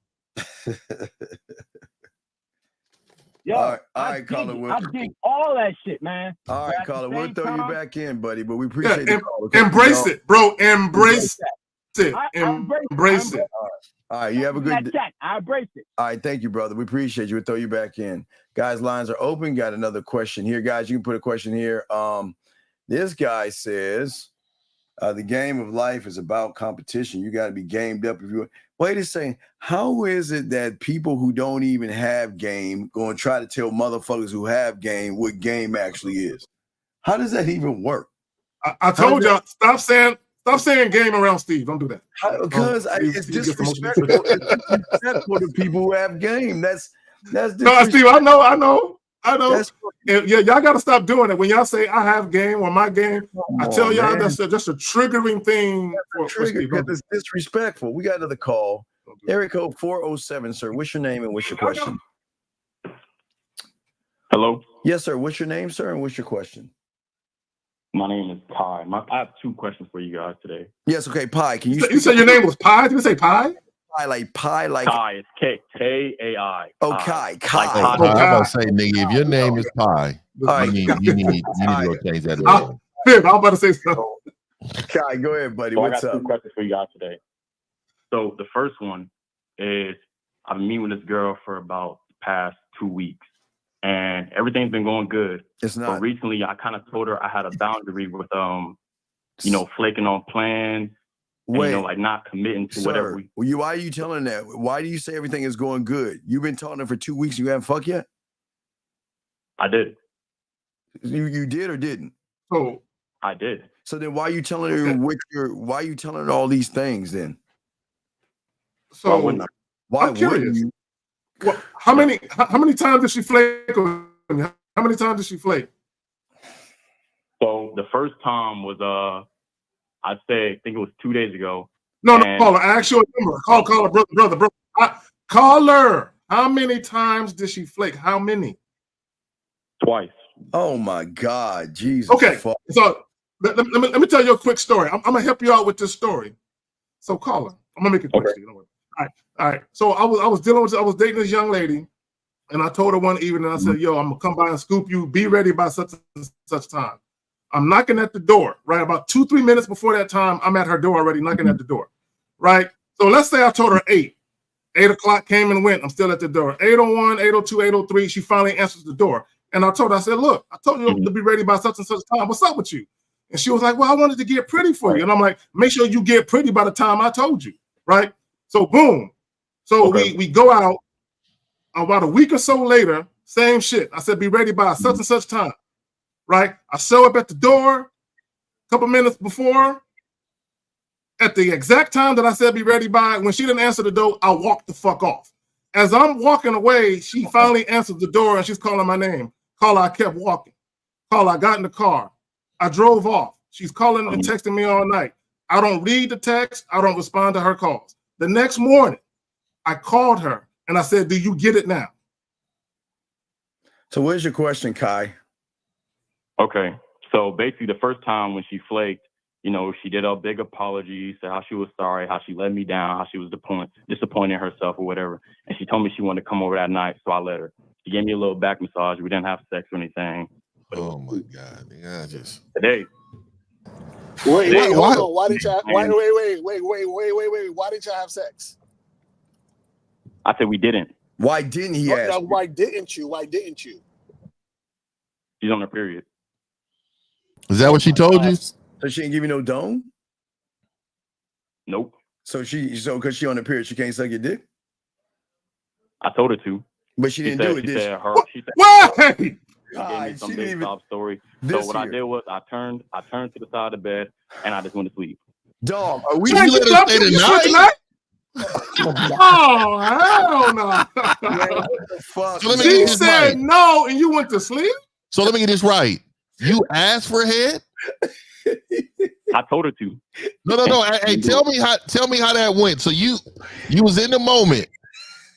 Yo, all right, Colin. I dig all that shit, man. All right, Colin. We'll throw you back in, buddy. But we appreciate it. Embrace it, bro. Embrace it. Embrace it. All right, you have a good day. I embrace it. All right, thank you, brother. We appreciate you. We'll throw you back in. Guys, lines are open. Got another question here. Guys, you can put a question here. This guy says, the game of life is about competition. You got to be gamed up. Wait a second. How is it that people who don't even have game going to try to tell motherfuckers who have game what game actually is? How does that even work? I told y'all, stop saying game around Steve. Don't do that. Because it's disrespectful. It's disrespectful to people who have game. That's no, Steve. I know. Y'all got to stop doing it. When y'all say I have game or my game, I tell y'all that's just a triggering thing. For Steve. It's disrespectful. We got another call. Area code 407, sir. What's your name and what's your question? Hello. Yes, sir. What's your name, sir, and what's your question? My name is Pi. I have two questions for you guys today. Yes, okay, Pi. Can you? You said your name was Pi? Did you say Pi? Pi, like Kai. It's K-A-I. Oh, Kai. I'm about to say, nigga, if your name is Pi, you need to go change that. I'm about to say something. Kai, go ahead, buddy. So What's I got up? two questions for you guys today. So the first one is I've been meeting with this girl for about the past 2 weeks, and everything's been going good. It's not. But recently, I kind of told her I had a boundary with flaking on plans. Wait, and, like not committing to whatever. Why are you telling that? Why do you say everything is going good? You've been talking to her for 2 weeks. You haven't fucked yet? I did. You did or didn't? So I did. So then why are you telling her why are you telling her all these things then? So why I'm curious. How many times did she flake on you? How many times did she flake? So the first time was I think it was 2 days ago. No, caller. I asked you a number. Caller, brother. Caller. How many times did she flake? How many? Twice. Oh my God, Jesus. Okay, fuck. so let me tell you a quick story. I'm gonna help you out with this story. So, caller, I'm gonna make it quick. Okay. You know what? All right. So I was dating this young lady, and I told her one evening, I said, "Yo, I'm gonna come by and scoop you. Be ready by such and such time." I'm knocking at the door. Right, about 2-3 minutes before that time, I'm at her door already, knocking at the door. Right. So let's say I told her 8 o'clock came and went. I'm still at the door. 8:01, 8:02, 8:03. She finally answers the door. And I told her, I said, look, I told you to be ready by such and such time. What's up with you? And she was like, well, I wanted to get pretty for you. And I'm like, make sure you get pretty by the time I told you. Right. So boom. So we go out about a week or so later, same shit. I said, be ready by such and such time. Right. I show up at the door a couple minutes before. At the exact time that I said be ready by, when she didn't answer the door, I walked the fuck off. As I'm walking away, she finally answered the door and she's calling my name. Caller, I kept walking. Caller, I got in the car. I drove off. She's calling and texting me all night. I don't read the text. I don't respond to her calls. The next morning, I called her and I said, do you get it now? So where's your question, Kai? Okay. So basically the first time when she flaked, you know, she did a big apology, said how she was sorry, how she let me down, how she was disappointed in herself or whatever. And she told me she wanted to come over that night, so I let her. She gave me a little back massage. We didn't have sex or anything. Oh my God. Yeah, today. Wait, hold on. Why did y'all wait. Why did y'all have sex? I said we didn't. Why didn't he ask? Why didn't you? She's on her period. Is that what she told you? So she didn't give you no dome? Nope. So because she on the period, she can't suck your dick? I told her to. But she didn't do it, did she? She gave me some big sob story. So what I did was I turned to the side of the bed and I just went to sleep. Dog, are we let her stay tonight? Oh, hell no. So She said no and you went to sleep? So let me get this right. You asked for head? I told her to. No. Hey, tell me how that went. So you was in the moment.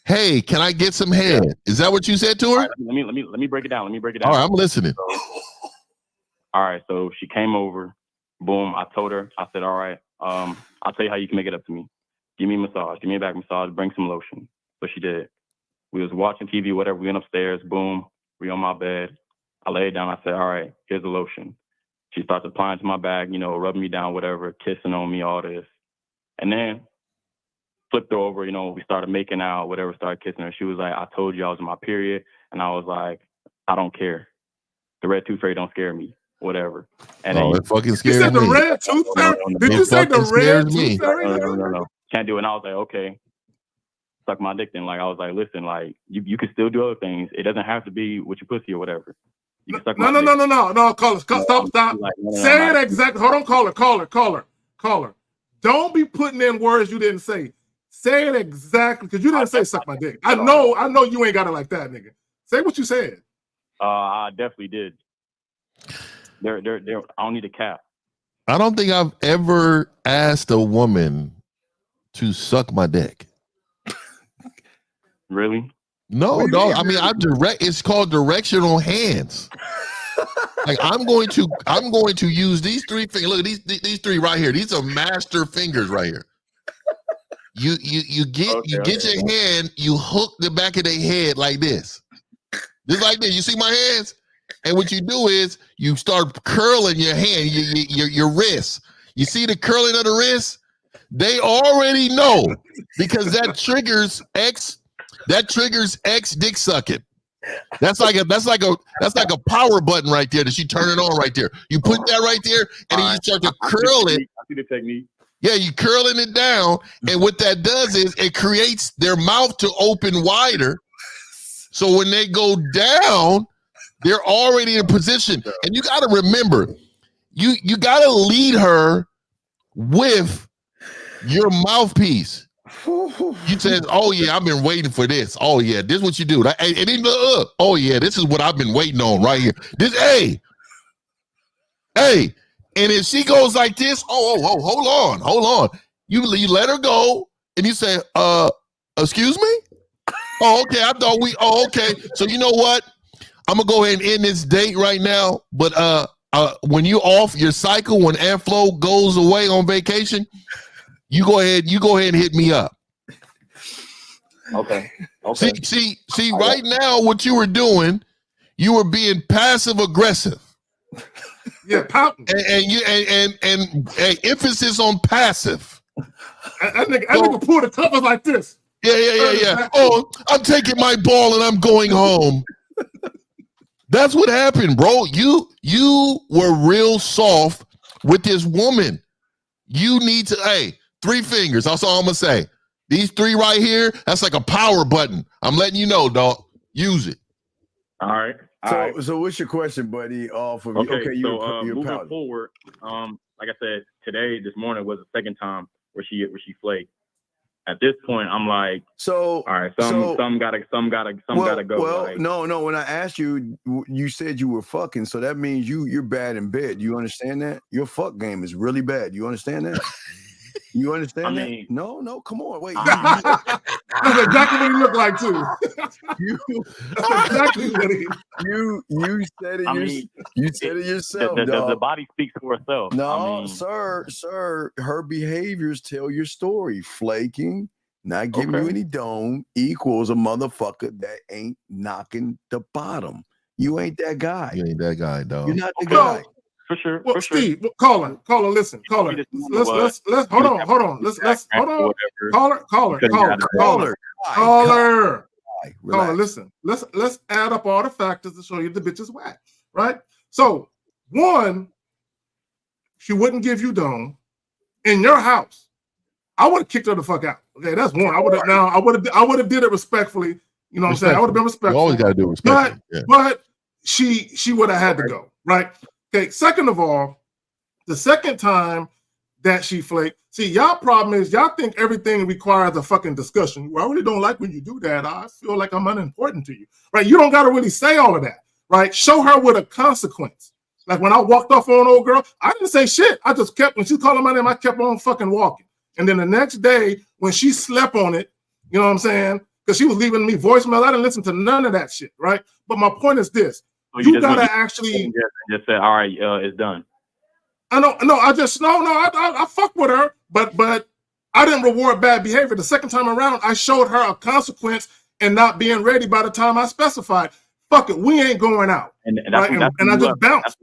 Hey, can I get some head? Is that what you said to her? Right, let me break it down. All right, I'm listening. All right, so she came over. Boom. I told her. I said, all right. I'll tell you how you can make it up to me. Give me a massage. Give me a back massage. Bring some lotion. So she did. We was watching TV, whatever. We went upstairs. Boom. We on my bed. I laid down. I said, all right, here's the lotion. She starts applying to my back, you know, rubbing me down, whatever, kissing on me, all this. And then flipped her over, you know, we started making out, whatever, started kissing her. She was like, I told you I was in my period. And I was like, I don't care. The red tooth fairy don't scare me, whatever. And then it fucking scares me. You said the red tooth fairy? Did you say the red tooth fairy? No. Can't do it. And I was like, okay. Suck my dick then. Like, I was like, listen, like, you can still do other things. It doesn't have to be with your pussy or whatever. No, caller, stop. Like, say it exactly. Hold on, caller. Don't be putting in words you didn't say. Say it exactly, because you didn't say suck my dick. I know you ain't got it like that, nigga. Say what you said. I definitely did. I don't need a cap. I don't think I've ever asked a woman to suck my dick. Really? No, dog. I mean, it's called directional hands. Like I'm going to use these 3 fingers. Look at these 3 right here. These are master fingers right here. You get your hand, you hook the back of their head like this. Just like this. You see my hands? And what you do is you start curling your hand, your wrist. You see the curling of the wrist? They already know because that triggers X dick sucking. That's like a power button right there that you turn it on right there. You put that right there and then you start to curl it. I see the technique. Yeah, you curling it down, and what that does is it creates their mouth to open wider. So when they go down, they're already in position. And you got to remember, you got to lead her with your mouthpiece. You said, "Oh yeah, I've been waiting for this. Oh yeah, this is what you do." And then, oh yeah, this is what I've been waiting on right here. This, hey, and if she goes like this, hold on. You let her go, and you say, excuse me? Oh, okay. I thought okay. So you know what? I'm gonna go ahead and end this date right now. But when you off your cycle, when airflow goes away on vacation, you go ahead and hit me up. Okay. See, right now, what you were doing, you were being passive aggressive. Yeah, pouting. And emphasis on passive. I think pull the covers like this. Yeah. Oh, I'm taking my ball and I'm going home. That's what happened, bro. You were real soft with this woman. You need to, 3 fingers. That's all I'm gonna say. These 3 right here, that's like a power button. I'm letting you know, dog. Use it. All right. So what's your question, buddy? Moving forward, like I said, this morning was the second time where she flaked. At this point, I'm like, all right, some gotta go. Well, like, no. When I asked you, you said you were fucking, so that means you're bad in bed. You understand that? Your fuck game is really bad. You understand that? You understand that? No, come on, wait. That's exactly what he looked like too. That's exactly what he. You said it. You said it yourself. The body speaks for itself. No, sir. Her behaviors tell your story. Flaking, not giving you any dome equals a motherfucker that ain't knocking the bottom. You ain't that guy. You ain't that guy, dog. You're not the guy. For sure. Well, Steve, caller, listen, caller. Let's hold on. Let's hold on. Caller, listen. Let's add up all the factors to show you the bitch is whack, right? So, 1, she wouldn't give you dome in your house. I would have kicked her the fuck out. Okay, that's 1. I would have did it respectfully. You know what I'm saying? I would have been respectful. You always gotta do respectfully. But she would have had to go, right? Okay, second of all, the second time that she flaked, see, y'all problem is y'all think everything requires a fucking discussion. Well, I really don't like when you do that. I feel like I'm unimportant to you, right? You don't got to really say all of that, right? Show her with a consequence. Like when I walked off on old girl, I didn't say shit. I just kept, when she called my name, I kept on fucking walking. And then the next day, when she slept on it, you know what I'm saying? Because she was leaving me voicemail. I didn't listen to none of that shit, right? But my point is this. You gotta actually just say, all right, it's done. I fuck with her, but I didn't reward bad behavior. The second time around, I showed her a consequence and not being ready by the time I specified. Fuck it, we ain't going out. And I just bounced.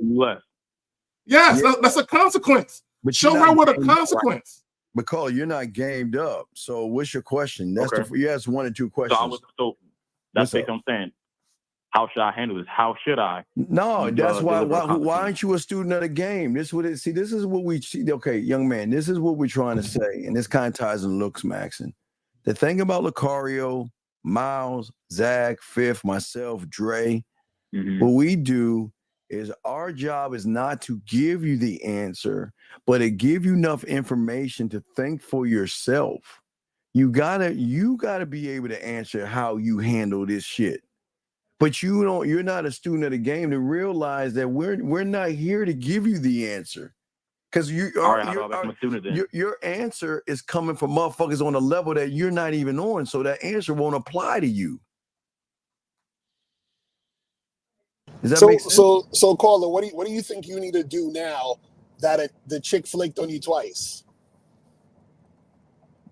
Yes, that's a consequence. But show her what a consequence. But Cole, you're not gamed up. So what's your question? That's you asked 1 or 2 questions. So that's basically what I'm saying. How should I handle this? How should I? No, that's why aren't you a student of the game? This is what we see. Okay, young man, this is what we're trying to say, and this kind of ties in LooksMaxxing. The thing about Lucario, Miles, Zach, Fifth, myself, Dre, what we do is our job is not to give you the answer, but to give you enough information to think for yourself. You gotta be able to answer how you handle this shit. But you're not a student of the game to realize that we're not here to give you the answer. Because your answer is coming from motherfuckers on a level that you're not even on. So that answer won't apply to you. Does that make sense? So caller, what do you think you need to do now that the chick flaked on you twice?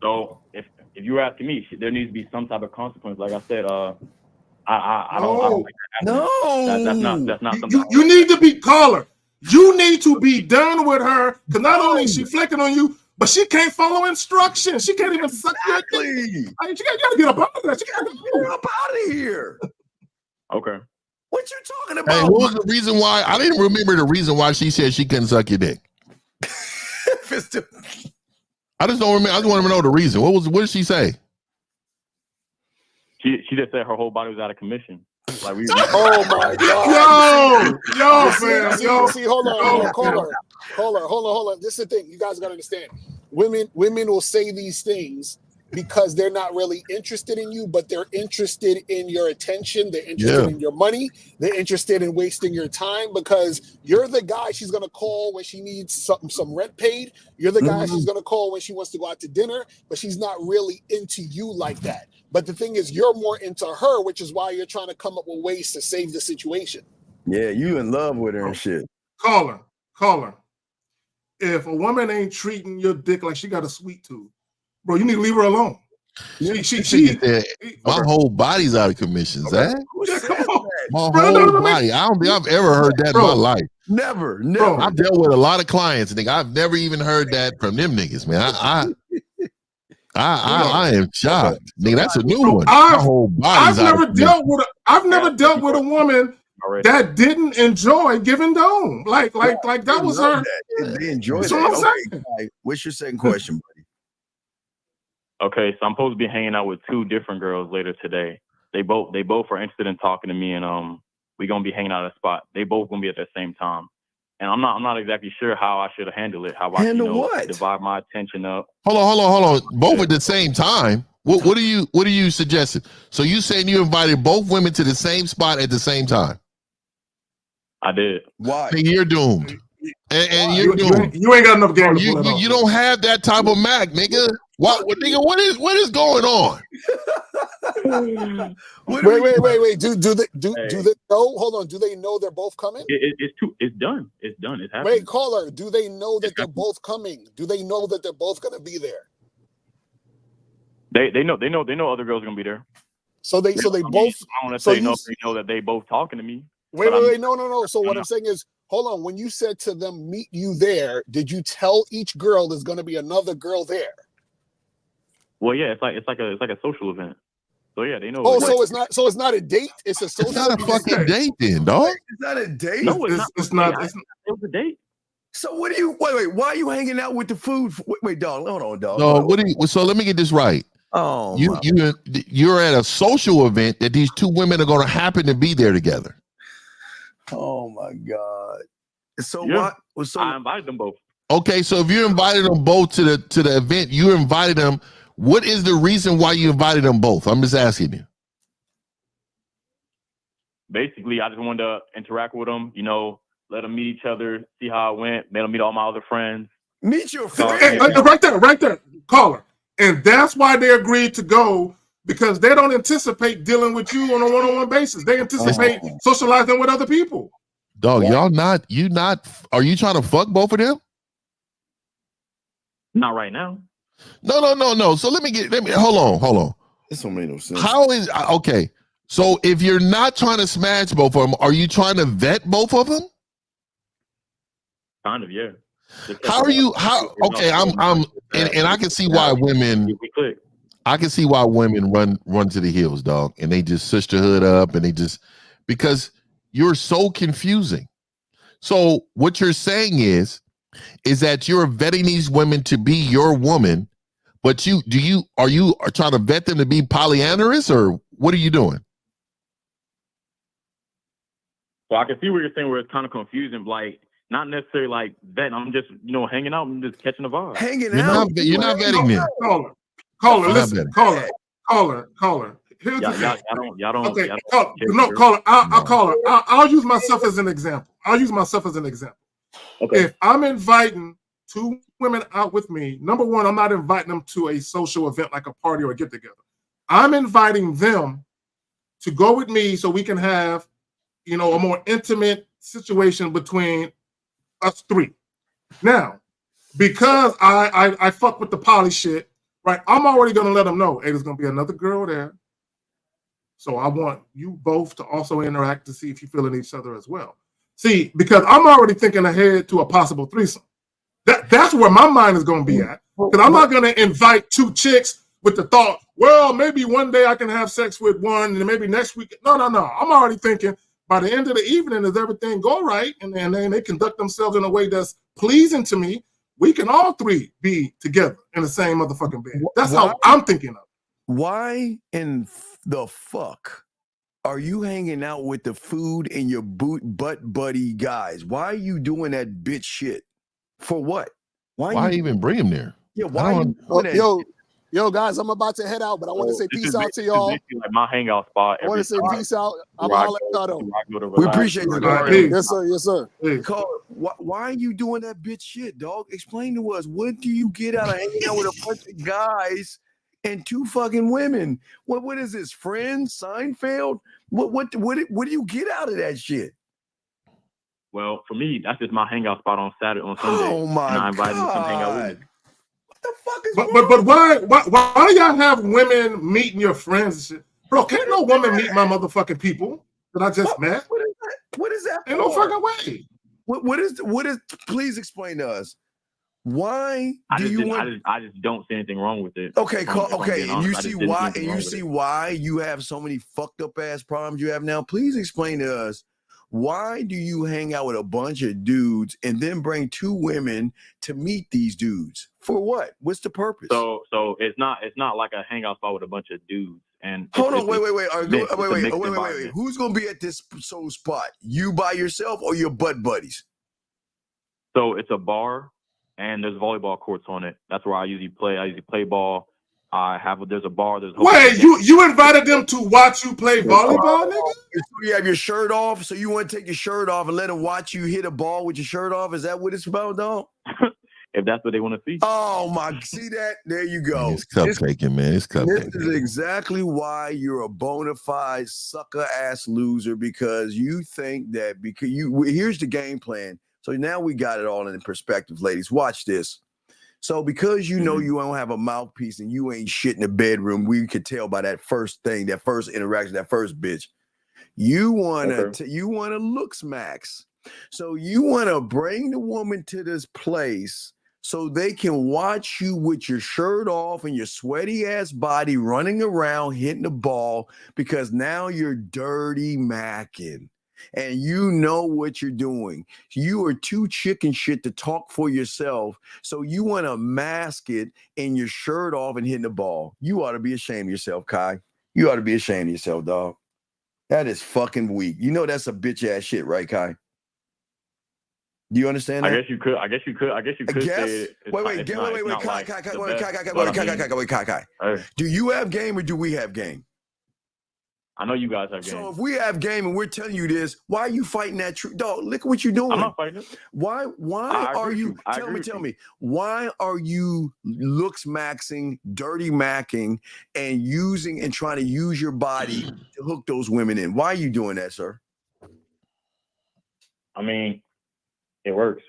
So if you're asking me, there needs to be some type of consequence. Like I said, I don't think that's not something. You need to be caller. You need to be done with her because not only is she flicking on you, but she can't follow instructions. She can't even suck your dick. I mean, you gotta get up out of that. She gotta get up out of here. Okay. What you talking about? Hey, what was the reason why? I didn't remember the reason why she said she couldn't suck your dick. I just don't remember. I just want to know the reason. What did she say? She just said her whole body was out of commission. Like oh my god! Yo, see, hold on, hold on. This is the thing. You guys gotta understand. Women will say these things because they're not really interested in you, but they're interested in your attention. They're interested in your money. They're interested in wasting your time because you're the guy she's going to call when she needs some rent paid. You're the guy she's going to call when she wants to go out to dinner, but she's not really into you like that. But the thing is, you're more into her, which is why you're trying to come up with ways to save the situation. Yeah, you in love with her and shit. Call her. If a woman ain't treating your dick like she got a sweet tooth, bro, you need to leave her alone. My whole body's out of commission, Zach. Come on. My whole body. I don't think I've ever heard that in my life. Never. I've dealt with a lot of clients, and I've never even heard that from them niggas, man. I am shocked. Nigga, that's a new one. My whole body's out of commission. I've never dealt with a woman that didn't enjoy giving dome. Like that was her. They enjoy That's that. what I'm saying. Okay, what's your second question, buddy? Okay, so I'm supposed to be hanging out with 2 different girls later today. They both are interested in talking to me, and we're gonna be hanging out at a spot. They both gonna be at the same time, and I'm not exactly sure how I should handle it. How I divide my attention up. Hold on. Both at the same time. What are you suggesting? So you saying you invited both women to the same spot at the same time? I did. Why? You're doomed. And you're doomed. You ain't got enough game. You don't have that type of Mac, nigga. Nigga, what is going on? Wait. Do they know? Hold on. Do they know they're both coming? It's done. It's happening. Wait, caller. Do they know that they're both coming? Do they know that they're both gonna be there? They know other girls are gonna be there. So they both. I don't want to say no. They know that they both talking to me. Wait, no. So what I'm saying is, hold on. When you said to them, meet you there, did you tell each girl there's going to be another girl there? Well, yeah, it's like a social event. So yeah, they know. Oh, so it's not a date. It's a social. It's not a fucking date, then, dog. It's not a date. No, it's not. It was a date. So what do you? Wait. Why are you hanging out with the food? Wait, dog. Hold on, dog. No, so let me get this right. Oh, you're at a social event that these 2 women are going to happen to be there together. Oh my God! So yeah. what? So I invited them both. Okay, so if you invited them both to the event, you invited them. What is the reason why you invited them both? I'm just asking you. Basically, I just wanted to interact with them. Let them meet each other, see how it went. Let them meet all my other friends. Meet your friends. Hey, right there, caller. And that's why they agreed to go. Because they don't anticipate dealing with you on a one-on-one basis. They anticipate socializing with other people. Dog, are you trying to fuck both of them? Not right now. No. So let me hold on. This don't make no sense. Okay. So if you're not trying to smash both of them, are you trying to vet both of them? Kind of, yeah. Okay, and I can see why women. I can see why women run to the hills, dog, and they just switch the hood up, and because you're so confusing. So what you're saying is that you're vetting these women to be your woman, but are you trying to vet them to be polyamorous, or what are you doing? Well, I can see what you're saying, where it's kind of confusing, like not necessarily like vetting. I'm just hanging out and just catching the vibe. You're not vetting them. Caller, listen, caller. Here's the thing. Y'all don't. Okay, caller. I'll call her. I'll use myself as an example. Okay. If I'm inviting 2 women out with me, number one, I'm not inviting them to a social event like a party or a get together. I'm inviting them to go with me so we can have, a more intimate situation between us 3. Now, because I fuck with the poly shit. Right, I'm already going to let them know, hey, there's going to be another girl there. So I want you both to also interact to see if you're feeling each other as well. See, because I'm already thinking ahead to a possible threesome. That's where my mind is going to be at. Because I'm not going to invite 2 chicks with the thought, well, maybe one day I can have sex with one, and maybe next week. No. I'm already thinking by the end of the evening, does everything go right? And then they conduct themselves in a way that's pleasing to me. We can all 3 be together in the same motherfucking bed. That's how I'm thinking of. Why in the fuck are you hanging out with the food and your butt buddy guys? Why are you doing that bitch shit? For what? Why even bring him there? Yeah, why are you doing that? Yo, guys, I'm about to head out, but I want to say peace out to y'all. This is like my hangout spot. I want to say peace out. I'm Where I gonna let y'all know. We appreciate you, Carl. Yes, sir. Yes, sir. Carl, why are you doing that bitch shit, dog? Explain to us. What do you get out of hanging out with a bunch of guys and 2 fucking women? What is this? Friends? Seinfeld? What do you get out of that shit? Well, for me, that's just my hangout spot on Saturday, on Sunday. Oh my and I invited them to come hang out with me. But why do y'all have women meeting your friends and shit? Bro, can't no woman meet my motherfucking people that I just met? What is that? Ain't no fucking way. What is? Please explain to us. Why do you want? I just don't see anything wrong with it. Okay, If I'm okay, being and you honest, I see just didn't why, anything and wrong you with see it. why you have so many fucked up ass problems you have now. Please explain to us. Why do you hang out with a bunch of dudes and then bring 2 women to meet these dudes? For what? What's the purpose? So it's not like a hangout spot with a bunch of dudes. And Hold on, wait. wait. Who's gonna be at this soul spot? You by yourself or your butt buddies? So it's a bar, and there's volleyball courts on it. That's where I usually play. I usually play ball. There's a bar. There's a Wait, you invited them to watch you play volleyball, nigga? So you have your shirt off, so you want to take your shirt off and let them watch you hit a ball with your shirt off? Is that what it's about, dog? If that's what they want to see. Oh my! See that? There you go. It's cupcaking, man. It's cupcaking. This is exactly why you're a bona fide sucker ass loser, because you think that because you. Here's the game plan. So now we got it all in perspective, ladies. Watch this. So because you know you don't have a mouthpiece and you ain't shit in the bedroom, we could tell by that first thing, that first interaction, that first bitch. You wanna LooksMaxx. So you wanna bring the woman to this place so they can watch you with your shirt off and your sweaty ass body running around hitting the ball, because now you're dirty macking. And you know what you're doing. You are too chicken shit to talk for yourself. So you want to mask it in your shirt off and hitting the ball. You ought to be ashamed of yourself, Kai. You ought to be ashamed of yourself, dog. That is fucking weak. You know that's a bitch ass shit, right, Kai? Do you understand that? I guess you could say it. Wait, Kai. Do you have game or do we have game? I know you guys have game. So if we have game and we're telling you this, why are you fighting that truth? Dog, look at what you're doing. I'm not fighting it. Why are you, tell me, why are you LooksMaxxing, dirty macking, and using and trying to use your body to hook those women in? Why are you doing that, sir? I mean, it works.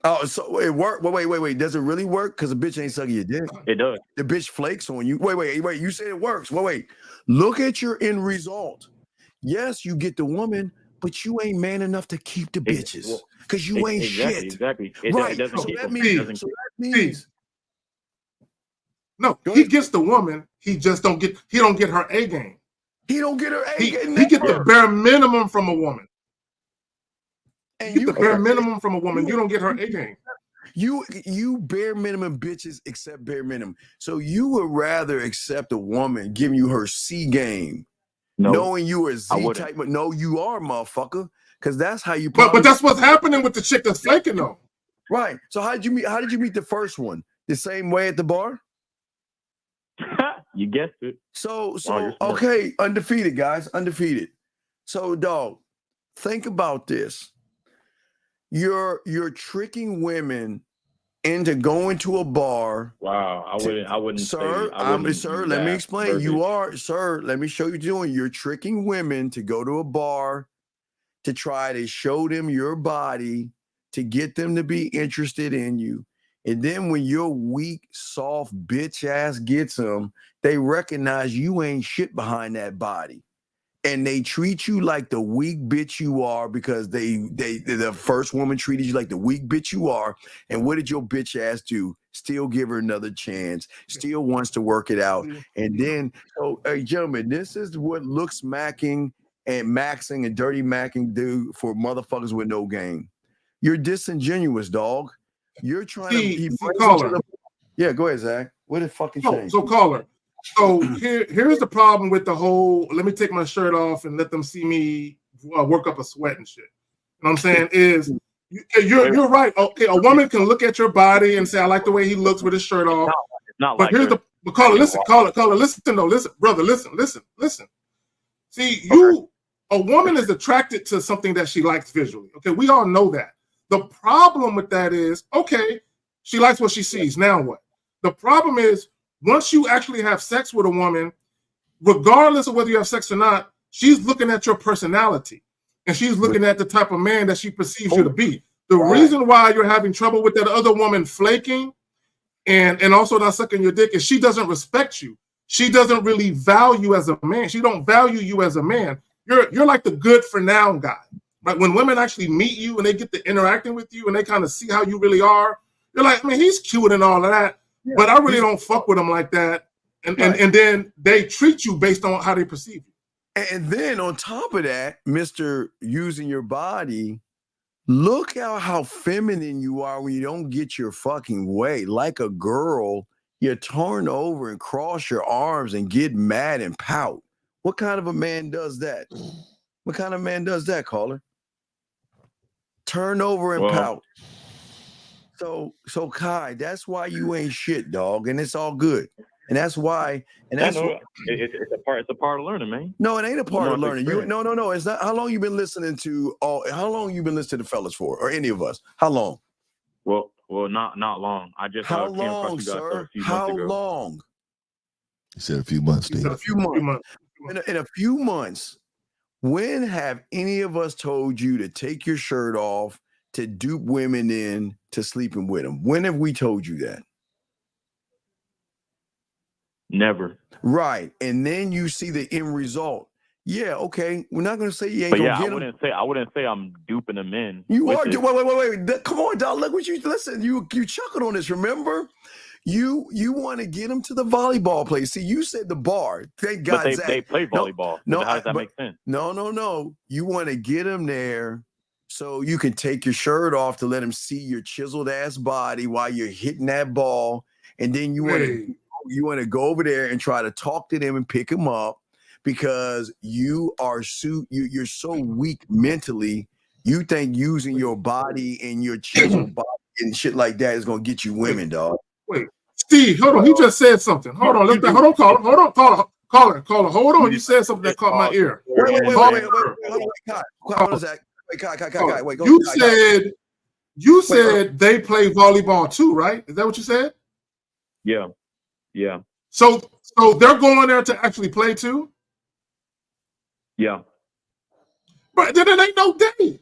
Oh, so it worked. Wait. Does it really work? Because the bitch ain't sucking your dick. It does. The bitch flakes on you. Wait. You said it works. Wait. Look at your end result. Yes, you get the woman, but you ain't man enough to keep the bitches because you ain't shit. Exactly. Right. It So that means. No, he gets the woman. He just don't get. He don't get her A game. He don't get her A game. He get the bare minimum from a woman. And you get the bare minimum from a woman. You don't get her A game. You bare minimum bitches accept bare minimum. So you would rather accept a woman giving you her C game, knowing you are Z type. But no, you are, motherfucker, because that's how you. But that's what's happening with the chick that's flaking, though. Right. So how did you meet the first one? The same way at the bar? You guessed it. So okay, undefeated, guys, undefeated. So, dog, think about this. You're tricking women into going to a bar. Wow, I wouldn't. Sir, let me explain. Let me show you doing. You're tricking women to go to a bar to try to show them your body, to get them to be interested in you. And then when your weak, soft bitch ass gets them, they recognize you ain't shit behind that body. And they treat you like the weak bitch you are because the first woman treated you like the weak bitch you are. And what did your bitch ass do? Still give her another chance. Still wants to work it out. And then, hey, gentlemen, this is what LooksMaxxing and maxing and dirty macking do for motherfuckers with no game. You're disingenuous, dog. You're trying to caller. Yeah, go ahead, Zach. What the fucking change? So caller. So here's the problem with the whole, let me take my shirt off and let them see me work up a sweat and shit. You know what I'm saying? Is you're right. Okay, a woman can look at your body and say, I like the way he looks with his shirt off. It's not but like But caller, listen, though, listen, brother, listen. See, a woman is attracted to something that she likes visually. Okay, we all know that. The problem with that is, okay, she likes what she sees. Now what? The problem is, once you actually have sex with a woman, regardless of whether you have sex or not, she's looking at your personality, and she's looking at the type of man that she perceives you to be. The reason why you're having trouble with that other woman flaking and also not sucking your dick is she doesn't respect you. She doesn't really value you as a man. She don't value you as a man. You're like the good for now guy. Right? When women actually meet you and they get to interacting with you and they kind of see how you really are, you're like, man, he's cute and all of that, but I really don't fuck with him like that. And then they treat you based on how they perceive you. And then on top of that, Mr. Using your body, look at how feminine you are when you don't get your fucking way. Like a girl, you turn over and cross your arms and get mad and pout. What kind of a man does that? What kind of man does that, caller? Turn over and pout. So Kai, that's why you ain't shit, dog, and it's all good. And that's why, it's a part of learning, man. No, it ain't a part of learning. No. It's not. How long you been listening to the fellas for, or any of us? How long? Well, not long. I just how long, sir? How long? He said a few months. Steve. A few months. In a few months. When have any of us told you to take your shirt off, to dupe women in, to sleeping with them? When have we told you that? Never. Right. And then you see the end result. Yeah, okay. We're not going to say you ain't going to get them. I wouldn't say I'm duping them in. You are. Wait. Come on, dog. Look what you listen. You chuckled on this, remember? You want to get them to the volleyball place. See, you said the bar. Thank God. But they play volleyball. No, how does that make sense? No. You want to get them there so you can take your shirt off to let them see your chiseled ass body while you're hitting that ball. And then you want to go over there and try to talk to them and pick them up because you're so weak mentally. You think using your body and your chiseled body and shit like that is going to get you women, dog. Wait, Steve, hold on. He just said something. Hold on. Caller. Hold on. You said something that caught my ear. Wait. Kai. You said they play volleyball too, right? Is that what you said? Yeah. So they're going there to actually play too? Yeah. But then it ain't no day.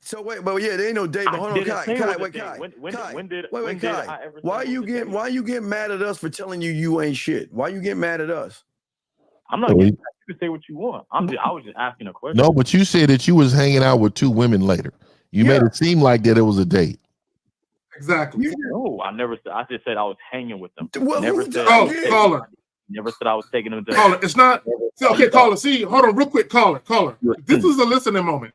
So there ain't no day. But hold on, Kai. Why you get mad at us for telling you ain't shit? Why you get mad at us? I'm not getting mad. You can say what you want. I was just asking a question. No, but you said that you was hanging out with two women later. You made it seem like that it was a date. Exactly. No, I never said. I just said I was hanging with them. Caller. Never said I was taking them to. Caller, it's not. Okay, caller. See, hold on, real quick, caller. This is a listening moment.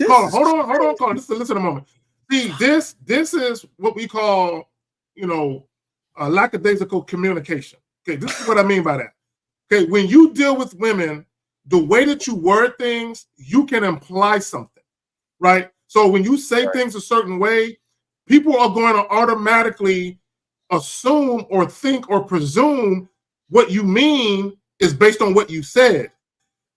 Caller, hold on, caller. This is a listening moment. See, this is what we call, lackadaisical communication. Okay, this is what I mean by that. Okay, when you deal with women, the way that you word things, you can imply something, right? So when you say things a certain way, people are going to automatically assume or think or presume what you mean is based on what you said.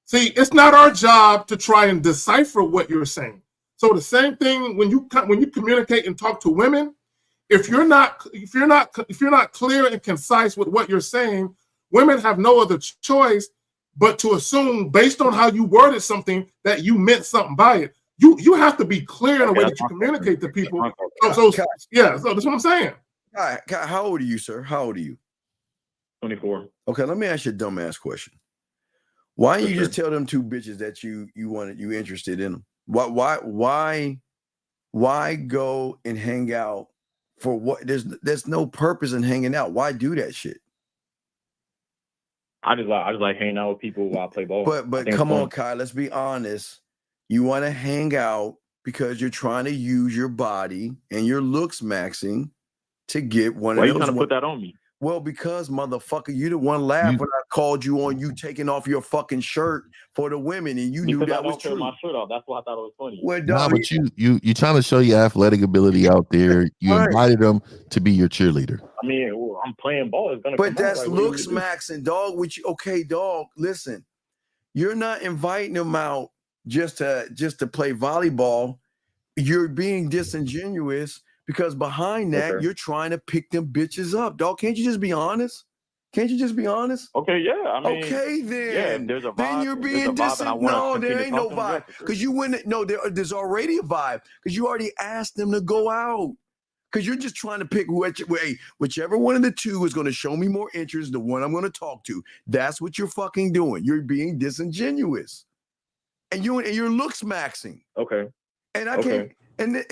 See, it's not our job to try and decipher what you're saying. So the same thing when you communicate and talk to women, if you're not clear and concise with what you're saying, women have no other choice but to assume based on how you worded something that you meant something by it. You have to be clear in the way that you communicate to people. So that's what I'm saying. Kai, how old are you, sir? How old are you? 24. Okay, let me ask you a dumbass question. Why don't you just tell them two bitches that you interested in them? Why go and hang out for what? There's no purpose in hanging out. Why do that shit? I just like hanging out with people while I play ball. But come on, Kai, let's be honest. You want to hang out because you're trying to use your body and your LooksMaxxing to get one of those. Why are you trying to put that on me? Well, because motherfucker, you the one laugh when I called you on you taking off your fucking shirt for the women, and you knew Because I that was don't tear true. my shirt off. That's why I thought it was funny. Well, Nah, but you trying to show your athletic ability out there. You Right. invited them to be your cheerleader. I mean, well, I'm playing ball. It's gonna But come that's out. Like, looks maxing, dog. Which okay, dog. Listen, you're not inviting them out just to play volleyball. You're being disingenuous because behind that you're trying to pick them bitches up, dog. Can't you just be honest? Can't you just be honest? Okay, yeah. I mean, okay, then. Yeah, if there's a vibe, Then you're being no, there ain't no vibe because you wouldn't. No, there's already a vibe because you already asked them to go out. Because you're just trying to pick whichever one of the two is going to show me more interest, the one I'm going to talk to. That's what you're fucking doing. You're being disingenuous, and you're looks maxing. Okay. And I can't. And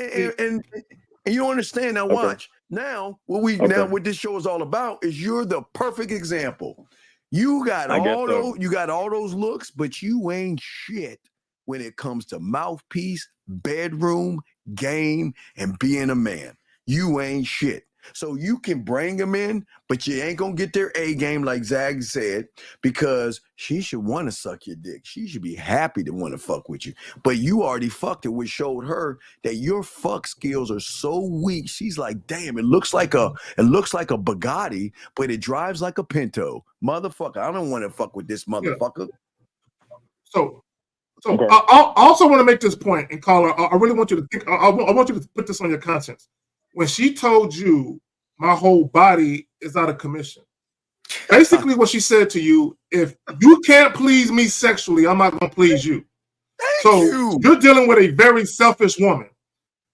you don't understand. Now watch. Now what this show is all about is you're the perfect example. You got all those looks, but you ain't shit when it comes to mouthpiece, bedroom, game, and being a man. You ain't shit. So you can bring them in, but you ain't gonna get their A game, like Zag said, because she should want to suck your dick. She should be happy to want to fuck with you. But you already fucked her, which showed her that your fuck skills are so weak. She's like, damn, it looks like a Bugatti, but it drives like a Pinto. Motherfucker, I don't want to fuck with this motherfucker. So I also want to make this point, and caller, I really want you to think. I want you to put this on your conscience. When she told you my whole body is out of commission, basically what she said to you, if you can't please me sexually, I'm not going to please you. You're dealing with a very selfish woman,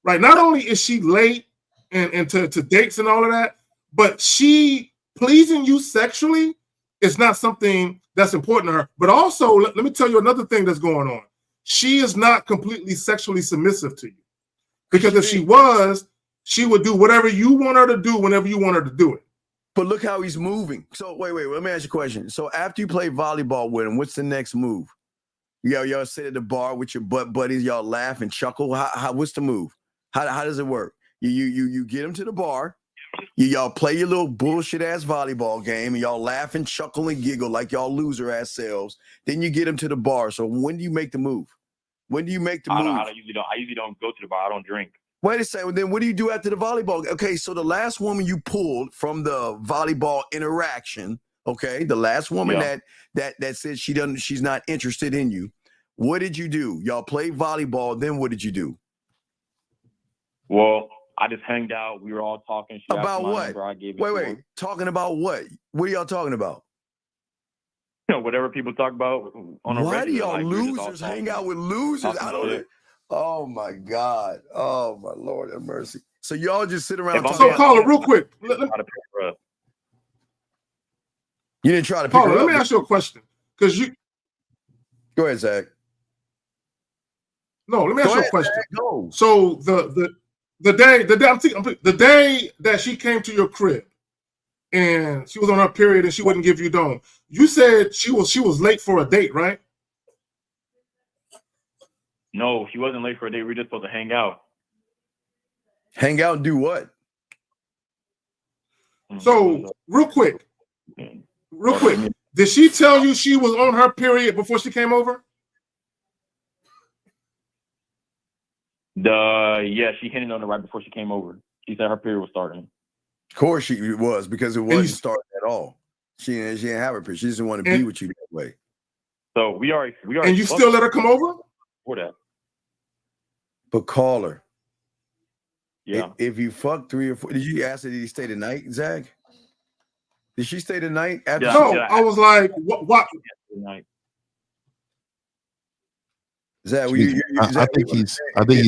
right? Not only is she late and to dates and all of that, but she pleasing you sexually is not something that's important to her. But also, let me tell you another thing that's going on. She is not completely sexually submissive to you. Because if she was, she would do whatever you want her to do whenever you want her to do it. But look how he's moving. So wait, let me ask you a question. So after you play volleyball with him, what's the next move? Y'all sit at the bar with your butt buddies, y'all laugh and chuckle. What's the move? How does it work? You get him to the bar, y'all play your little bullshit ass volleyball game, and y'all laugh and chuckle and giggle like y'all loser ass selves. Then you get him to the bar. So when do you make the move? When do you make the move? I usually don't go to the bar. I don't drink. Wait a second. Then what do you do after the volleyball? Okay, so the last woman you pulled from the volleyball interaction, okay, the last woman that said she's not interested in you. What did you do? Y'all played volleyball. Then what did you do? Well, I just hanged out. We were all talking. She about what? Number, I gave it wait. Talking about what? What are y'all talking about? You know, whatever people talk about on a Why do regular, y'all losers hang out with losers? I don't know. Oh my God. Oh my Lord have mercy. So y'all just sit around talking. So caller, real quick. You didn't try to pick her up. Let me ask you a question. Because you go ahead, Zach. No, let me ask you a question. Go. So the day that she came to your crib and she was on her period and she wouldn't give you dome, you said she was late for a date, right? No, she wasn't late for a date. We were just supposed to hang out. Hang out and do what? So, real quick, did she tell you she was on her period before she came over? Yeah, she hinted on it right before she came over. She said her period was starting. Of course she was, because it wasn't starting at all. She didn't have her period. She doesn't want to be with you that way. So we already. And you still let her come over? For that. But call her. Yeah. If you fuck 3 or 4, did you ask her, did he stay the night, Zach? Did she stay the night? I was like, what? Zach, I think he's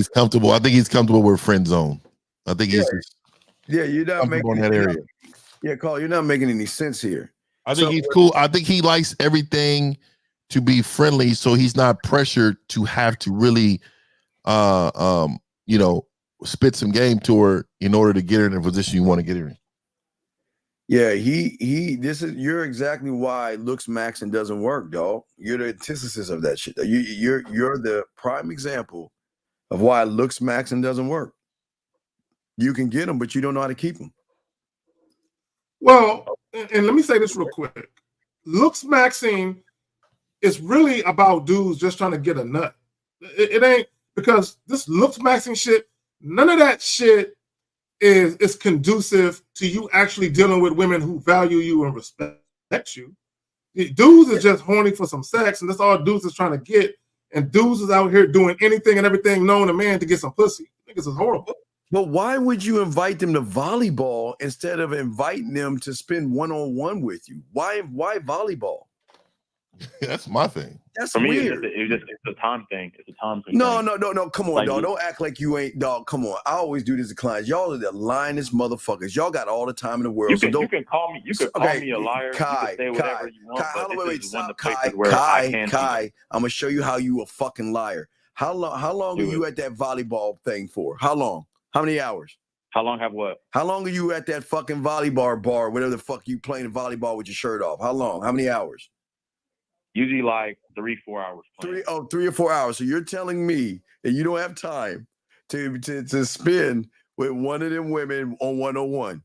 comfortable. I think he's comfortable with friend zone. I think he's you're not making in that area. Yeah, Carl, you're not making any sense here. I think he's cool. I think he likes everything to be friendly, so he's not pressured to have to really spit some game to her in order to get her in a position you want to get her in. Yeah, you're exactly why LooksMaxxing doesn't work, dog. You're the antithesis of that shit. You're the prime example of why LooksMaxxing doesn't work. You can get them, but you don't know how to keep them. Well, and let me say this real quick. LooksMaxxing is really about dudes just trying to get a nut. It ain't, because this LooksMaxxing shit, none of that shit is conducive to you actually dealing with women who value you and respect you. Dudes is just horny for some sex, and that's all dudes is trying to get. And dudes is out here doing anything and everything known to man to get some pussy. Niggas is horrible. But why would you invite them to volleyball instead of inviting them to spend one-on-one with you? Why volleyball? That's my thing. That's For me, weird. it's a time thing. It's a time thing. No. Come on, Like, dog. Don't act like you ain't, dog. Come on. I always do this to clients. Y'all are the lyingest motherfuckers. Y'all got all the time in the world. You can call me. You can call me a liar. Kai, you can say whatever you want. Kai, but wait, this is stop, one of the places where I can. Kai, I'm gonna show you how you a fucking liar. How long are you at that volleyball thing for? How long? How many hours? How long have what? How long are you at that fucking volleyball bar, whatever the fuck you playing volleyball with your shirt off? How long? How many hours? Usually like 3-4 hours. 3 or 4 hours. So you're telling me that you don't have time to spend with one of them women on 101?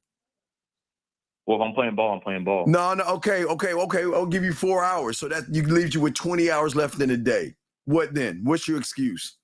Well, if I'm playing ball, I'm playing ball. No, okay. I'll give you 4 hours. So that leaves you with 20 hours left in the day. What then? What's your excuse?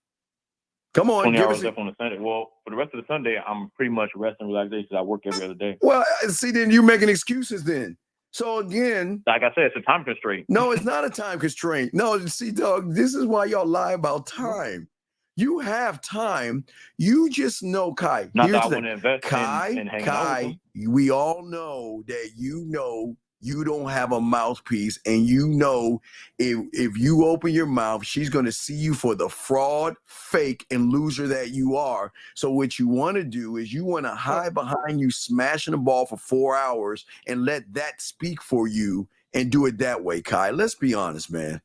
Come on. 20 hours left on the Sunday. Well, for the rest of the Sunday, I'm pretty much rest and relaxation because I work every other day. Well, see, then you're making excuses then. So again, like I said, it's a time constraint. No, it's not a time constraint. No, see, dog, this is why y'all lie about time. You have time. You just know, Kai. Not that I want to invest in hanging out with Kai, we all know that you don't have a mouthpiece, and you know if you open your mouth, she's going to see you for the fraud, fake, and loser that you are. So what you want to do is you want to hide behind you smashing the ball for 4 hours and let that speak for you and do it that way, Kai. Let's be honest, man.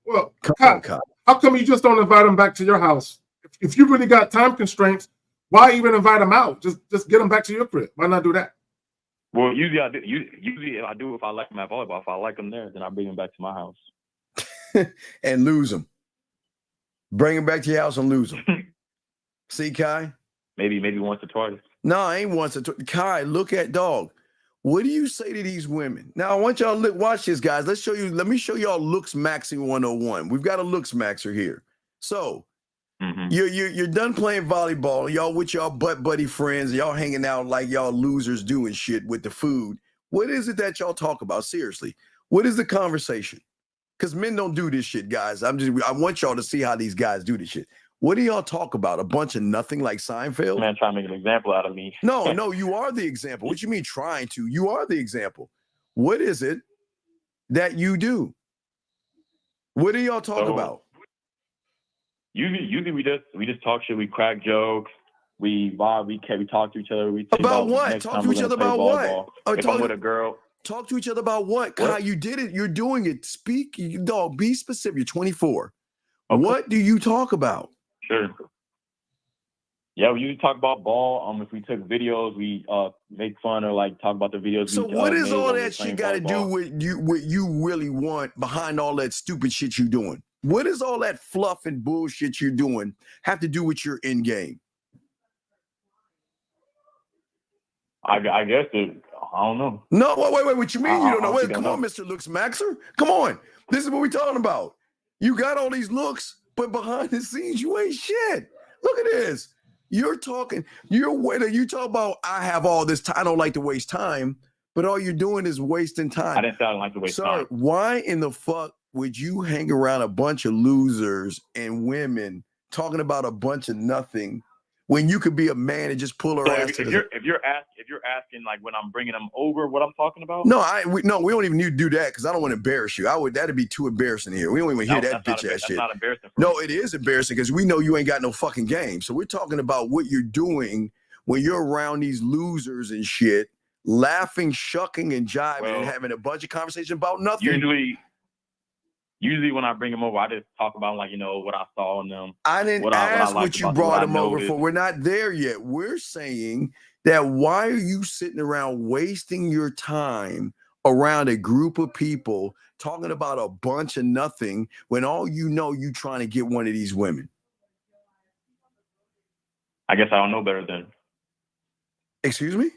Well, Kai, how come you just don't invite them back to your house? If you really got time constraints, why even invite them out? Just get them back to your crib. Why not do that? Well, usually I do. Usually I do if I like them at volleyball. If I like them there, then I bring them back to my house and lose them. Bring them back to your house and lose them. See, Kai? Maybe once or twice. No, I ain't once or twice. Kai, look at dog. What do you say to these women? Now I want y'all to watch this, guys. Let me show y'all LooksMaxxing 101. We've got a LooksMaxxer here. So you're done playing volleyball. Y'all with y'all butt buddy friends. Y'all hanging out like y'all losers doing shit with the food. What is it that y'all talk about? Seriously, what is the conversation? Because men don't do this shit, guys. I want y'all to see how these guys do this shit. What do y'all talk about? A bunch of nothing like Seinfeld? Man, trying to make an example out of me. No, you are the example. What you mean trying to? You are the example. What is it that you do? What do y'all talk about? Usually we just talk shit. We crack jokes. We vibe. We talk to each other. We think about what? Talk to each other about what? If I'm with a girl. Talk to each other about what? Kai, you did it. You're doing it. Speak, dog. Be specific. You're 24. Okay. What do you talk about? Sure. Yeah, we usually talk about ball. If we took videos, we make fun or like talk about the videos. So what is all that shit got to do with what you really want behind all that stupid shit you're doing? What does all that fluff and bullshit you're doing have to do with your end game? I guess I don't know. No, wait. What you mean you don't know? Wait, come on, Mr. LooksMaxxer. Come on. This is what we're talking about. You got all these looks, but behind the scenes, you ain't shit. Look at this. You talk about I have all this time. I don't like to waste time, but all you're doing is wasting time. I didn't say I don't like to waste time. Why in the fuck would you hang around a bunch of losers and women talking about a bunch of nothing when you could be a man and just pull her ass? If you're asking like when I'm bringing them over, what I'm talking about? No, we don't even need to do that because I don't want to embarrass you. That'd be too embarrassing here. We don't even hear that bitch ass shit. That's not embarrassing. No, it is embarrassing because we know you ain't got no fucking game. So we're talking about what you're doing when you're around these losers and shit, laughing, shucking, and jiving, and having a bunch of conversation about nothing. Usually when I bring them over, I just talk about like, what I saw in them. I didn't ask what you brought them over for. We're not there yet. We're saying that why are you sitting around wasting your time around a group of people talking about a bunch of nothing when all you know you trying to get one of these women? I guess I don't know better then. Excuse me?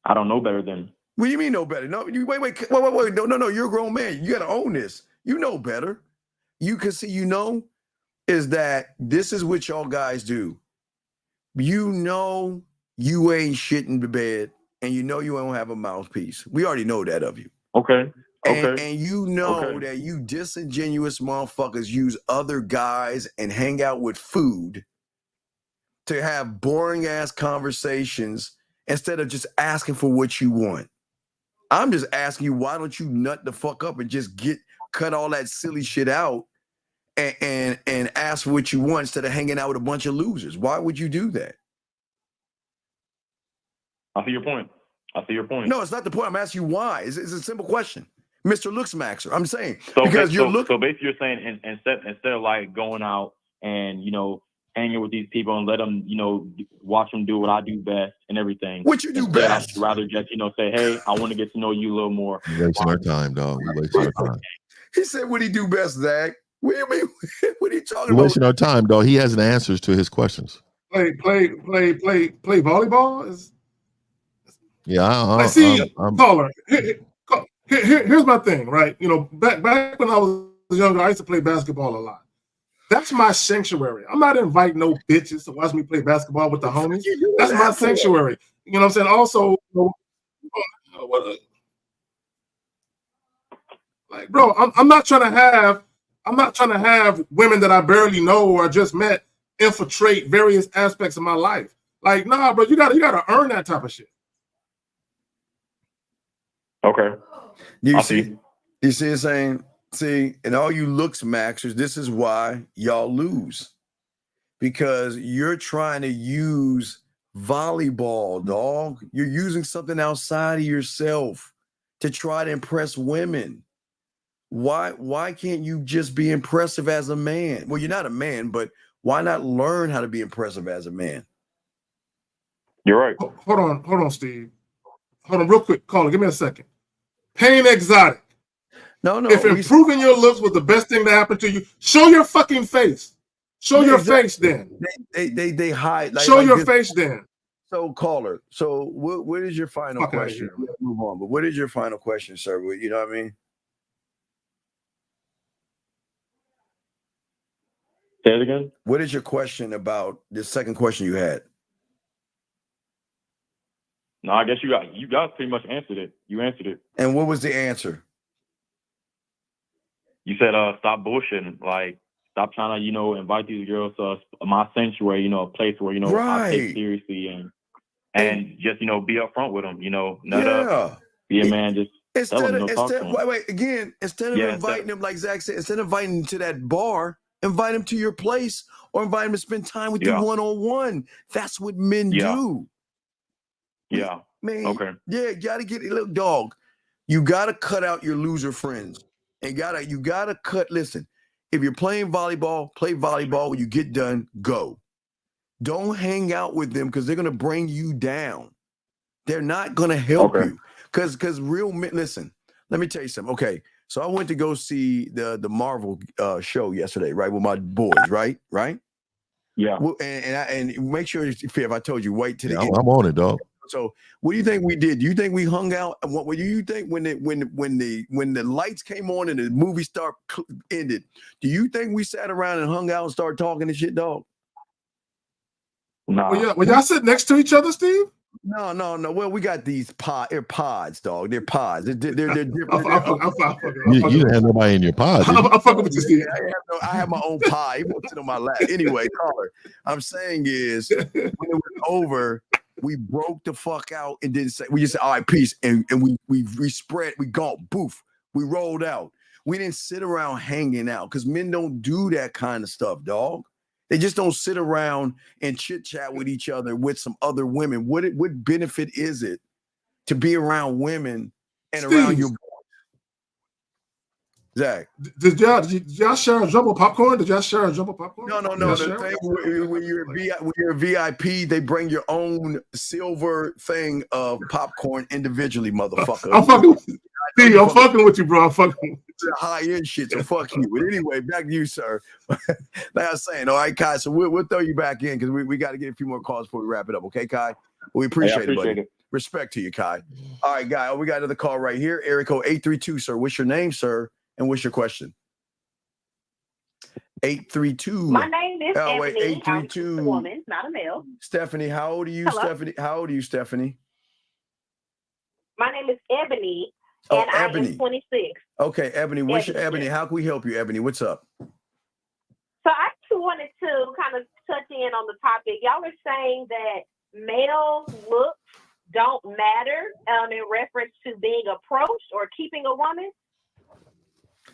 I don't know better than. What do you mean know better? No, wait. No. You're a grown man. You got to own this. You know better. You can see. Is that this is what y'all guys do? You know you ain't shit in the bed, and you know you don't have a mouthpiece. We already know that of you. Okay. And you know that you disingenuous motherfuckers use other guys and hang out with food to have boring ass conversations instead of just asking for what you want. I'm just asking you, why don't you nut the fuck up and just cut all that silly shit out and ask for what you want instead of hanging out with a bunch of losers? Why would you do that? I see your point. No, it's not the point. I'm asking you why. It's a simple question. Mr. LooksMaxxer, I'm saying. So because so basically you're saying instead of like going out and, hanging with these people and let them, watch them do what I do best and everything. What you do best? I'd rather just, say, hey, I want to get to know you a little more. We're wasting our time, dog. We're wasting our time. He said, what he do best, Zach? What do you mean? What are you talking We're about? wasting our time, dog. He has answers to his questions. Play volleyball? Caller. Here's my thing, right? Back when I was younger, I used to play basketball a lot. That's my sanctuary. I'm not inviting no bitches to watch me play basketball with the homies. That's my sanctuary. You know what I'm saying? Also, like, bro, I'm not trying to have women that I barely know or I just met infiltrate various aspects of my life. Like, nah, bro, you gotta earn that type of shit. Okay. You see what I'm saying? And all you LooksMaxxers, this is why y'all lose. Because you're trying to use volleyball, dog. You're using something outside of yourself to try to impress women. Why can't you just be impressive as a man? Well, you're not a man, but why not learn how to be impressive as a man? You're right. Hold on, Steve. Hold on real quick. Caller, give me a second. Pain Exotic. No. If improving your looks was the best thing to happen to you, show your fucking face. Show your face then. They hide. Show your face then. So, caller. So, what is your final question? Let's move on. But what is your final question, sir? You know what I mean? Say it again. What is your question about the second question you had? No, I guess you guys pretty much answered it. You answered it. And what was the answer? You said stop bullshitting. Like, stop trying to, invite these girls to my sanctuary, a place where, I take seriously and just, be upfront with them, nut up, be a man, just tell them, talk to them. Instead of inviting them, like Zach said, instead of inviting them to that bar, invite them to your place or invite them to spend time with you one-on-one. That's what men do. Yeah. Man, okay. Yeah, you gotta look, dog. You gotta cut out your loser friends. And you gotta cut. Listen, if you're playing volleyball, play volleyball. When you get done, go. Don't hang out with them because they're gonna bring you down. They're not gonna help you. Because real men, listen, let me tell you something. Okay. So I went to go see the Marvel show yesterday, right? With my boys, right? Yeah. Well, and make sure if I told you, wait till the end. I'm on it, dog. So what do you think we did? Do you think we hung out? What do you think when the lights came on and the movie ended? Do you think we sat around and hung out and started talking and shit, dog? No. Well, y'all sit next to each other, Steve? No. Well, we got these they're pods, dog. They're pods. They're different. You didn't have nobody in your pod. I'm fucking with you, Steve. I have my own pod. He won't sit on my lap. Anyway, caller, I'm saying is when it was over, we broke the fuck out and didn't say. We just said, all right, peace, and we spread. We gone, boof. We rolled out. We didn't sit around hanging out because men don't do that kind of stuff, dog. They just don't sit around and chit chat with each other with some other women. What benefit is it to be around women and Steve, around your boys? Zach, did y'all share a jumbo popcorn? Did y'all share a jumbo popcorn? No. The thing when you're a VIP, they bring your own silver thing of popcorn individually, motherfucker. I'm fucking with you. Steve, I'm fucking with you, bro. I'm fucking with you. High end shit, so fuck you. But anyway, back to you, sir. Like I was saying, all right, Kai. So we'll throw you back in because we got to get a few more calls before we wrap it up. Okay, Kai? We appreciate it, buddy. Respect to you, Kai. All right, guy. We got another call right here. Area code 832, sir. What's your name, sir? And what's your question? 832. My name is Ebony. 832. I'm a woman, not a male. Stephanie, how old are you, Hello? Stephanie? How old are you, Stephanie? My name is Ebony, Oh, and I Ebony. am 26. Okay, Ebony. What's your Ebony. Ebony? How can we help you, Ebony? What's up? So I actually wanted to kind of touch in on the topic. Y'all are saying that male looks don't matter in reference to being approached or keeping a woman.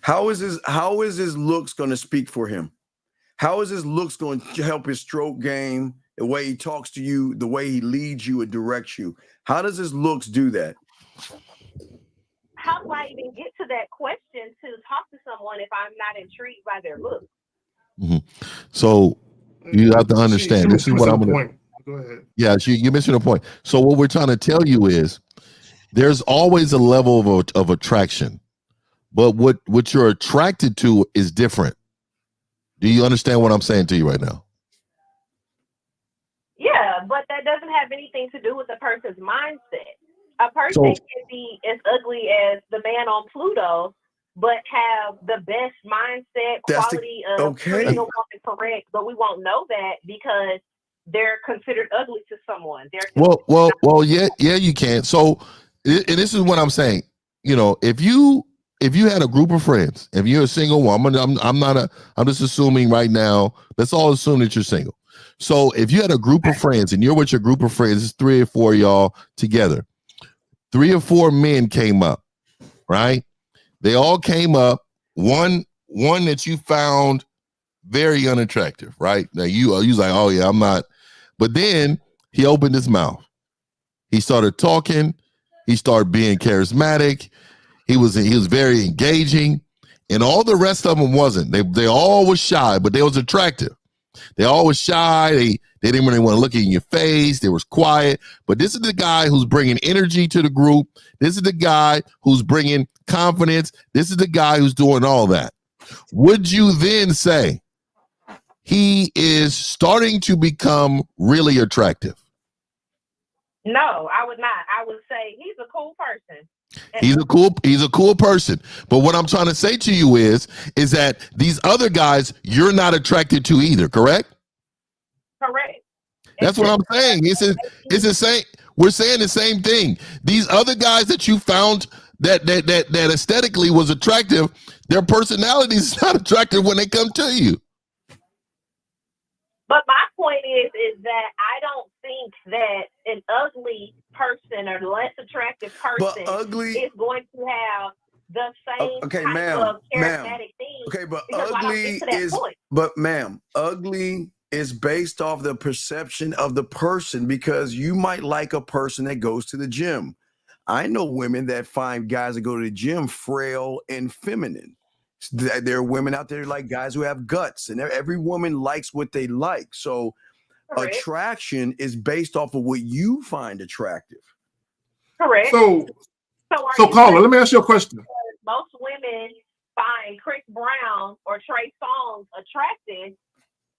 How is his looks going to speak for him? How is his looks going to help his stroke game, the way he talks to you, the way he leads you and directs you? How does his looks do that? How do I even get to that question to talk to someone if I'm not intrigued by their looks? So you have to understand. This is what I'm going to. Go ahead. Yeah, you're missing a point. So what we're trying to tell you is there's always a level of attraction, but what you're attracted to is different. Do you understand what I'm saying to you right now? Yeah, but that doesn't have anything to do with the person's mindset. A person can be as ugly as the man on Pluto, but have the best mindset, quality of treating a woman correct, but we won't know that because they're considered ugly to someone. Well, yeah, you can. So, and this is what I'm saying. You know, if you had a group of friends, if you're a single woman, I'm just assuming right now. Let's all assume that you're single. So, if you had a group of friends and you're with your group of friends, it's 3 or 4 of y'all together. 3 or 4 men came up, right? They all came up. One that you found very unattractive, right? Now you was like, oh yeah, I'm not. But then he opened his mouth. He started talking. He started being charismatic. He was very engaging, and all the rest of them wasn't. They all was shy, but they was attractive. They all was shy. They didn't really want to look in your face. They was quiet. But this is the guy who's bringing energy to the group. This is the guy who's bringing confidence. This is the guy who's doing all that. Would you then say he is starting to become really attractive? No, I would not. I would say he's a cool person. He's a cool person. But what I'm trying to say to you is that these other guys you're not attracted to either, correct? Correct. That's what I'm saying. It's the same. We're saying the same thing. These other guys that you found that aesthetically was attractive, their personality is not attractive when they come to you. But my point is that I don't think that an ugly person or less attractive person is going to have the same type of charismatic thing. Okay, but because I don't get to that point. ma'am, ugly is based off the perception of the person, because you might like a person that goes to the gym. I know women that find guys that go to the gym frail and feminine. There are women out there like guys who have guts, and every woman likes what they like. So attraction is based off of what you find attractive. Correct. So caller, let me ask you a question. Most women find Chris Brown or Trey Songz attractive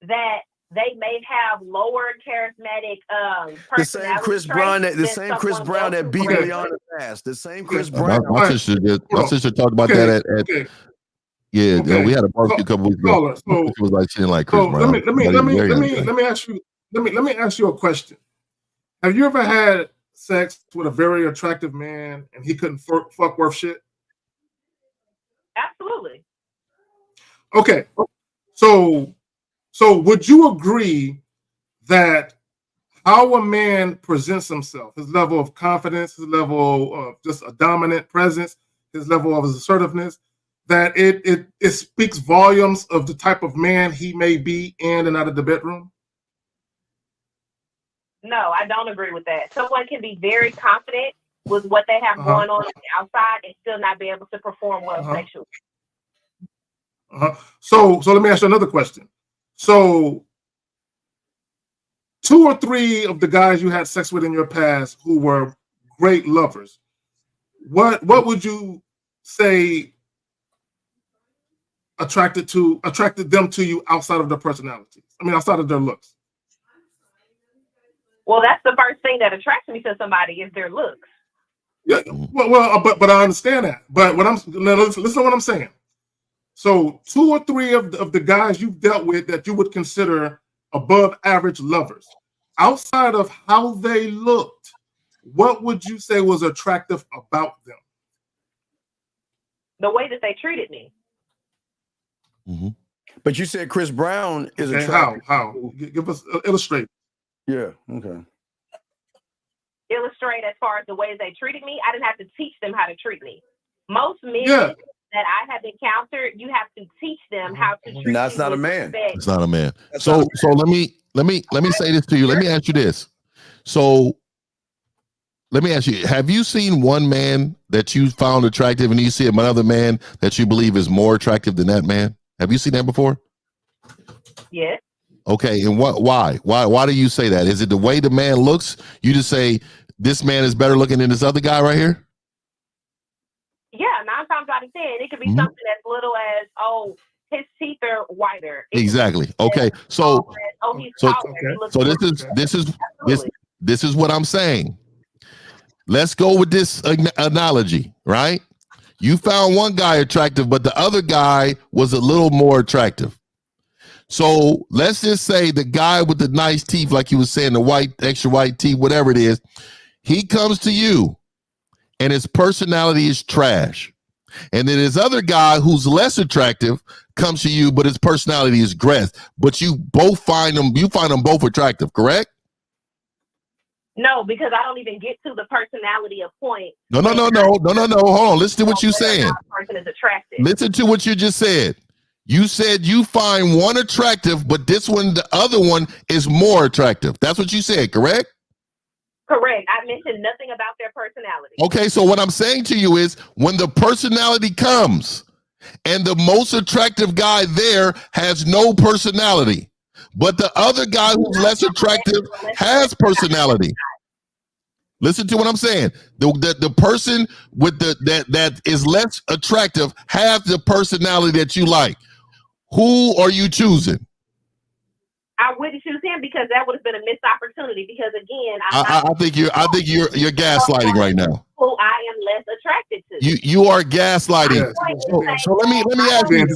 that they may have lower charismatic the same Chris Brown that beat Rihanna's ass. The same Chris Brown. My sister talked about that at yeah, we had a barbecue a couple weeks ago. It was like she didn't like Chris Brown. Let me ask you a question. Have you ever had sex with a very attractive man and he couldn't fuck worth shit? Absolutely. Okay. So would you agree that how a man presents himself, his level of confidence, his level of just a dominant presence, his level of his assertiveness, that it speaks volumes of the type of man he may be in and out of the bedroom? No, I don't agree with that. Someone can be very confident with what they have going on the outside and still not be able to perform well sexually. So let me ask you another question. So 2 or 3 of the guys you had sex with in your past who were great lovers, what would you say attracted them to you outside of their personalities? I mean, outside of their looks. Well, that's the first thing that attracts me to somebody is their looks. Yeah, but I understand that. But listen to what I'm saying. So 2 or 3 of the guys you've dealt with that you would consider above average lovers, outside of how they looked, what would you say was attractive about them? The way that they treated me. Mm-hmm. But you said Chris Brown is attractive. How? Give us illustrate. Yeah. Okay. Illustrate as far as the ways they treated me. I didn't have to teach them how to treat me. Most men that I have encountered, you have to teach them how to treat. That's not a man. It's not a man. So let me say this to you. Let me ask you this. So let me ask you: have you seen one man that you found attractive, and you see another man that you believe is more attractive than that man? Have you seen that before? Yes. Okay, and why do you say that? Is it the way the man looks? You just say this man is better looking than this other guy right here? Yeah, 9 times out of 10, it could be something as little as, oh, his teeth are whiter. Exactly. Okay. So he's taller. This is what I'm saying. Let's go with this analogy, right? You found one guy attractive, but the other guy was a little more attractive. So let's just say the guy with the nice teeth, like you were saying, the extra white teeth, whatever it is, he comes to you and his personality is trash. And then this other guy who's less attractive comes to you, but his personality is great. But you find them both attractive, correct? No, because I don't even get to the personality of point. No. Hold on. Listen to what you're saying. Person is attractive. Listen to what you just said. You said you find one attractive, but the other one is more attractive. That's what you said, correct? Correct. I mentioned nothing about their personality. Okay, so what I'm saying to you is when the personality comes and the most attractive guy there has no personality, but the other guy who's less attractive has personality. Listen to what I'm saying. The person with that is less attractive has the personality that you like. Who are you choosing? I wouldn't choose him because that would have been a missed opportunity. Because again, I think you're gaslighting right now. Who I am less attracted to. You are gaslighting. So let me ask you.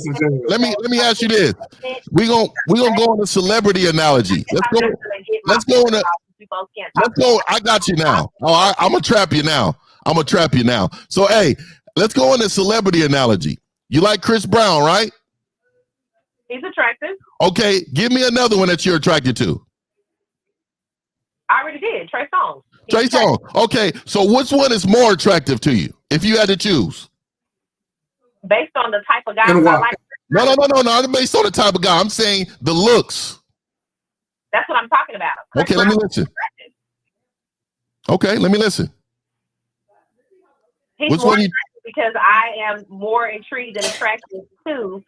Let me ask you this. We gonna go on a celebrity analogy. Let's go. I got you now. Oh, I'm gonna trap you now. So hey, let's go on a celebrity analogy. You like Chris Brown, right? He's attractive. Okay, give me another one that you're attracted to. I already did. Trey Songz. Trey Songz. Okay, so which one is more attractive to you if you had to choose? Based on the type of guy I like. No. Not based on the type of guy. I'm saying the looks. That's what I'm talking about. Okay, let me listen. Okay, let me listen. He's which more one? Because I am more intrigued and attracted to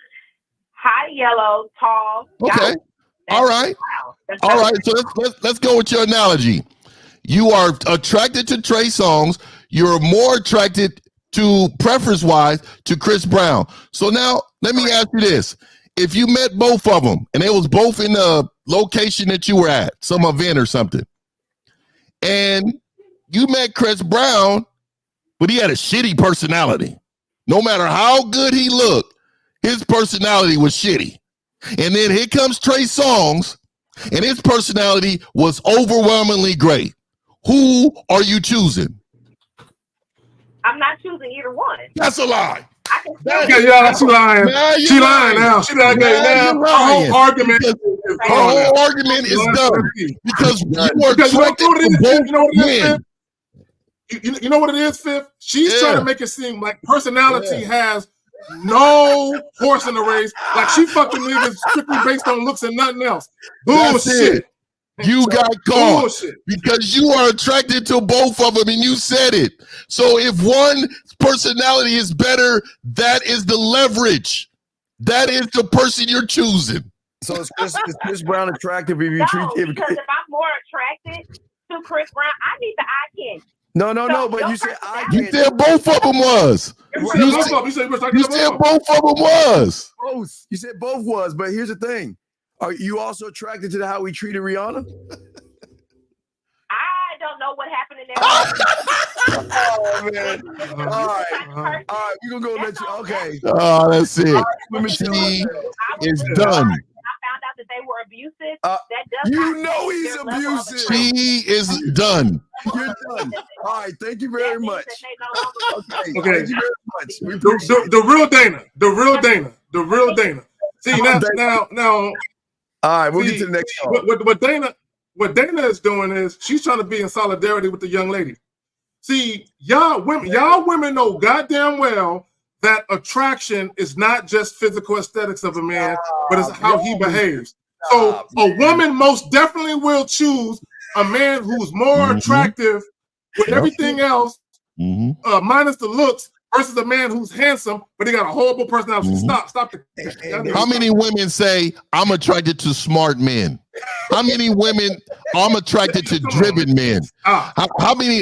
high yellow, tall. Okay. All right. So let's go with your analogy. You are attracted to Trey Songz. You're more attracted to preference-wise to Chris Brown. So now let me ask you this: if you met both of them and they was both in the location that you were at, some event or something, and you met Chris Brown, but he had a shitty personality. No matter how good he looked, his personality was shitty. And then here comes Trey Songz, and his personality was overwhelmingly great. Who are you choosing? I'm not choosing either one. That's a lie. She lying. She lying now. She lying now. Her whole argument is done because you are attracted to both men. You know what it is, Fifth? She's trying to make it seem like personality has no horse in the race. Like she fucking niggas strictly based on looks and nothing else. Bullshit. You got caught because you are attracted to both of them, and you said it. So if one personality is better, that is the leverage. That is the person you're choosing. So is Chris Brown attractive? Because if I'm more attracted to Chris Brown, I need the eye candy. No, but you said I can't. You said both of them was. You said both of them was. Both. You said both was, but here's the thing. Are you also attracted to how we treated Rihanna? know what happened in their Oh man! All right, we're gonna go let you. Okay. Oh, that's it. All right, She is done. I found out that they were abusive. That does You know he's abusive. She is done. You're done. All right, thank you very much. Okay, Okay. thank you very much. We The real Dana. See now. All right, we'll get to the next call. What Dana is doing is she's trying to be in solidarity with the young lady. See, y'all women know goddamn well that attraction is not just physical aesthetics of a man, but it's how he behaves. So a woman most definitely will choose a man who's more attractive with everything else, minus the looks, versus a man who's handsome, but he got a horrible personality. Stop. How many women say, I'm attracted to smart men? How many women, I'm attracted to driven men? How many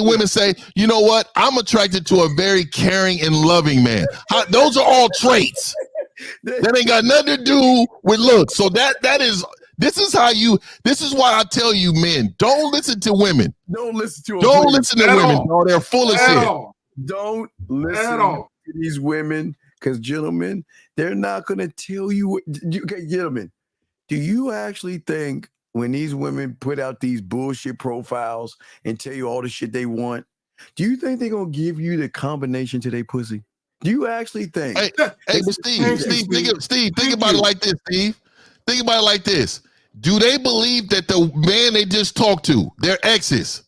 women say, you know what, I'm attracted to a very caring and loving man? Those are all traits. That ain't got nothing to do with looks. So this is why I tell you, men, don't listen to women. Don't listen to them. Don't listen to women. No, they're full of shit. Don't listen to these women, because gentlemen, they're not going to tell you. Okay, gentlemen, do you actually think when these women put out these bullshit profiles and tell you all the shit they want, do you think they're going to give you the combination to their pussy? Do you actually think? Hey, but Steve, think about it like this, Steve. Think about it like this. Do they believe that the man they just talked to, their exes,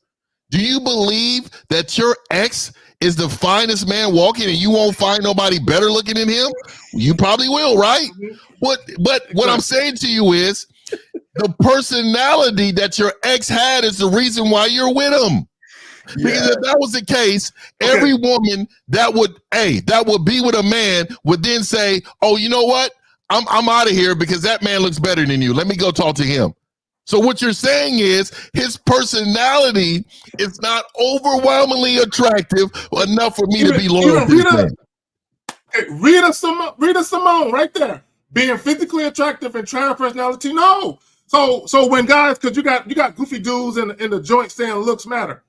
do you believe that your ex is the finest man walking and you won't find nobody better looking than him? You probably will, right? But what I'm saying to you is the personality that your ex had is the reason why you're with him. Because if that was the case, every woman that would be with a man would then say, oh, you know what? I'm out of here because that man looks better than you. Let me go talk to him. So what you're saying is his personality is not overwhelmingly attractive enough for me to be loyal to this man. Rita Simone right there. Being physically attractive and trying personality, no. So when guys, because you got goofy dudes in the joint saying looks matter.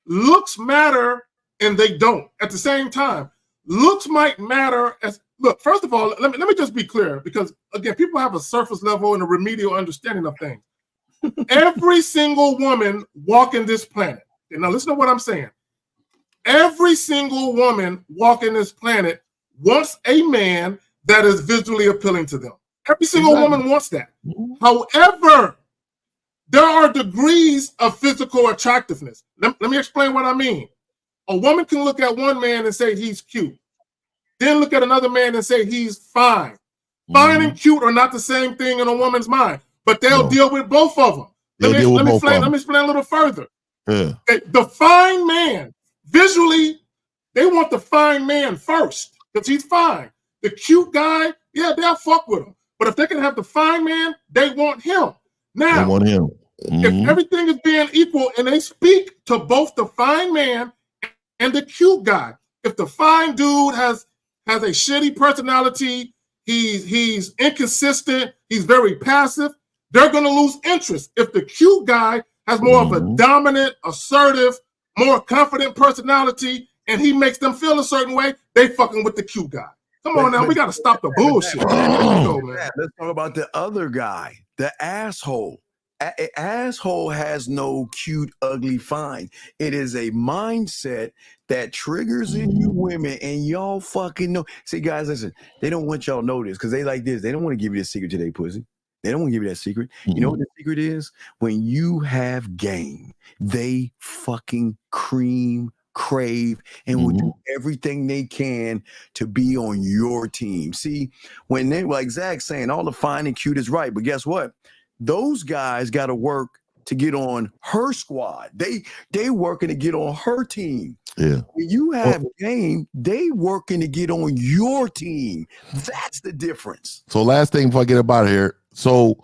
Looks matter and they don't. At the same time, looks might matter as look, first of all, let me just be clear, because again, people have a surface level and a remedial understanding of things. Every single woman walking this planet, and now listen to what I'm saying. Every single woman walking this planet wants a man that is visually appealing to them. Every single woman wants that. However, there are degrees of physical attractiveness. Let me explain what I mean. A woman can look at one man and say he's cute. Then look at another man and say he's fine. Fine and cute are not the same thing in a woman's mind, but they'll deal with both of them. Let me explain a little further. The fine man, visually, they want the fine man first because he's fine. The cute guy, yeah, they'll fuck with him. But if they can have the fine man, they want him. Now, they want him. If everything is being equal and they speak to both the fine man and the cute guy, if the fine dude has a shitty personality, he's inconsistent, he's very passive, they're going to lose interest. If the cute guy has more of a dominant, assertive, more confident personality, and he makes them feel a certain way, they fucking with the cute guy. Come on now, we got to stop the bullshit. Let's talk about the other guy, the asshole. Asshole has no cute, ugly, fine. It is a mindset that triggers in you women, and y'all fucking know. See, guys, listen, they don't want y'all to know this because they like this. They don't want to give you a secret to their pussy. They don't want to give you that secret. You know what the secret is? When you have game, they fucking crave, and will do everything they can to be on your team. See, when they, like Zach's saying, all the fine and cute is right, but guess what? Those guys got to work to get on her squad. They working to get on her team. Yeah. When you have game, they working to get on your team. That's the difference. So last thing before I get up out of here. So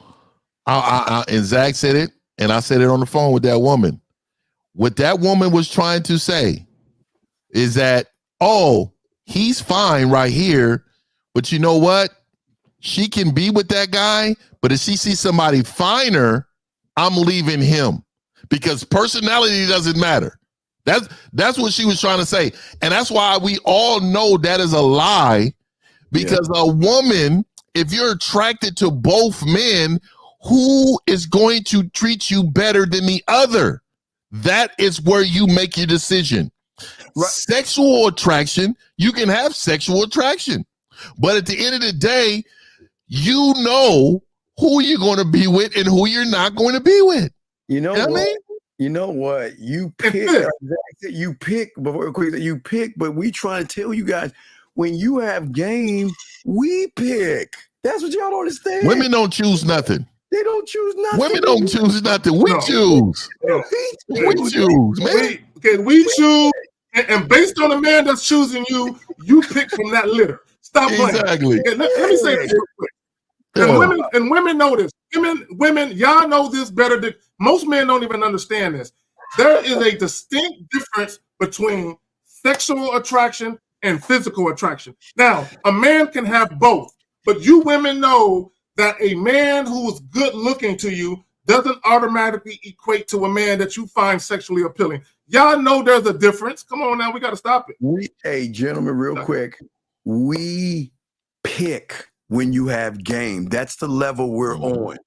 I and Zach said it, and I said it on the phone with that woman. What that woman was trying to say is that, oh, he's fine right here, but you know what? She can be with that guy, but if she sees somebody finer, I'm leaving him. because personality doesn't matter. That's what she was trying to say. And that's why we all know that is a lie, because a woman, if you're attracted to both men, who is going to treat you better than the other? That is where you make your decision. Right. Sexual attraction, you can have sexual attraction, but at the end of the day, you know who you're going to be with and who you're not going to be with. You know what what? I mean? You know what? You pick. You pick. Before quick, you pick. But we trying to tell you guys, when you have game, we pick. That's what y'all don't understand. Women don't choose nothing. They don't choose nothing. Women don't choose nothing. We choose. No. We choose, man. We choose, and based on the man that's choosing you, you pick from that litter. Stop playing. Exactly. Okay, let me say this real quick. And women know this. Women, y'all know this better than most men. Don't even understand this. There is a distinct difference between sexual attraction and physical attraction. Now, a man can have both, but you women know that a man who is good looking to you doesn't automatically equate to a man that you find sexually appealing. Y'all know there's a difference. Come on now, we got to stop it. Hey, gentlemen, real quick, we pick when you have game. That's the level we're on.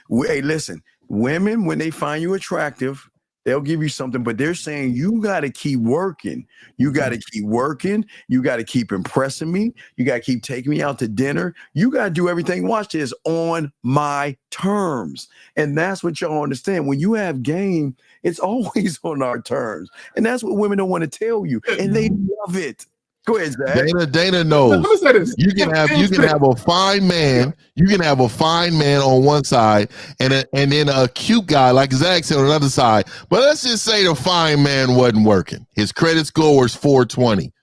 Hey, listen, women, when they find you attractive, they'll give you something, but they're saying you got to keep working. You got to keep working. You got to keep impressing me. You got to keep taking me out to dinner. You got to do everything. Watch this, on my terms. And that's what y'all understand. When you have game, it's always on our terms. And that's what women don't want to tell you. And they love it. Go ahead, Zach. Dana knows. Let me say this. You can have a fine man. You can have a fine man on one side, and then a cute guy like Zach said on the other side. But let's just say the fine man wasn't working. His credit score was 420.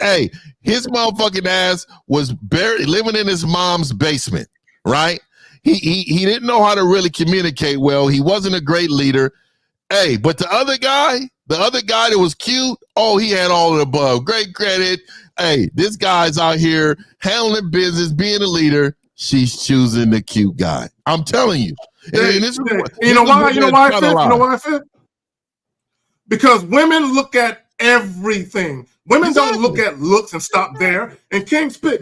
Hey, his motherfucking ass was buried, living in his mom's basement. Right? He didn't know how to really communicate well. He wasn't a great leader. Hey, but the other guy that was cute, oh, he had all of the above. Great credit. Hey, this guy's out here handling business, being a leader. She's choosing the cute guy. I'm telling you. You know why I said? Because women look at everything. Women don't look at looks and stop there. And King's pick.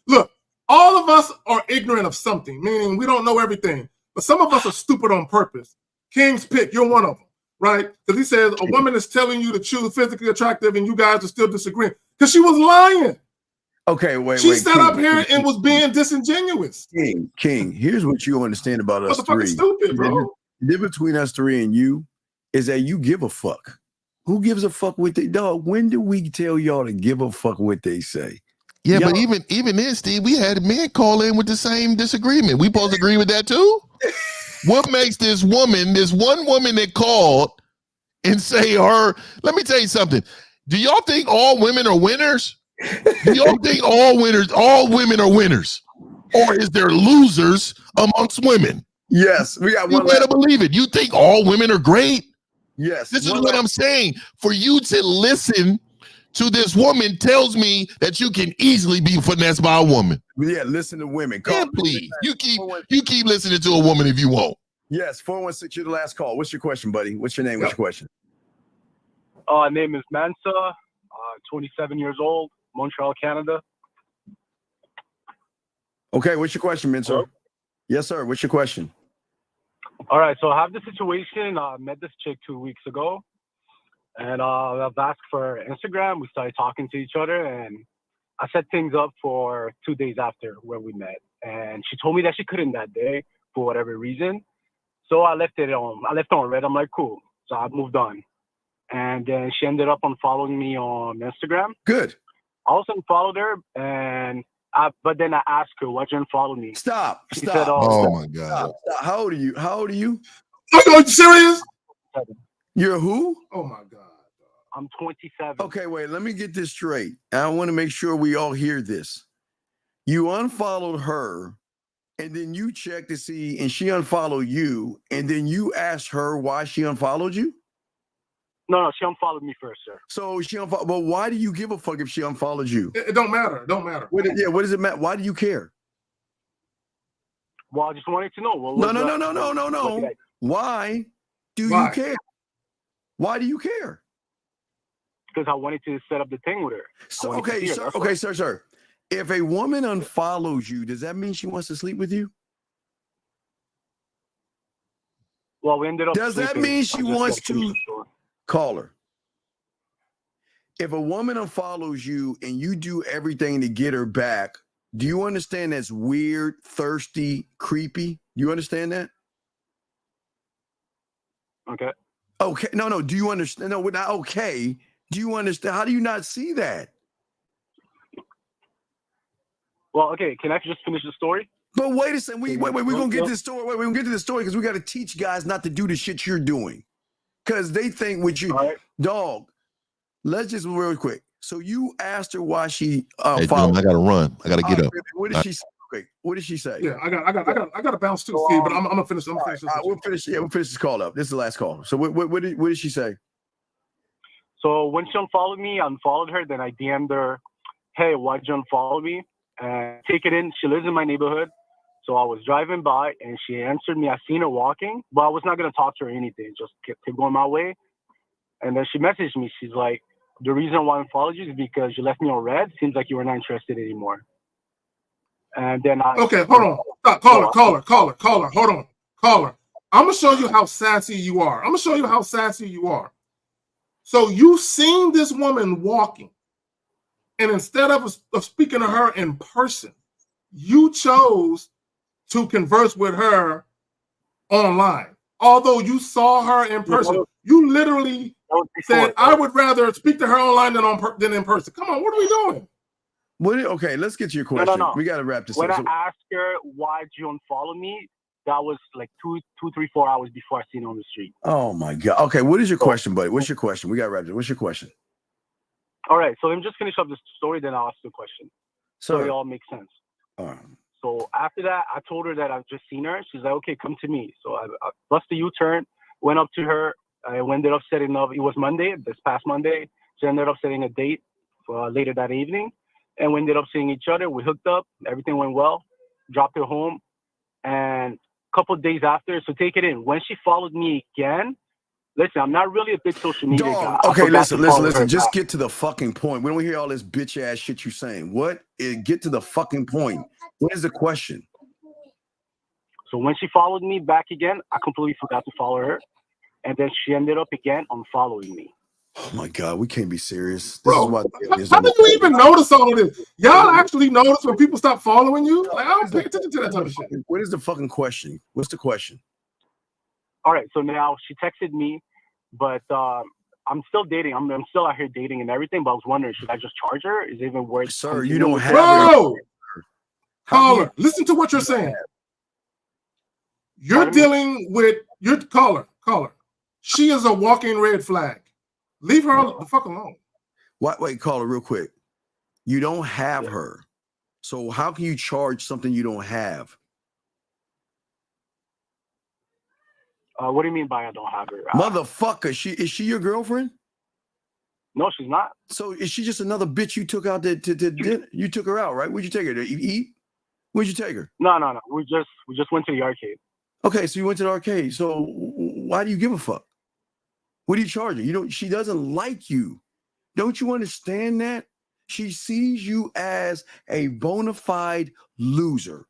Look, all of us are ignorant of something, meaning we don't know everything. But some of us are stupid on purpose. King's pick, you're one of them. Right? Because he says a woman is telling you to choose physically attractive and you guys are still disagreeing. Because she was lying. Okay, wait. She sat up here and was being disingenuous. King, here's what you understand about us three. Stupid, bro. The difference between us three and you is that you give a fuck. Who gives a fuck what they dog? When do we tell y'all to give a fuck what they say? Yeah, but even then, Steve, we had men call in with the same disagreement. We supposed to agree with that too? What makes this one woman that called and say her, let me tell you something. Do y'all think all women are winners? Do y'all think all women are winners? Or is there losers amongst women? Yes, we got one. You better believe it. You think all women are great? Yes. This is what I'm saying. For you to listen to this woman tells me that you can easily be finessed by a woman. Yeah, listen to women. Yeah, please. You keep listening to a woman if you want. Yes, 416, you're the last call. What's your question, buddy? What's your name? What's your question? Name is Mansa, 27 years old, Montreal, Canada. Okay, what's your question, Mansa? Hello? Yes, sir. What's your question? All right, so I have the situation. I met this chick 2 weeks ago, and I've asked for Instagram. We started talking to each other, and I set things up for 2 days after where we met. And she told me that she couldn't that day for whatever reason. So I left on red. I'm like, cool. So I moved on. And then she ended up unfollowing me on Instagram. Good. I also unfollowed her, but then I asked her, why'd you unfollow me? Stop. She said, my God. Stop. How old are you? Are you serious? You're who? Oh my God. I'm 27. Okay, wait, let me get this straight. I want to make sure we all hear this. You unfollowed her, and then you checked to see, and she unfollowed you, and then you asked her why she unfollowed you? No, she unfollowed me first, sir. So she unfollowed. Well, why do you give a fuck if she unfollowed you? It don't matter. It don't matter. What does it matter? Why do you care? Well, I just wanted to know. No. Why Do you care? Why do you care? Because I wanted to set up the thing with her. So, okay, sir. If a woman unfollows you, does that mean she wants to sleep with you? Well, we ended up. Does that mean she wants to call her? If a woman unfollows you and you do everything to get her back, do you understand that's weird, thirsty, creepy? You understand that? Okay. Okay. No. Do you understand? No, we're not okay. Do you understand? How do you not see that? Well, okay. Can I just finish the story? But wait a second. Wait. We're gonna get to the story. We're gonna get to the story because we got to teach guys not to do the shit you're doing. Because they think with you, dog. Let's just real quick. So you asked her why she hey, followed. John, I gotta run. I gotta get up. What did she say? Okay, what did she say? Yeah, I got to bounce too, Steve. But I'm gonna finish. I'm gonna finish. We'll finish. Yeah, we'll finish this call up. This is the last call. So what did she say? So when she unfollowed me, I unfollowed her. Then I DM'd her, "Hey, why'd you unfollow me?" And take it in. She lives in my neighborhood. So I was driving by and she answered me. I seen her walking, but I was not gonna talk to her or anything. Just kept going my way. And then she messaged me. She's like, "The reason why I unfollowed you is because you left me on red. Seems like you were not interested anymore." And then okay, hold on. Stop. Caller. Hold on. Caller. I'm gonna show you how sassy you are. So you seen this woman walking, and instead of speaking to her in person, you chose to converse with her online. Although you saw her in person, you literally said, "I would rather speak to her online than in person." Come on, what are we doing? Okay, let's get to your question. No. We got to wrap this when up. When I asked her, "Why'd you unfollow me?" that was like 2, 3, 4 hours before I seen her on the street. Oh my God. Okay, what is your question, buddy? What's your question? We got to wrap this. What's your question? All right, so let me just finish up the story, then I'll ask the question. So it all makes sense. All right. So after that, I told her that I've just seen her. She's like, "Okay, come to me." So I bust a U-turn, went up to her. I ended up setting up. It was Monday, this past Monday. She ended up setting a date for later that evening, and we ended up seeing each other. We hooked up. Everything went well. Dropped her home, and a couple of days after, so take it in. When she followed me again, listen, I'm not really a big social media guy. Okay, listen. Just get to the fucking point. We don't hear all this bitch ass shit you saying. Get to the fucking point. What is the question? So when she followed me back again, I completely forgot to follow her. And then she ended up again unfollowing me. Oh my God, we can't be serious. Bro, how do you even notice all of this? Y'all actually notice when people stop following you? Like, I don't pay attention to that type of shit. What is the fucking question? What's the question? All right, so now she texted me, but I'm still dating. I'm still out here dating and everything, but I was wondering, should I just charge her? Is it even worth? Sir, you don't have. Bro, caller, listen to what you're saying. You're dealing with your caller. She is a walking red flag. Leave her the fuck alone. Wait, caller, real quick. You don't have her. So how can you charge something you don't have? What do you mean by I don't have her? Motherfucker, is she your girlfriend? No, she's not. So is she just another bitch you took out to dinner? You took her out, right? Where'd you take her to eat? Where'd you take her? No. We just went to the arcade. Okay, so you went to the arcade. So why do you give a fuck? What do you charge her? She doesn't like you. Don't you understand that? She sees you as a bona fide loser.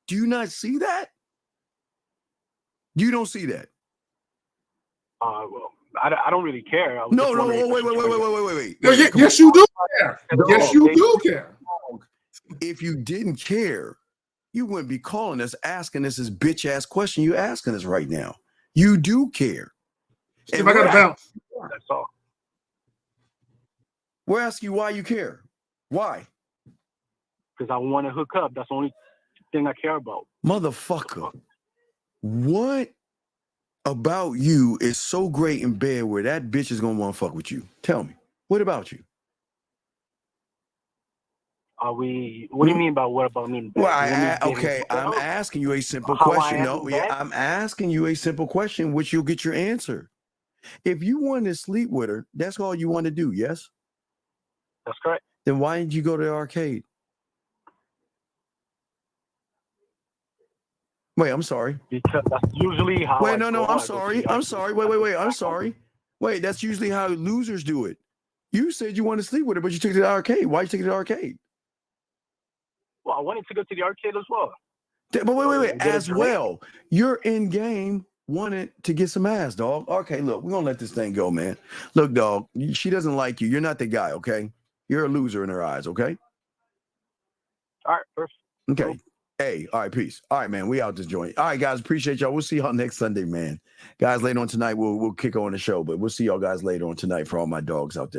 Do you not see that? You don't see that? Well, I don't really care. No, wait. Yes, you do care. Yes, you do care. If you didn't care, you wouldn't be calling us, asking us this bitch ass question you're asking us right now. You do care. If I got to bounce. That's all. We're asking you why you care. Why? Because I want to hook up. That's the only thing I care about. Motherfucker. What about you is so great in bed where that bitch is going to want to fuck with you? Tell me. What about you? What do you mean by what about me? Well, I'm asking you a simple question. I'm asking you a simple question, which you'll get your answer. If you wanted to sleep with her, that's all you want to do, yes? That's correct. Then why didn't you go to the arcade? Wait, I'm sorry. Because that's usually how. Wait, no, I'm sorry. I'm sorry. Wait. I'm sorry. Wait, that's usually how losers do it. You said you wanted to sleep with her, but you took it to the arcade. Why you take it to the arcade? Well, I wanted to go to the arcade as well. But wait. As well, you're in game wanted to get some ass, dog. Okay, look, we're gonna let this thing go, man. Look, dog, she doesn't like you. You're not the guy, okay? You're a loser in her eyes, okay? All right, perfect. Okay. Hey, all right, peace. All right, man, we out this joint. All right, guys, appreciate y'all. We'll see y'all next Sunday, man. Guys, later on tonight, we'll kick on the show, but we'll see y'all guys later on tonight for all my dogs out there.